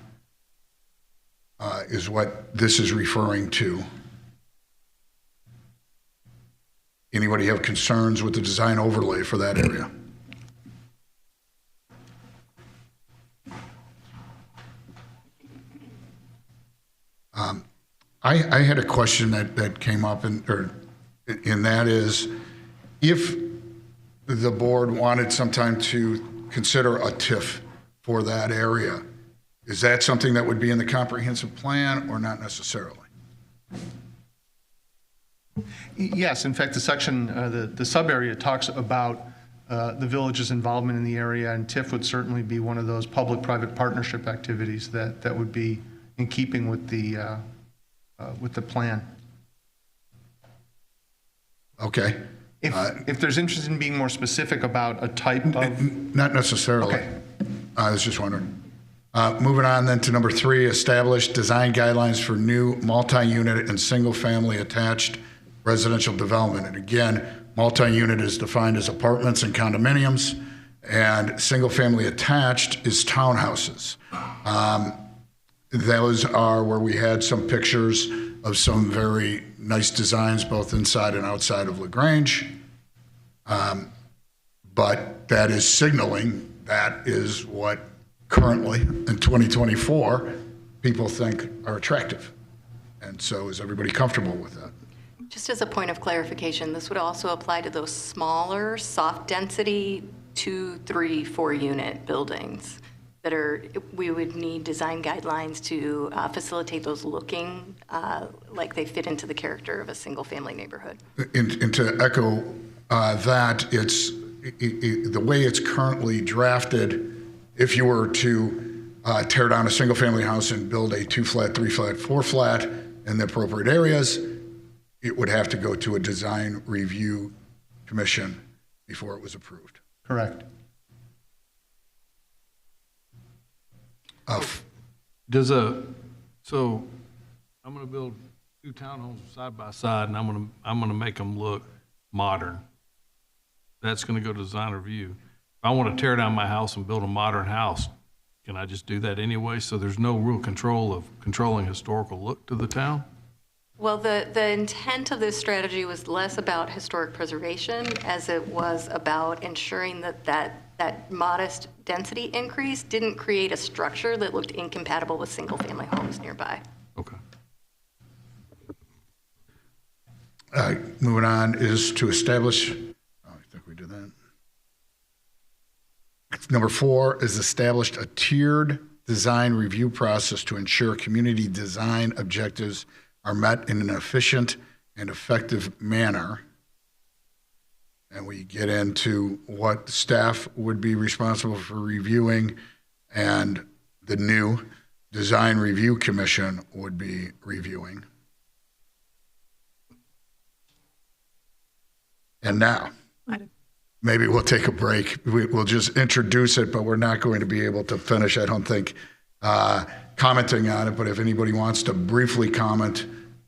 is what this is referring to. Anybody have concerns with the design overlay for that area? I had a question that came up, and that is, if the board wanted sometime to consider a TIF for that area, is that something that would be in the comprehensive plan or not necessarily? Yes, in fact, the section, the sub-area talks about the village's involvement in the area, and TIF would certainly be one of those public-private partnership activities that would be in keeping with the plan. Okay. If there's interest in being more specific about a type of... Not necessarily. Okay. I was just wondering. Moving on then to number 3, establish design guidelines for new multi-unit and single-family attached residential development. And again, multi-unit is defined as apartments and condominiums, and single-family attached is townhouses. Those are where we had some pictures of some very nice designs, both inside and outside of LaGrange. But that is signaling that is what currently in 2024 people think are attractive. And so is everybody comfortable with that? Just as a point of clarification, this would also apply to those smaller, soft density 2, 3, 4 unit buildings that we would need design guidelines to facilitate those looking like they fit into the character of a single family neighborhood. And to echo that, it's the way it's currently drafted. If you were to tear down a single family house and build a 2-flat, 3-flat, 4-flat in the appropriate areas, it would have to go to a design review commission before it was approved. Correct. So I'm going to build 2 townhomes side by side, and I'm going to make them look modern. That's going to go to design review. If I want to tear down my house and build a modern house, can I just do that anyway? So there's no real control of controlling historical look to the town? Well, the intent of this strategy was less about historic preservation as it was about ensuring that modest density increase didn't create a structure that looked incompatible with single-family homes nearby. Okay. Moving on is to establish, I think we did that. Number 4 is established a tiered design review process to ensure community design objectives are met in an efficient and effective manner. And we get into what staff would be responsible for reviewing and the new Design Review Commission would be reviewing. And now, maybe we'll take a break. We'll just introduce it, but we're not going to be able to finish, I don't think, commenting on it. But if anybody wants to briefly comment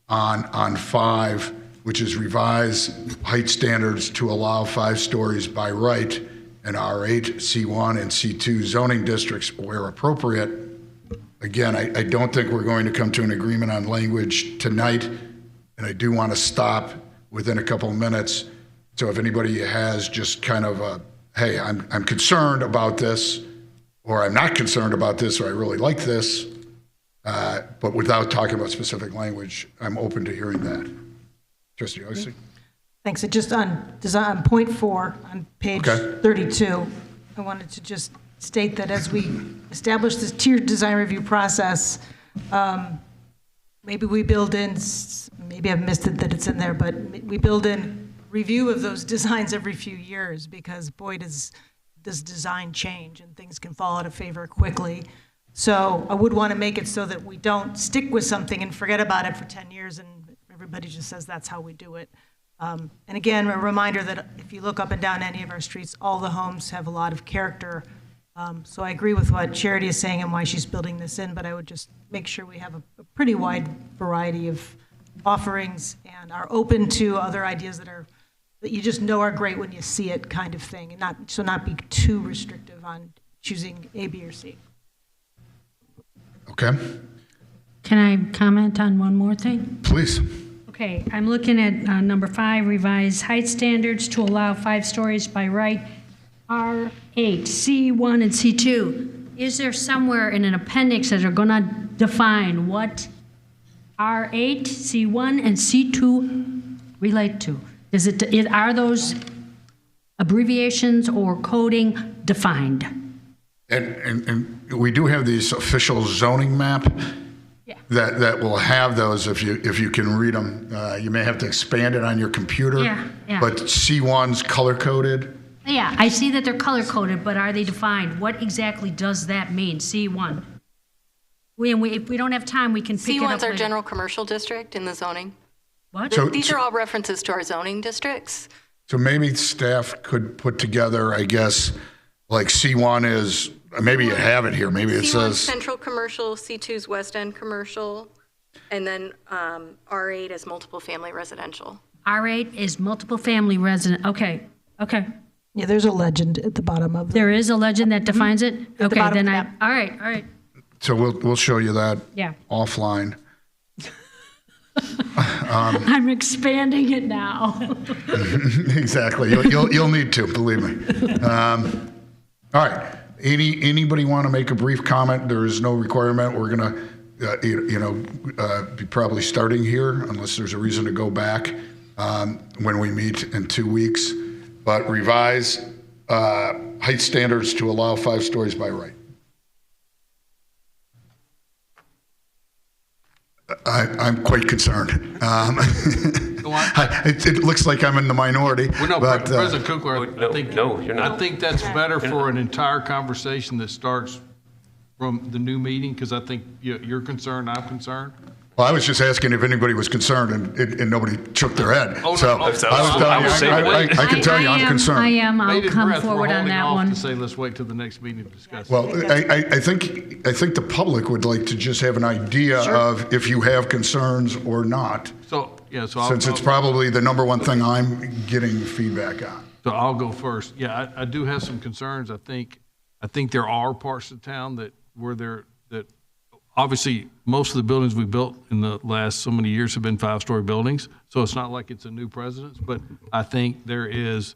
on 5, which is revise height standards to allow 5 stories by right in R8, C1, and C2 zoning districts where appropriate. Again, I don't think we're going to come to an agreement on language tonight, and I do want to stop within a couple of minutes. So if anybody has just kind of a, hey, I'm concerned about this, or I'm not concerned about this, or I really like this, but without talking about specific language, I'm open to hearing that. Trustee Oising? Thanks. So just on design, point 4 on page 32, I wanted to just state that as we establish this tiered design review process, maybe we build in, maybe I've missed it that it's in there, but we build in review of those designs every few years, because boy, does design change and things can fall out of favor quickly. So I would want to make it so that we don't stick with something and forget about it for 10 years and everybody just says that's how we do it. And again, a reminder that if you look up and down any of our streets, all the homes have a lot of character. So I agree with what Charity is saying and why she's building this in, but I would just make sure we have a pretty wide variety of offerings and are open to other ideas that you just know are great when you see it, kind of thing, and not be too restrictive on choosing A, B, or C. Okay. Can I comment on one more thing? Please. Okay, I'm looking at number 5, revise height standards to allow 5 stories by right, R8, C1, and C2. Is there somewhere in an appendix that are going to define what R8, C1, and C2 relate to? Are those abbreviations or coding defined? And we do have these official zoning map that will have those if you can read them. You may have to expand it on your computer. Yeah. But C1's color coded. Yeah, I see that they're color coded, but are they defined? What exactly does that mean, C1? If we don't have time, we can pick it up C1's our later. general commercial district in the zoning. What? These are all references to our zoning districts. So maybe staff could put together, I guess, like C1 is, maybe you have it here, maybe it C1's says. central commercial, C2's West End commercial, and then R8 is multiple family residential. R8 is multiple family resident, okay. Yeah, there's a legend at the bottom of There is a legend that defines it? At the Okay, bottom then of the all right. So we'll show you that Yeah. offline. I'm expanding it now. Exactly. You'll need to, believe me. All right. Anybody want to make a brief comment? There is no requirement. We're going to, be probably starting here unless there's a reason to go back when we meet in 2 weeks. But revise height standards to allow 5 stories by right. I'm quite concerned. It looks like I'm in the minority. Well, no, but, President Kukla, you're not. I think that's better for an entire conversation that starts from the new meeting, because I think you're concerned, I'm concerned. Well, I was just asking if anybody was concerned, and nobody shook their head. Oh, no, So no. I was telling you, I can tell you I'm concerned. I am. I'll Bated come breath, we're forward on holding that off one. to say, let's wait till the next meeting to discuss. Well, I think the public would like to just have an idea of if you have concerns or not, So since it's probably the number one thing I'm getting feedback on. So I'll go first. Yeah, I do have some concerns. I think there are parts of town that obviously most of the buildings we built in the last so many years have been 5-story buildings. So it's not like it's a new precedence, but I think there is,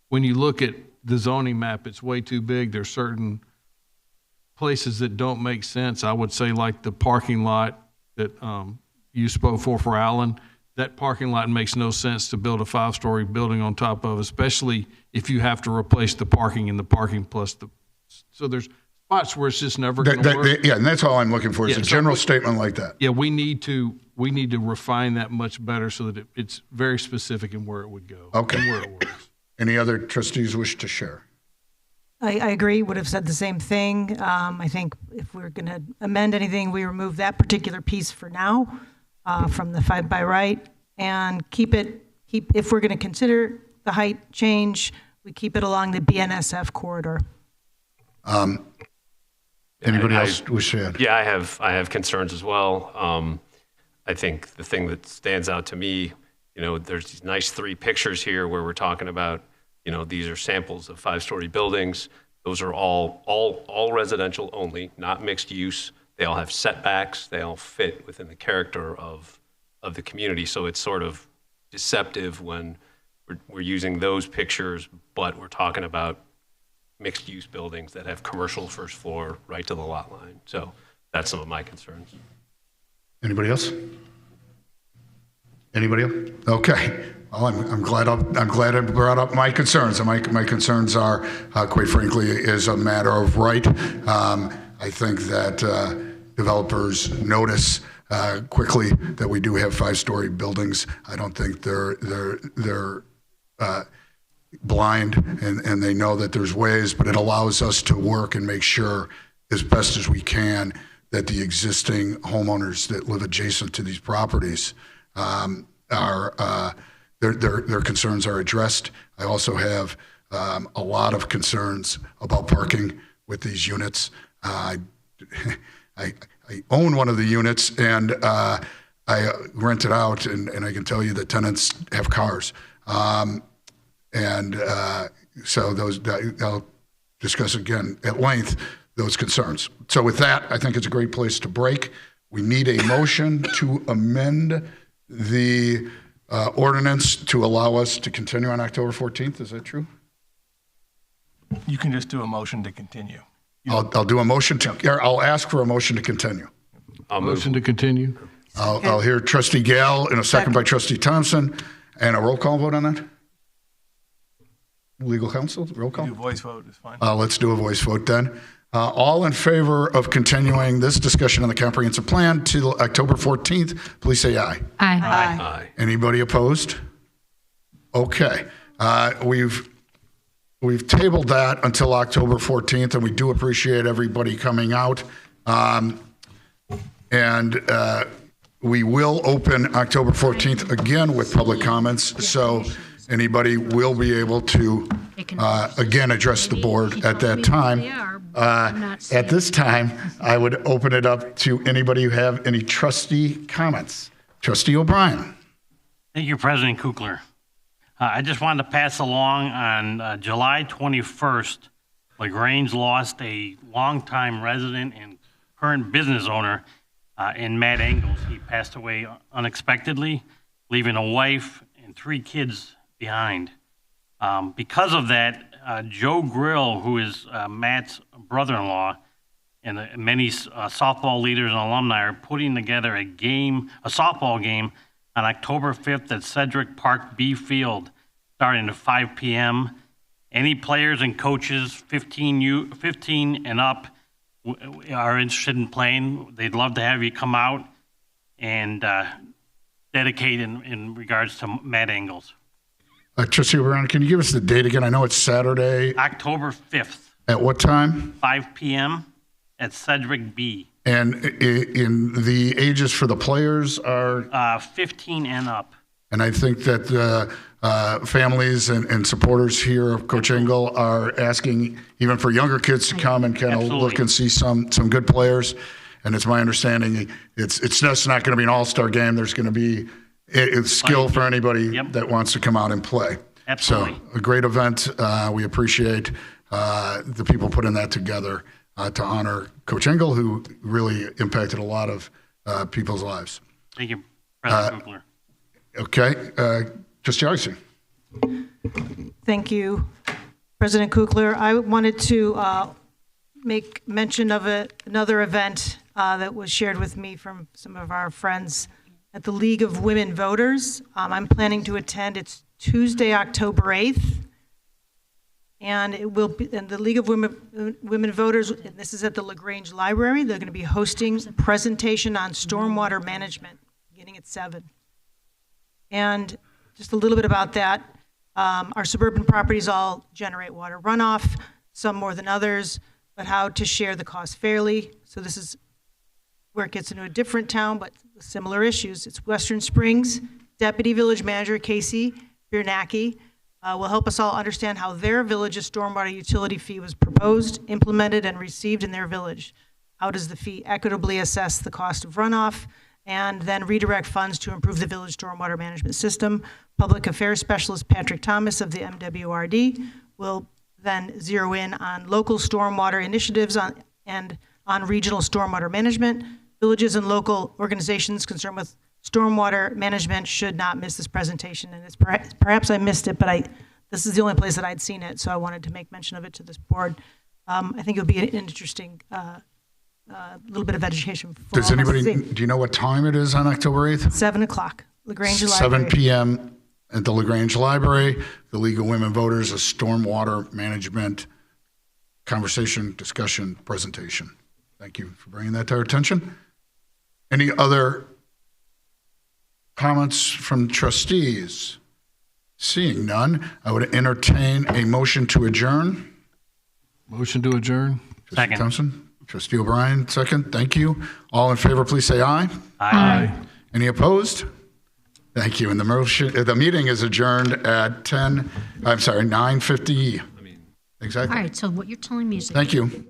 when you look at the zoning map, it's way too big. There's certain places that don't make sense. I would say like the parking lot that you spoke for Allen. That parking lot makes no sense to build a 5-story building on top of, especially if you have to replace the parking and the parking plus the. So there's spots where it's just never going to work. Yeah, and that's all I'm looking for is a general statement like that. Yeah, we need to refine that much better so that it's very specific in where it would go. Okay. And where it works. Any other trustees wish to share? I agree, would have said the same thing. I think if we're going to amend anything, we remove that particular piece for now from the 5 by right and keep if we're going to consider the height change, we keep it along the BNSF corridor. Anybody else wish to add? Yeah, I have concerns as well. I think the thing that stands out to me, there's these nice 3 pictures here where we're talking about, these are samples of 5-story buildings. Those are all residential only, not mixed use. They all have setbacks. They all fit within the character of the community. So it's sort of deceptive when we're using those pictures, but we're talking about mixed use buildings that have commercial first floor right to the lot line. So that's some of my concerns. Anybody else? Anybody else? Okay. Well, I'm glad I brought up my concerns. And my concerns are, quite frankly, is a matter of right. I think that developers notice quickly that we do have 5-story buildings. I don't think they're blind and they know that there's ways, but it allows us to work and make sure as best as we can that the existing homeowners that live adjacent to these properties their concerns are addressed. I also have a lot of concerns about parking with these units. I own one of the units and I rent it out, and I can tell you that tenants have cars. So I'll discuss again at length those concerns. So with that, I think it's a great place to break. We need a motion to amend the ordinance to allow us to continue on October 14th. Is that true? You can just do a motion to continue. I'll do a motion to, I'll ask for a motion to continue. Motion to continue. I'll hear Trustee Gale and a second by Trustee Thompson, and a roll call vote on that. Legal counsel, roll call? Do voice vote is fine. Let's do a voice vote then. All in favor of continuing this discussion on the comprehensive plan to October 14th, please say aye. Aye. Aye. Anybody opposed? Okay. We've tabled that until October 14th, and we do appreciate everybody coming out. We will open October 14th again with public comments, so anybody will be able to, again, address the board at that time. At this time, I would open it up to anybody who have any trustee comments. Trustee O'Brien. Thank you, President Kukler. I just wanted to pass along on July 21st, LaGrange lost a longtime resident and current business owner in Matt Engels. He passed away unexpectedly, leaving a wife and 3 kids behind. Because of that, Joe Grill, who is Matt's brother-in-law, and many softball leaders and alumni are putting together a softball game on October 5th at Cedric Park B Field, starting at 5 p.m. Any players and coaches 15 and up are interested in playing, they'd love to have you come out and dedicate in regards to Matt Engels. Trustee O'Brien, can you give us the date again? I know it's Saturday. October 5th. At what time? 5 p.m. at Cedric B. And in the ages for the players are? 15 and up. And I think that families and supporters here of Coach Engel are asking even for younger kids to come and kind of look and see some good players. And it's my understanding it's just not going to be an all-star game. There's going to be it's skill for anybody that wants to come out and play. Absolutely. So a great event. We appreciate the people putting that together to honor Coach Engel, who really impacted a lot of people's lives. Thank you, President Kugler. Okay. Trustee Arce. Thank you, President Kugler. I wanted to make mention of another event that was shared with me from some of our friends at the League of Women Voters. I'm planning to attend. It's Tuesday, October 8th. And it will be, and the League of Women Voters, and this is at the LaGrange Library. They're going to be hosting a presentation on stormwater management beginning at 7. And just a little bit about that. Our suburban properties all generate water runoff, some more than others, but how to share the cost fairly. So this is where it gets into a different town, but similar issues. It's Western Springs. Deputy Village Manager Casey Biernacki will help us all understand how their village's stormwater utility fee was proposed, implemented, and received in their village. How does the fee equitably assess the cost of runoff and then redirect funds to improve the village stormwater management system? Public Affairs Specialist Patrick Thomas of the MWRD will then zero in on local stormwater initiatives and on regional stormwater management. Villages and local organizations concerned with stormwater management should not miss this presentation. And it's perhaps I missed it, but this is the only place that I'd seen it, so I wanted to make mention of it to this board. I think it would be an interesting little bit of education for Does all of us to anybody, see. do you know what time it is on October 8th? 7 o'clock, LaGrange Library. 7 p.m. at the LaGrange Library. The League of Women Voters, a stormwater management conversation, discussion, presentation. Thank you for bringing that to our attention. Any other comments from trustees? Seeing none, I would entertain a motion to adjourn. Motion to adjourn. Trustee Thompson, Trustee O'Brien, second. Thank you. All in favor, please say aye. Aye. Any opposed? Thank you. And the meeting is adjourned at 9:50. Exactly. All right, so what you're telling me is. Thank you.